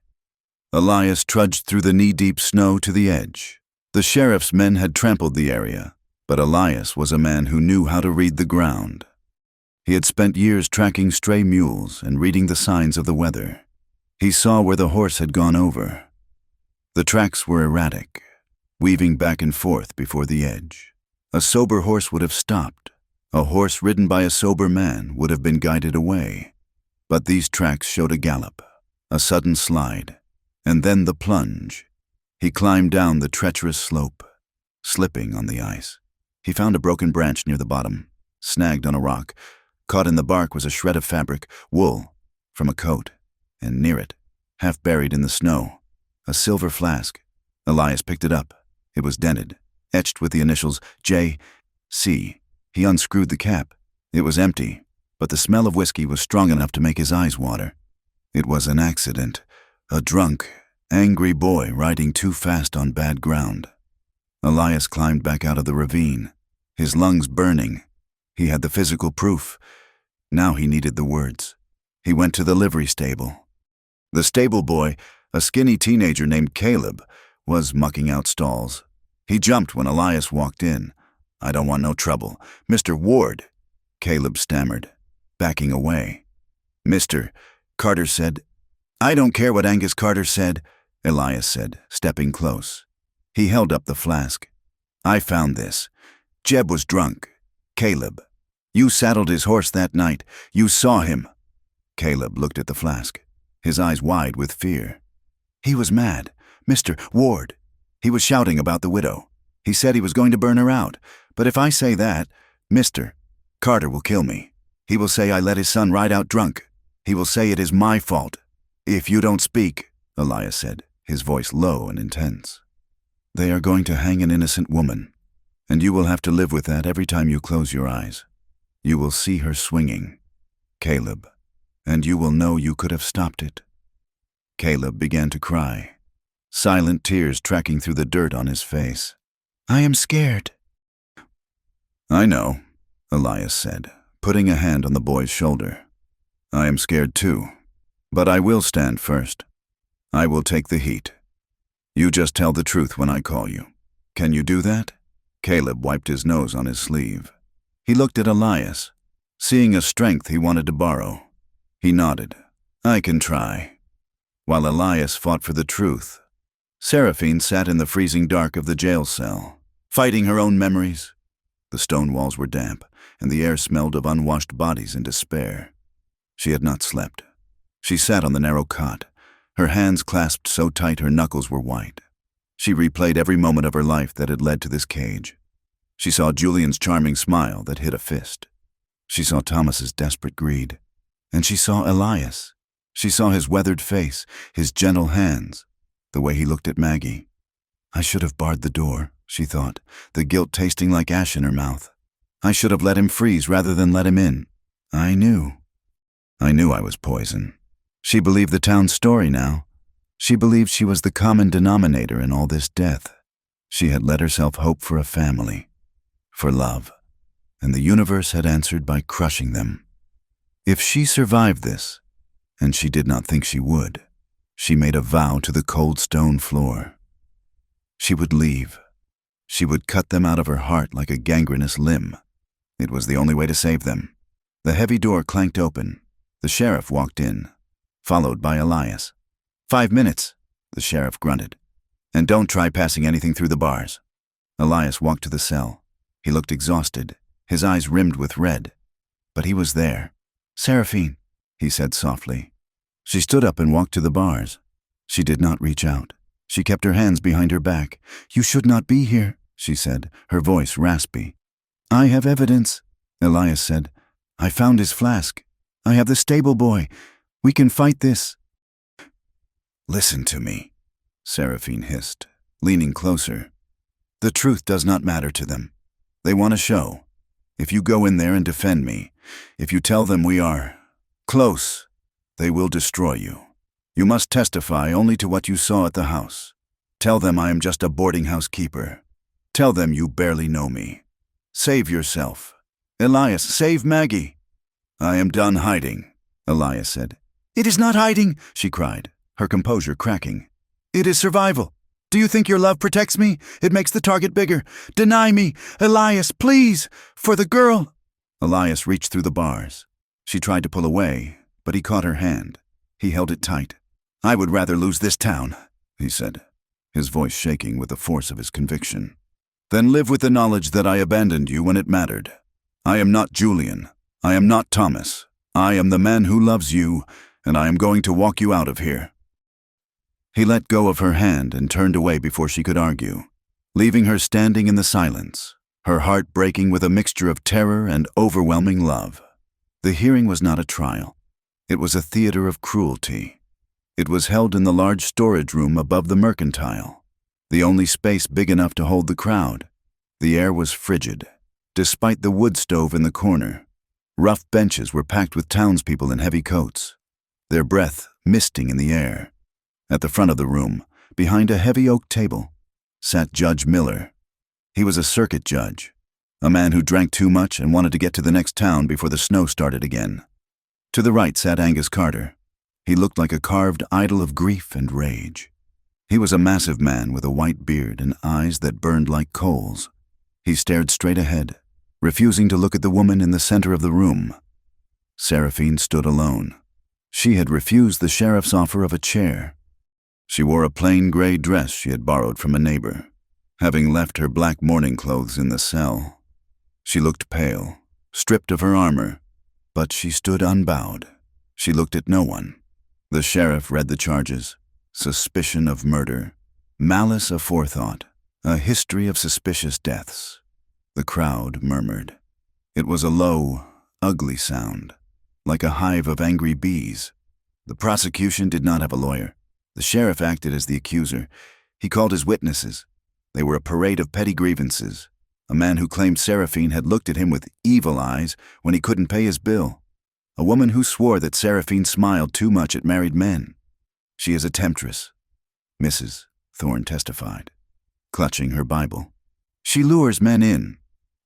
Elias trudged through the knee-deep snow to the edge. The sheriff's men had trampled the area, but Elias was a man who knew how to read the ground. He had spent years tracking stray mules and reading the signs of the weather. He saw where the horse had gone over. The tracks were erratic, weaving back and forth before the edge. A sober horse would have stopped. A horse ridden by a sober man would have been guided away. But these tracks showed a gallop, a sudden slide, and then the plunge. He climbed down the treacherous slope, slipping on the ice. He found a broken branch near the bottom, snagged on a rock. Caught in the bark was a shred of fabric, wool, from a coat, and near it, half buried in the snow, a silver flask. Elias picked it up. It was dented, etched with the initials J.C. He unscrewed the cap. It was empty, but the smell of whiskey was strong enough to make his eyes water. It was an accident, a drunk, angry boy riding too fast on bad ground. Elias climbed back out of the ravine, his lungs burning. He had the physical proof. Now he needed the words. He went to the livery stable. The stable boy, a skinny teenager named Caleb, was mucking out stalls. He jumped when Elias walked in. "I don't want no trouble. Mr. Ward," Caleb stammered, backing away. "Mr. Carter said." "I don't care what Angus Carter said," Elias said, stepping close. He held up the flask. "I found this. Jeb was drunk. Caleb. You saddled his horse that night. You saw him." Caleb looked at the flask, his eyes wide with fear. "He was mad. Mr. Ward. He was shouting about the widow. He said he was going to burn her out. But if I say that, Mr. Carter will kill me. He will say I let his son ride out drunk. He will say it is my fault. If you don't speak, Elias said, his voice low and intense. They are going to hang an innocent woman, and you will have to live with that every time you close your eyes. You will see her swinging, Caleb, and you will know you could have stopped it. Caleb began to cry, silent tears tracking through the dirt on his face. I am scared. I know, Elias said, putting a hand on the boy's shoulder. I am scared too, but I will stand first. I will take the heat. You just tell the truth when I call you. Can you do that? Caleb wiped his nose on his sleeve. He looked at Elias, seeing a strength he wanted to borrow. He nodded. I can try. While Elias fought for the truth, Seraphine sat in the freezing dark of the jail cell, fighting her own memories. The stone walls were damp, and the air smelled of unwashed bodies and despair. She had not slept. She sat on the narrow cot, her hands clasped so tight her knuckles were white. She replayed every moment of her life that had led to this cage. She saw Julian's charming smile that hid a fist. She saw Thomas's desperate greed. And she saw Elias. She saw his weathered face, his gentle hands, the way he looked at Maggie. I should have barred the door, she thought, the guilt tasting like ash in her mouth. I should have let him freeze rather than let him in. I knew I was poison. She believed the town's story now. She believed she was the common denominator in all this death. She had let herself hope for a family, for love, and the universe had answered by crushing them. If she survived this, and she did not think she would, she made a vow to the cold stone floor. She would leave. She would cut them out of her heart like a gangrenous limb. It was the only way to save them. The heavy door clanked open. The sheriff walked in, followed by Elias. 5 minutes, the sheriff grunted. And don't try passing anything through the bars. Elias walked to the cell. He looked exhausted, his eyes rimmed with red. But he was there. Seraphine, he said softly. She stood up and walked to the bars. She did not reach out. She kept her hands behind her back. You should not be here, she said, her voice raspy. I have evidence, Elias said. I found his flask. I have the stable boy. We can fight this. Listen to me, Seraphine hissed, leaning closer. The truth does not matter to them. They want a show. If you go in there and defend me, if you tell them we are close, they will destroy you. You must testify only to what you saw at the house. Tell them I am just a boarding house keeper. Tell them you barely know me. Save yourself. Elias, save Maggie. I am done hiding, Elias said. It is not hiding, she cried, her composure cracking. It is survival. Do you think your love protects me? It makes the target bigger. Deny me. Elias, please, for the girl. Elias reached through the bars. She tried to pull away, but he caught her hand. He held it tight. I would rather lose this town, he said, his voice shaking with the force of his conviction, than live with the knowledge that I abandoned you when it mattered. I am not Julian. I am not Thomas. I am the man who loves you, and I am going to walk you out of here. He let go of her hand and turned away before she could argue, leaving her standing in the silence, her heart breaking with a mixture of terror and overwhelming love. The hearing was not a trial. It was a theater of cruelty. It was held in the large storage room above the mercantile, the only space big enough to hold the crowd. The air was frigid, despite the wood stove in the corner. Rough benches were packed with townspeople in heavy coats, their breath misting in the air. At the front of the room, behind a heavy oak table, sat Judge Miller. He was a circuit judge, a man who drank too much and wanted to get to the next town before the snow started again. To the right sat Angus Carter. He looked like a carved idol of grief and rage. He was a massive man with a white beard and eyes that burned like coals. He stared straight ahead, refusing to look at the woman in the center of the room. Seraphine stood alone. She had refused the sheriff's offer of a chair. She wore a plain gray dress she had borrowed from a neighbor, having left her black mourning clothes in the cell. She looked pale, stripped of her armor, but she stood unbowed. She looked at no one. The sheriff read the charges: suspicion of murder, Malice aforethought, a history of suspicious deaths. The crowd murmured. It was a low, ugly sound, like a hive of angry bees. The prosecution did not have a lawyer. The sheriff acted as the accuser. He called his witnesses. They were a parade of petty grievances. A man who claimed Seraphine had looked at him with evil eyes when he couldn't pay his bill. A woman who swore that Seraphine smiled too much at married men. She is a temptress, Mrs. Thorne testified, clutching her Bible. She lures men in,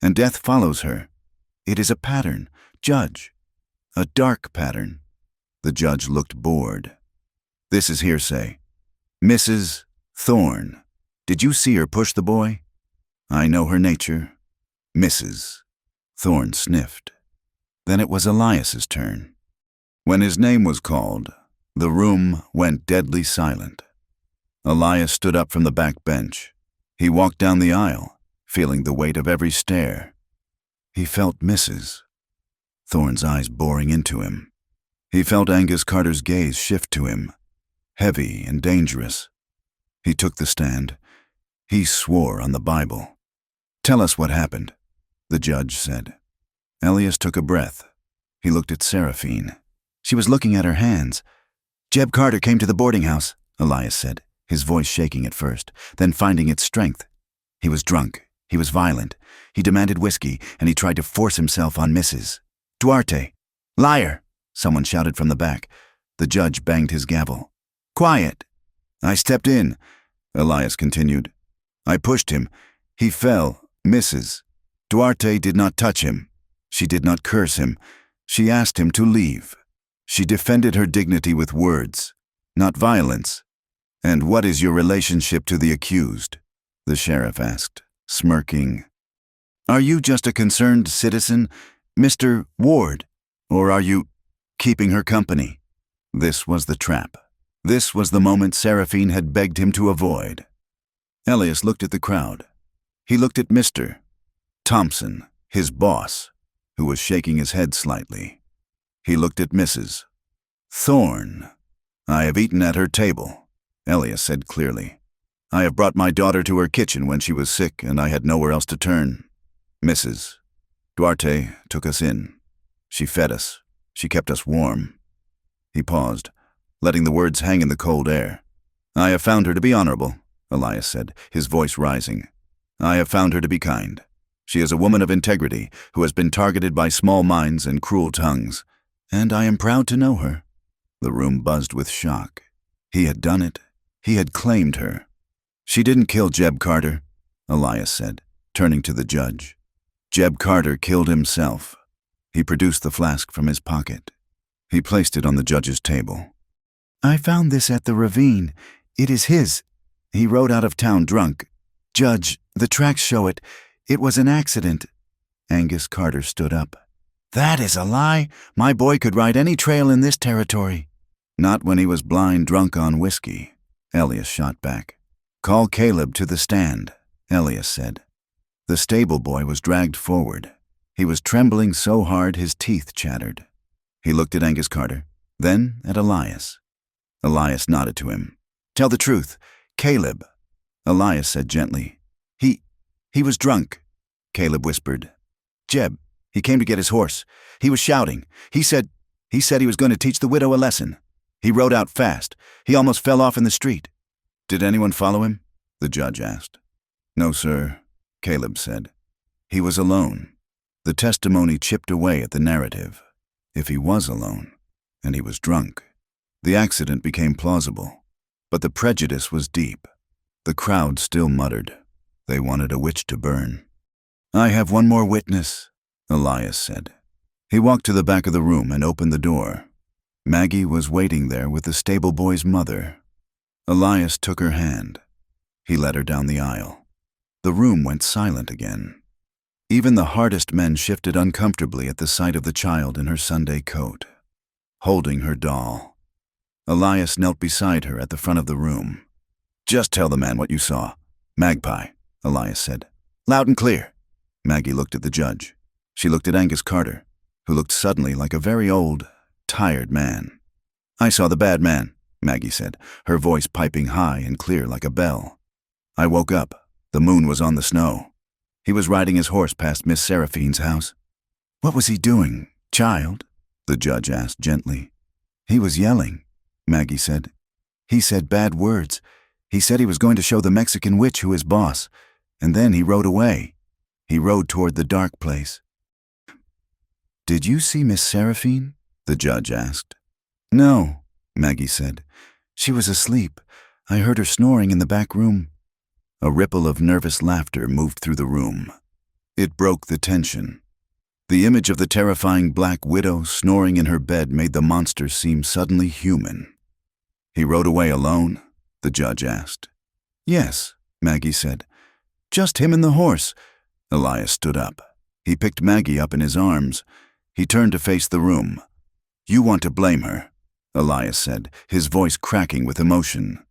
and death follows her. It is a pattern, Judge. A dark pattern. The judge looked bored. This is hearsay. Mrs. Thorne, did you see her push the boy? I know her nature. Mrs. Thorne sniffed. Then it was Elias's turn. When his name was called, the room went deadly silent. Elias stood up from the back bench. He walked down the aisle, feeling the weight of every stare. He felt Mrs. Thorne's eyes boring into him. He felt Angus Carter's gaze shift to him, heavy and dangerous. He took the stand. He swore on the Bible. Tell us what happened, the judge said. Elias took a breath. He looked at Seraphine. She was looking at her hands. Jeb Carter came to the boarding house, Elias said, his voice shaking at first, then finding its strength. He was drunk. He was violent. He demanded whiskey, and he tried to force himself on Mrs. Duarte. Liar, someone shouted from the back. The judge banged his gavel. Quiet. I stepped in, Elias continued. I pushed him. He fell. Mrs. Duarte did not touch him. She did not curse him. She asked him to leave. She defended her dignity with words, not violence. And what is your relationship to the accused? The sheriff asked, smirking. Are you just a concerned citizen, Mr. Ward, or are you keeping her company? This was the trap. This was the moment Seraphine had begged him to avoid. Elias looked at the crowd. He looked at Mr. Thompson, his boss, who was shaking his head slightly. He looked at Mrs. Thorne. I have eaten at her table, Elias said clearly. I have brought my daughter to her kitchen when she was sick and I had nowhere else to turn. Mrs. Duarte took us in. She fed us. She kept us warm. He paused, letting the words hang in the cold air. I have found her to be honorable, Elias said, his voice rising. I have found her to be kind. She is a woman of integrity who has been targeted by small minds and cruel tongues, and I am proud to know her. The room buzzed with shock. He had done it. He had claimed her. She didn't kill Jeb Carter, Elias said, turning to the judge. Jeb Carter killed himself. He produced the flask from his pocket. He placed it on the judge's table. I found this at the ravine. It is his. He rode out of town drunk. Judge, the tracks show it. It was an accident. Angus Carter stood up. That is a lie. My boy could ride any trail in this territory. Not when he was blind drunk on whiskey, Elias shot back. Call Caleb to the stand, Elias said. The stable boy was dragged forward. He was trembling so hard his teeth chattered. He looked at Angus Carter, then at Elias. Elias nodded to him. Tell the truth, Caleb. Elias said gently. He was drunk, Caleb whispered. Jeb, he came to get his horse. He was shouting. He said he was going to teach the widow a lesson. He rode out fast. He almost fell off in the street. Did anyone follow him? The judge asked. No, sir, Caleb said. He was alone. The testimony chipped away at the narrative. If he was alone, and he was drunk, the accident became plausible. But the prejudice was deep. The crowd still muttered. They wanted a witch to burn. I have one more witness, Elias said. He walked to the back of the room and opened the door. Maggie was waiting there with the stable boy's mother. Elias took her hand. He led her down the aisle. The room went silent again. Even the hardest men shifted uncomfortably at the sight of the child in her Sunday coat, holding her doll. Elias knelt beside her at the front of the room. Just tell the man what you saw. Magpie, Elias said. Loud and clear. Maggie looked at the judge. She looked at Angus Carter, who looked suddenly like a very old, tired man. I saw the bad man, Maggie said, her voice piping high and clear like a bell. I woke up. The moon was on the snow. He was riding his horse past Miss Seraphine's house. What was he doing, child? The judge asked gently. He was yelling, Maggie said. He said bad words. He said he was going to show the Mexican witch who is boss, and then he rode away. He rode toward the dark place. Did you see Miss Seraphine? The judge asked. No, Maggie said. She was asleep. I heard her snoring in the back room. A ripple of nervous laughter moved through the room. It broke the tension. The image of the terrifying black widow snoring in her bed made the monster seem suddenly human. He rode away alone? The judge asked. Yes, Maggie said. Just him and the horse. Elias stood up. He picked Maggie up in his arms. He turned to face the room. You want to blame her, Elias said, his voice cracking with emotion.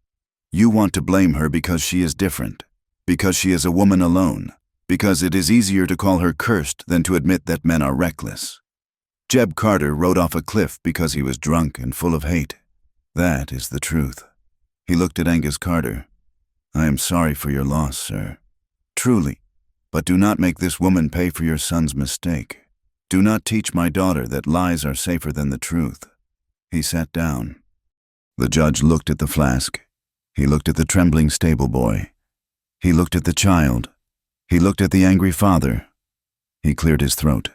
You want to blame her because she is different, because she is a woman alone, because it is easier to call her cursed than to admit that men are reckless. Jeb Carter rode off a cliff because he was drunk and full of hate. That is the truth. He looked at Angus Carter. I am sorry for your loss, sir. Truly. But do not make this woman pay for your son's mistake. Do not teach my daughter that lies are safer than the truth. He sat down. The judge looked at the flask. He looked at the trembling stable boy. He looked at the child. He looked at the angry father. He cleared his throat.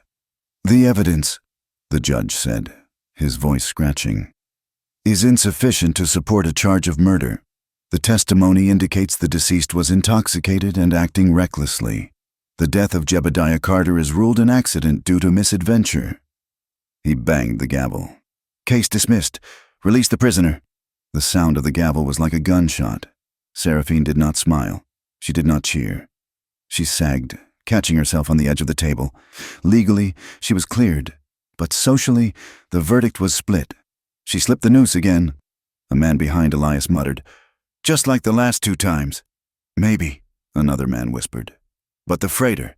The evidence, the judge said, his voice scratching, is insufficient to support a charge of murder. The testimony indicates the deceased was intoxicated and acting recklessly. The death of Jebediah Carter is ruled an accident due to misadventure. He banged the gavel. Case dismissed. Release the prisoner. The sound of the gavel was like a gunshot. Seraphine did not smile. She did not cheer. She sagged, catching herself on the edge of the table. Legally, she was cleared, but socially, the verdict was split. She slipped the noose again. A man behind Elias muttered, Just like the last 2 times. Maybe, another man whispered. But the freighter,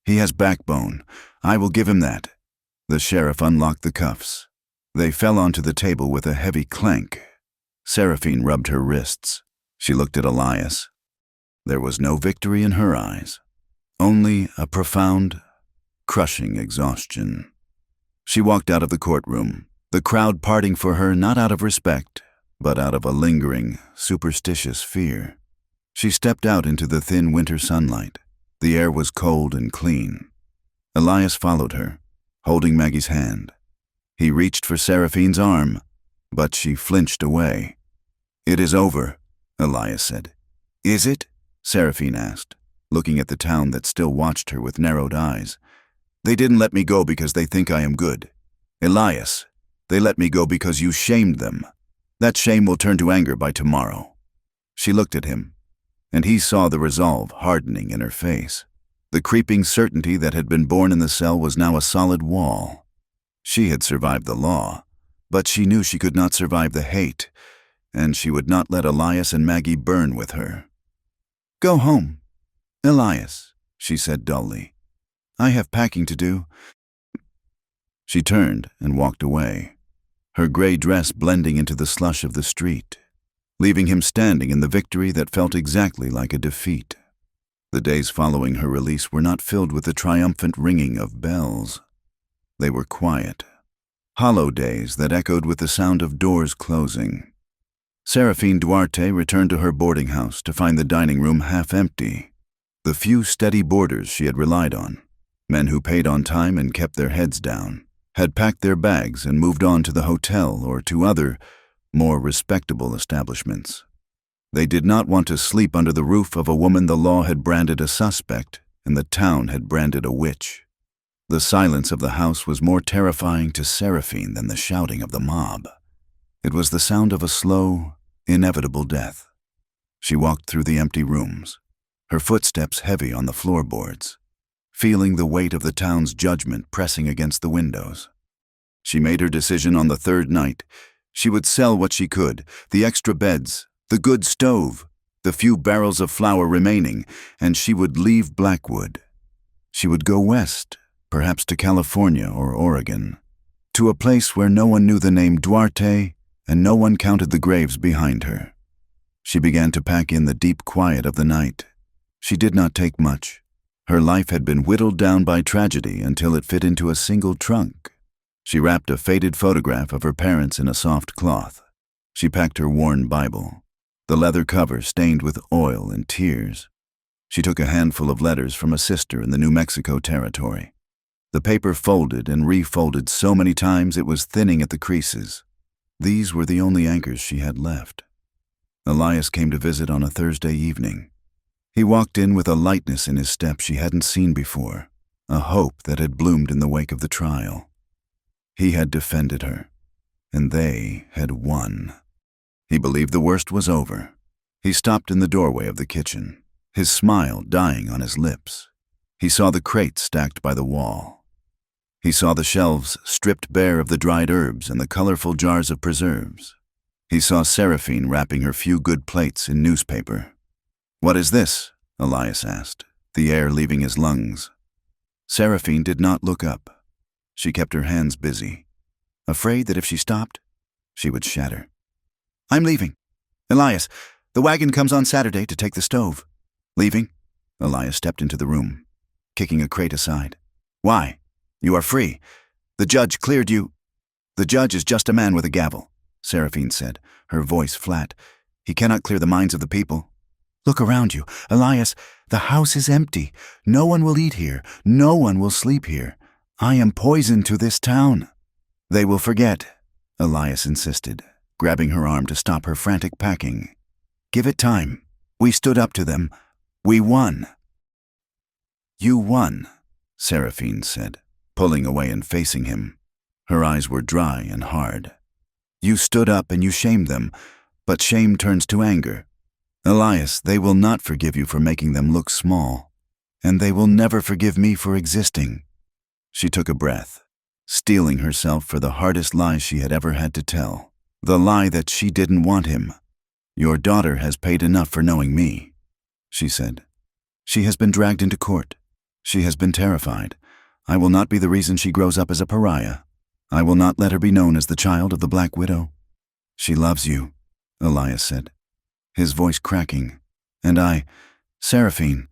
he has backbone. I will give him that. The sheriff unlocked the cuffs. They fell onto the table with a heavy clank. Seraphine rubbed her wrists. She looked at Elias. There was no victory in her eyes, only a profound, crushing exhaustion. She walked out of the courtroom, the crowd parting for her not out of respect, but out of a lingering, superstitious fear. She stepped out into the thin winter sunlight. The air was cold and clean. Elias followed her, holding Maggie's hand. He reached for Seraphine's arm, but she flinched away. It is over, Elias said. Is it? Seraphine asked, looking at the town that still watched her with narrowed eyes. They didn't let me go because they think I am good. Elias, they let me go because you shamed them. That shame will turn to anger by tomorrow. She looked at him, and he saw the resolve hardening in her face. The creeping certainty that had been born in the cell was now a solid wall. She had survived the law, but she knew she could not survive the hate, and she would not let Elias and Maggie burn with her. Go home, Elias, she said dully. I have packing to do. She turned and walked away, her gray dress blending into the slush of the street, leaving him standing in the victory that felt exactly like a defeat. The days following her release were not filled with the triumphant ringing of bells. They were quiet, hollow days that echoed with the sound of doors closing. Seraphine Duarte returned to her boarding house to find the dining room half empty. The few steady boarders she had relied on, men who paid on time and kept their heads down, had packed their bags and moved on to the hotel or to other, more respectable establishments. They did not want to sleep under the roof of a woman the law had branded a suspect and the town had branded a witch. The silence of the house was more terrifying to Seraphine than the shouting of the mob. It was the sound of a slow, inevitable death. She walked through the empty rooms, her footsteps heavy on the floorboards, feeling the weight of the town's judgment pressing against the windows. She made her decision on the 3rd night. She would sell what she could, the extra beds, the good stove, the few barrels of flour remaining, and she would leave Blackwood. She would go west, perhaps to California or Oregon, to a place where no one knew the name Duarte and no one counted the graves behind her. She began to pack in the deep quiet of the night. She did not take much. Her life had been whittled down by tragedy until it fit into a single trunk. She wrapped a faded photograph of her parents in a soft cloth. She packed her worn Bible, the leather cover stained with oil and tears. She took a handful of letters from a sister in the New Mexico territory. The paper folded and refolded so many times it was thinning at the creases. These were the only anchors she had left. Elias came to visit on a Thursday evening. He walked in with a lightness in his step she hadn't seen before, a hope that had bloomed in the wake of the trial. He had defended her, and they had won. He believed the worst was over. He stopped in the doorway of the kitchen, his smile dying on his lips. He saw the crates stacked by the wall. He saw the shelves stripped bare of the dried herbs and the colorful jars of preserves. He saw Seraphine wrapping her few good plates in newspaper. "What is this?" Elias asked, the air leaving his lungs. Seraphine did not look up. She kept her hands busy, afraid that if she stopped, she would shatter. "I'm leaving. Elias, the wagon comes on Saturday to take the stove." "Leaving?" Elias stepped into the room, kicking a crate aside. "Why? You are free. The judge cleared you." "The judge is just a man with a gavel," Seraphine said, her voice flat. "He cannot clear the minds of the people." "Look around you. Elias, the house is empty. No one will eat here. No one will sleep here. I am poison to this town." "They will forget," Elias insisted, grabbing her arm to stop her frantic packing. "Give it time. We stood up to them. We won." "You won," Seraphine said, pulling away and facing him. Her eyes were dry and hard. "You stood up and you shamed them, but shame turns to anger. Elias, they will not forgive you for making them look small, and they will never forgive me for existing." She took a breath, steeling herself for the hardest lie she had ever had to tell, the lie that she didn't want him. "Your daughter has paid enough for knowing me," she said. "She has been dragged into court. She has been terrified. I will not be the reason she grows up as a pariah. I will not let her be known as the child of the Black Widow." "She loves you," Elias said, his voice cracking. "And Seraphine,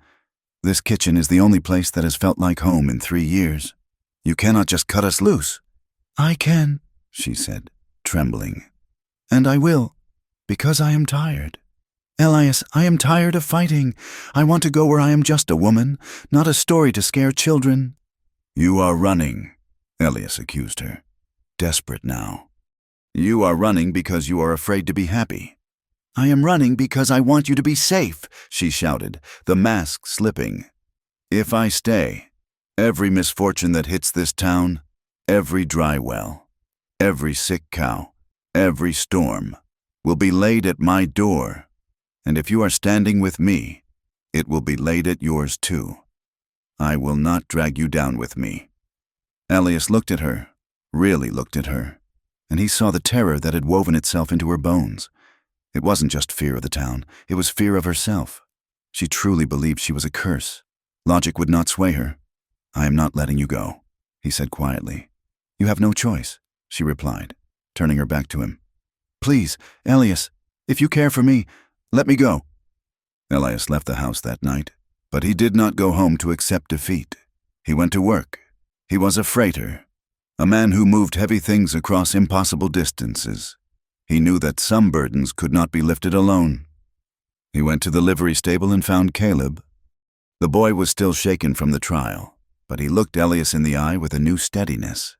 this kitchen is the only place that has felt like home in 3 years. You cannot just cut us loose." "I can," she said, trembling. "And I will, because I am tired. Elias, I am tired of fighting. I want to go where I am just a woman, not a story to scare children." "You are running," Elias accused her, desperate now. "You are running because you are afraid to be happy." "I am running because I want you to be safe," she shouted, the mask slipping. "If I stay, every misfortune that hits this town, every dry well, every sick cow, every storm, will be laid at my door. And if you are standing with me, it will be laid at yours too. I will not drag you down with me." Elias looked at her, really looked at her, and he saw the terror that had woven itself into her bones. It wasn't just fear of the town, it was fear of herself. She truly believed she was a curse. Logic would not sway her. "I am not letting you go," he said quietly. "You have no choice," she replied, turning her back to him. "Please, Elias, if you care for me, let me go." Elias left the house that night, but he did not go home to accept defeat. He went to work. He was a freighter, a man who moved heavy things across impossible distances. He knew that some burdens could not be lifted alone. He went to the livery stable and found Caleb. The boy was still shaken from the trial, but he looked Elias in the eye with a new steadiness.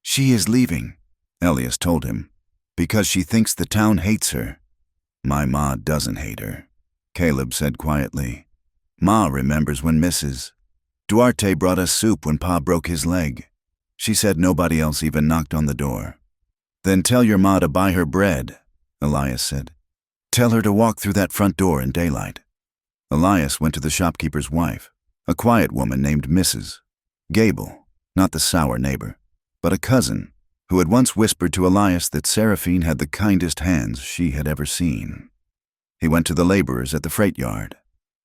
"She is leaving," Elias told him, "because she thinks the town hates her." "My ma doesn't hate her," Caleb said quietly. "Ma remembers when Mrs. Duarte brought us soup when Pa broke his leg. She said nobody else even knocked on the door." "Then tell your ma to buy her bread," Elias said. "Tell her to walk through that front door in daylight." Elias went to the shopkeeper's wife, a quiet woman named Mrs. Gable, not the sour neighbor, but a cousin who had once whispered to Elias that Seraphine had the kindest hands she had ever seen. He went to the laborers at the freight yard,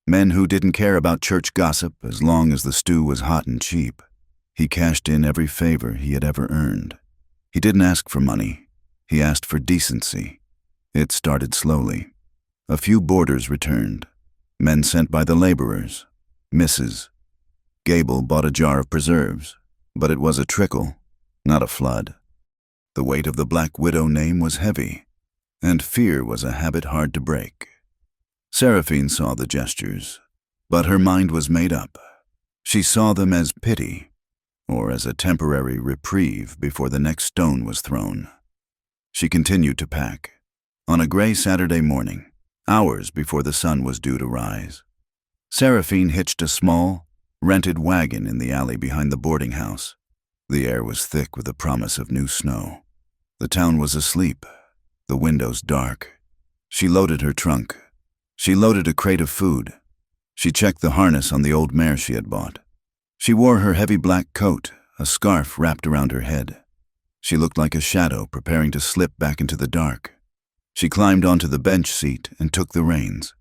men who didn't care about church gossip as long as the stew was hot and cheap. He cashed in every favor he had ever earned. He didn't ask for money. He asked for decency. It started slowly. A few boarders returned, men sent by the laborers. Mrs. Gable bought a jar of preserves, but it was a trickle, not a flood. The weight of the Black Widow name was heavy, and fear was a habit hard to break. Seraphine saw the gestures, but her mind was made up. She saw them as pity, or as a temporary reprieve before the next stone was thrown. She continued to pack. On a gray Saturday morning, hours before the sun was due to rise, Seraphine hitched a small, rented wagon in the alley behind the boarding house. The air was thick with the promise of new snow. The town was asleep, the windows dark. She loaded her trunk. She loaded a crate of food. She checked the harness on the old mare she had bought. She wore her heavy black coat, a scarf wrapped around her head. She looked like a shadow preparing to slip back into the dark. She climbed onto the bench seat and took the reins.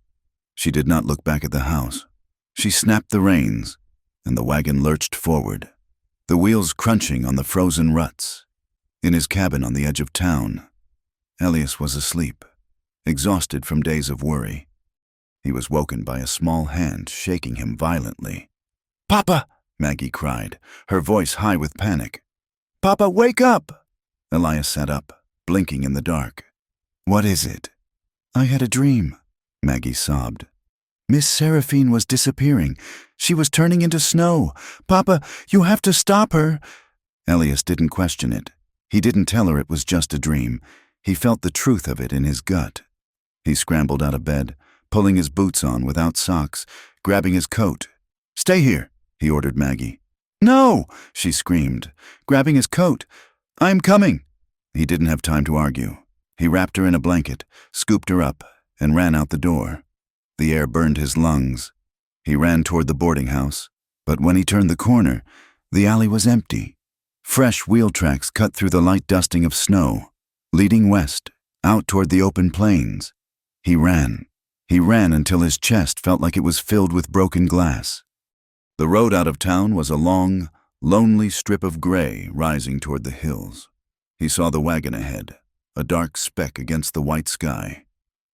She did not look back at the house. She snapped the reins, and the wagon lurched forward, the wheels crunching on the frozen ruts. In his cabin on the edge of town, Elias was asleep, exhausted from days of worry. He was woken by a small hand shaking him violently. "Papa!" Maggie cried, her voice high with panic. "Papa, wake up!" Elias sat up, blinking in the dark. "What is it?" "I had a dream," Maggie sobbed. "Miss Seraphine was disappearing. She was turning into snow. Papa, you have to stop her." Elias didn't question it. He didn't tell her it was just a dream. He felt the truth of it in his gut. He scrambled out of bed, pulling his boots on without socks, grabbing his coat. "Stay here," he ordered Maggie. "No!" she screamed, grabbing his coat. "I'm coming." He didn't have time to argue. He wrapped her in a blanket, scooped her up, and ran out the door. The air burned his lungs. He ran toward the boarding house, but when he turned the corner, the alley was empty. Fresh wheel tracks cut through the light dusting of snow, leading west, out toward the open plains. He ran. He ran until his chest felt like it was filled with broken glass. The road out of town was a long, lonely strip of gray rising toward the hills. He saw the wagon ahead, a dark speck against the white sky.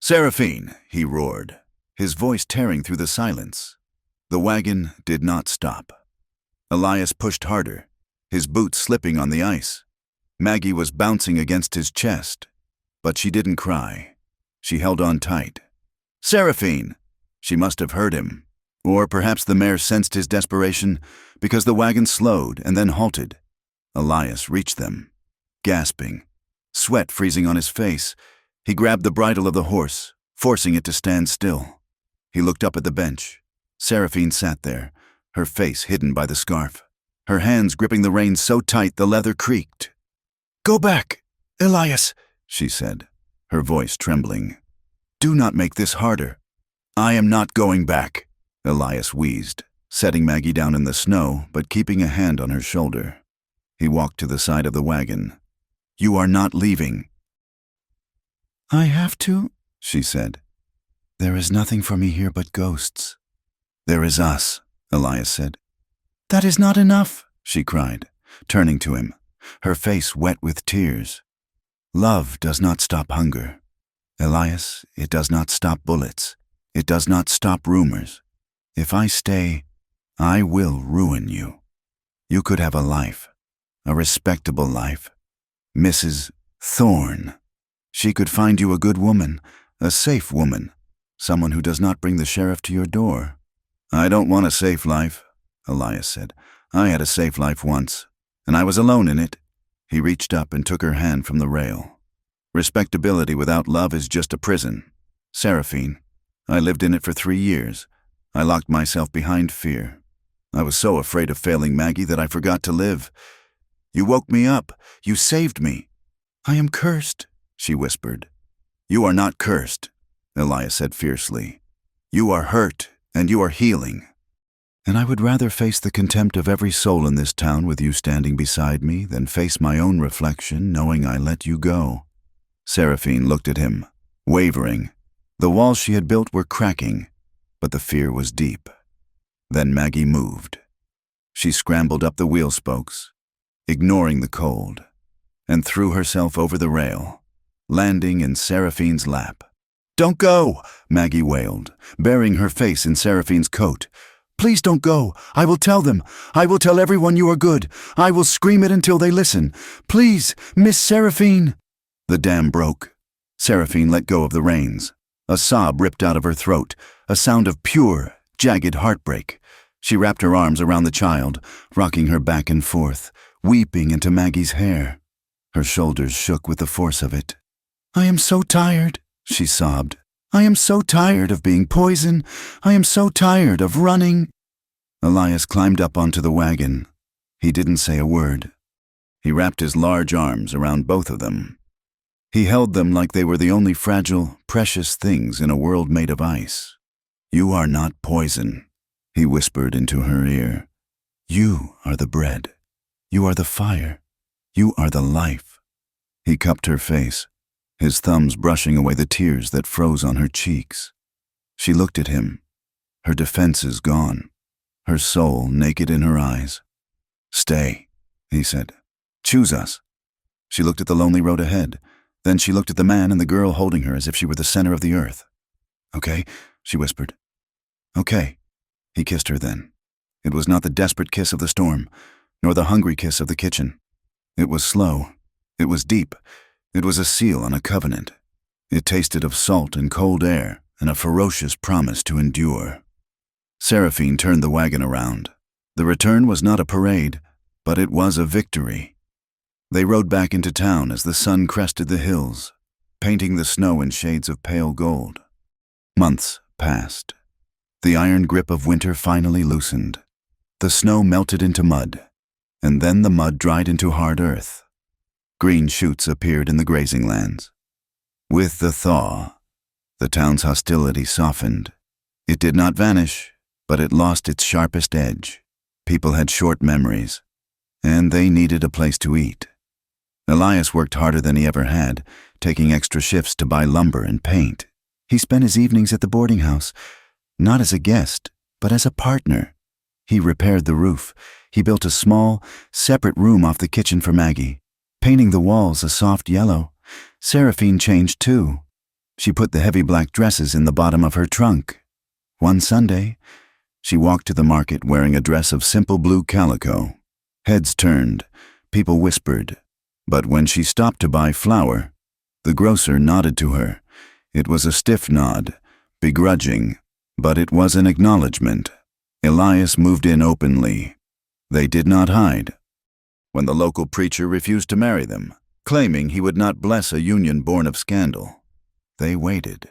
"Seraphine!" he roared, his voice tearing through the silence. The wagon did not stop. Elias pushed harder, his boots slipping on the ice. Maggie was bouncing against his chest, but she didn't cry. She held on tight. "Seraphine!" She must have heard him. Or perhaps the mare sensed his desperation, because the wagon slowed and then halted. Elias reached them, gasping, sweat freezing on his face. He grabbed the bridle of the horse, forcing it to stand still. He looked up at the bench. Seraphine sat there, her face hidden by the scarf, her hands gripping the reins so tight the leather creaked. "Go back, Elias," she said, her voice trembling. "Do not make this harder." "I am not going back," Elias wheezed, setting Maggie down in the snow but keeping a hand on her shoulder. He walked to the side of the wagon. "You are not leaving." "I have to," she said. "There is nothing for me here but ghosts." "There is us," Elias said. "That is not enough," she cried, turning to him, her face wet with tears. "Love does not stop hunger. Elias, it does not stop bullets. It does not stop rumors. If I stay, I will ruin you. You could have a life, a respectable life. Mrs. Thorne. She could find you a good woman, a safe woman, someone who does not bring the sheriff to your door." "I don't want a safe life," Elias said. "I had a safe life once, and I was alone in it." He reached up and took her hand from the rail. "Respectability without love is just a prison. Seraphine, I lived in it for 3 years. I locked myself behind fear. I was so afraid of failing Maggie that I forgot to live. You woke me up. You saved me." "I am cursed," she whispered. "You are not cursed," Elias said fiercely. "You are hurt, and you are healing. And I would rather face the contempt of every soul in this town with you standing beside me than face my own reflection knowing I let you go." Seraphine looked at him, wavering. The walls she had built were cracking, but the fear was deep. Then Maggie moved. She scrambled up the wheel spokes, ignoring the cold, and threw herself over the rail, landing in Seraphine's lap. "Don't go," Maggie wailed, burying her face in Seraphine's coat. "Please don't go. I will tell them. I will tell everyone you are good. I will scream it until they listen. Please, Miss Seraphine." The dam broke. Seraphine let go of the reins. A sob ripped out of her throat, a sound of pure, jagged heartbreak. She wrapped her arms around the child, rocking her back and forth, weeping into Maggie's hair. Her shoulders shook with the force of it. "I am so tired," she sobbed. "I am so tired of being poison. I am so tired of running." Elias climbed up onto the wagon. He didn't say a word. He wrapped his large arms around both of them. He held them like they were the only fragile, precious things in a world made of ice. "You are not poison," he whispered into her ear. "You are the bread. You are the fire. You are the life." He cupped her face, his thumbs brushing away the tears that froze on her cheeks. She looked at him, her defenses gone, her soul naked in her eyes. "Stay," he said. "Choose us." She looked at the lonely road ahead. Then she looked at the man and the girl holding her as if she were the center of the earth. "Okay," she whispered. "Okay." He kissed her then. It was not the desperate kiss of the storm, nor the hungry kiss of the kitchen. It was slow. It was deep. It was a seal on a covenant. It tasted of salt and cold air and a ferocious promise to endure. Seraphine turned the wagon around. The return was not a parade, but it was a victory. They rode back into town as the sun crested the hills, painting the snow in shades of pale gold. Months passed. The iron grip of winter finally loosened. The snow melted into mud, and then the mud dried into hard earth. Green shoots appeared in the grazing lands. With the thaw, the town's hostility softened. It did not vanish, but it lost its sharpest edge. People had short memories, and they needed a place to eat. Elias worked harder than he ever had, taking extra shifts to buy lumber and paint. He spent his evenings at the boarding house, not as a guest, but as a partner. He repaired the roof. He built a small, separate room off the kitchen for Maggie, painting the walls a soft yellow. Seraphine changed too. She put the heavy black dresses in the bottom of her trunk. One Sunday, she walked to the market wearing a dress of simple blue calico. Heads turned, people whispered. But when she stopped to buy flour, the grocer nodded to her. It was a stiff nod, begrudging, but it was an acknowledgement. Elias moved in openly. They did not hide. When the local preacher refused to marry them, claiming he would not bless a union born of scandal, they waited.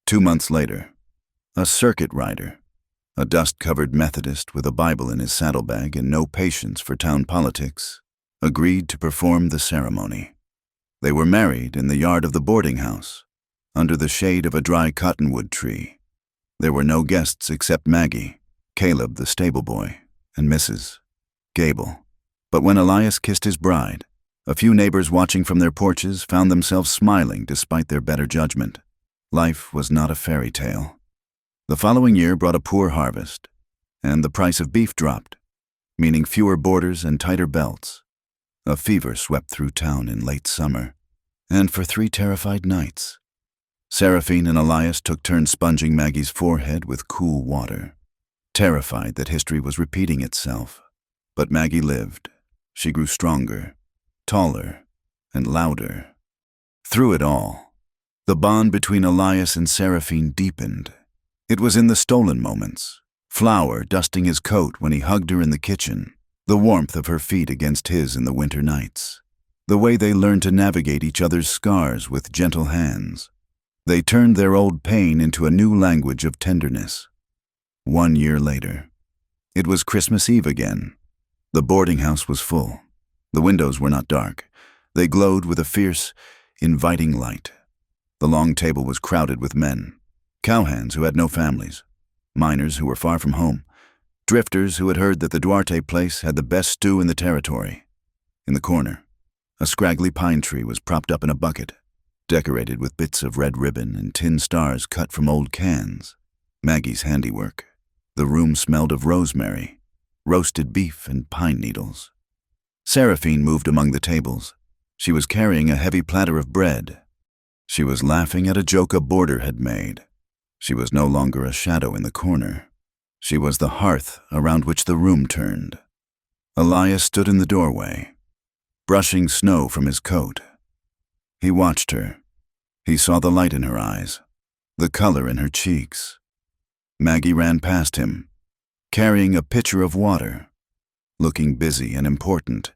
2 months later, a circuit rider, a dust-covered Methodist with a Bible in his saddlebag and no patience for town politics, agreed to perform the ceremony. They were married in the yard of the boarding house, under the shade of a dry cottonwood tree. There were no guests except Maggie, Caleb the stable boy, and Mrs. Gable. But when Elias kissed his bride, a few neighbors watching from their porches found themselves smiling despite their better judgment. Life was not a fairy tale. The following year brought a poor harvest, and the price of beef dropped, meaning fewer borders and tighter belts. A fever swept through town in late summer, and for 3 terrified nights, Seraphine and Elias took turns sponging Maggie's forehead with cool water, terrified that history was repeating itself. But Maggie lived. She grew stronger, taller, and louder. Through it all, the bond between Elias and Seraphine deepened. It was in the stolen moments, flour dusting his coat when he hugged her in the kitchen, the warmth of her feet against his in the winter nights, the way they learned to navigate each other's scars with gentle hands. They turned their old pain into a new language of tenderness. 1 year later, it was Christmas Eve again. The boarding house was full. The windows were not dark. They glowed with a fierce, inviting light. The long table was crowded with men, cowhands who had no families, miners who were far from home, drifters who had heard that the Duarte place had the best stew in the territory. In the corner, a scraggly pine tree was propped up in a bucket, decorated with bits of red ribbon and tin stars cut from old cans. Maggie's handiwork. The room smelled of rosemary, roasted beef, and pine needles. Seraphine moved among the tables. She was carrying a heavy platter of bread. She was laughing at a joke a boarder had made. She was no longer a shadow in the corner. She was the hearth around which the room turned. Elias stood in the doorway, brushing snow from his coat. He watched her. He saw the light in her eyes, the color in her cheeks. Maggie ran past him, carrying a pitcher of water, looking busy and important.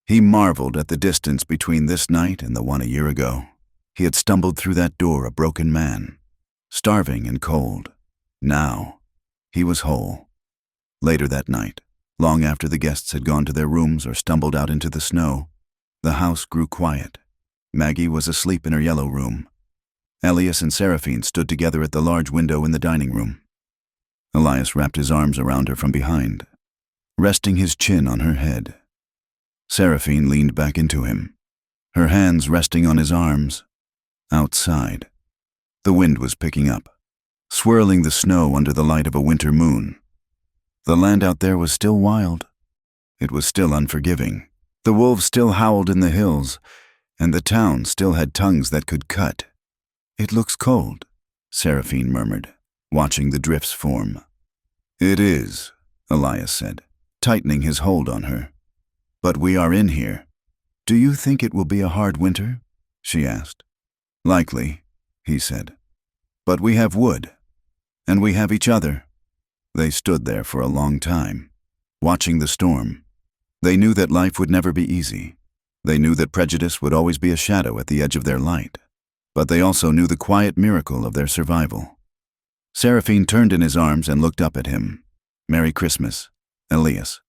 He marveled at the distance between this night and the one a year ago. He had stumbled through that door a broken man, starving and cold. Now, he was whole. Later that night, long after the guests had gone to their rooms or stumbled out into the snow, the house grew quiet. Maggie was asleep in her yellow room. Elias and Seraphine stood together at the large window in the dining room. Elias wrapped his arms around her from behind, resting his chin on her head. Seraphine leaned back into him, her hands resting on his arms. Outside, the wind was picking up, swirling the snow under the light of a winter moon. The land out there was still wild. It was still unforgiving. The wolves still howled in the hills, and the town still had tongues that could cut. "It looks cold," Seraphine murmured, watching the drifts form. "It is," Elias said, tightening his hold on her. "But we are in here." "Do you think it will be a hard winter?" she asked. "Likely," he said. "But we have wood, and we have each other." They stood there for a long time, watching the storm. They knew that life would never be easy. They knew that prejudice would always be a shadow at the edge of their light. But they also knew the quiet miracle of their survival. Seraphine turned in his arms and looked up at him. "Merry Christmas, Elias."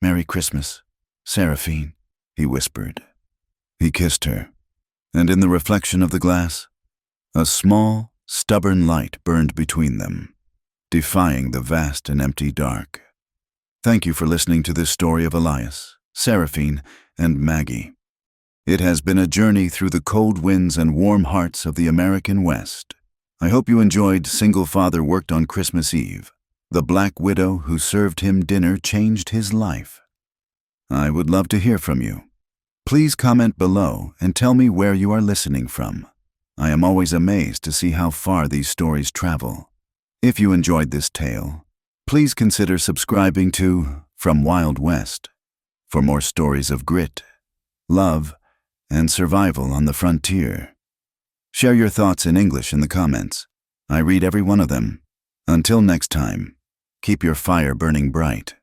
"Merry Christmas, Seraphine," he whispered. He kissed her, and in the reflection of the glass, a small, stubborn light burned between them, defying the vast and empty dark. Thank you for listening to this story of Elias, Seraphine, and Maggie. It has been a journey through the cold winds and warm hearts of the American West. I hope you enjoyed Single Father Worked on Christmas Eve. The Black Widow Who Served Him Dinner Changed His Life. I would love to hear from you. Please comment below and tell me where you are listening from. I am always amazed to see how far these stories travel. If you enjoyed this tale, please consider subscribing to From Wild West for more stories of grit, love, and survival on the frontier. Share your thoughts in English in the comments. I read every one of them. Until next time, keep your fire burning bright.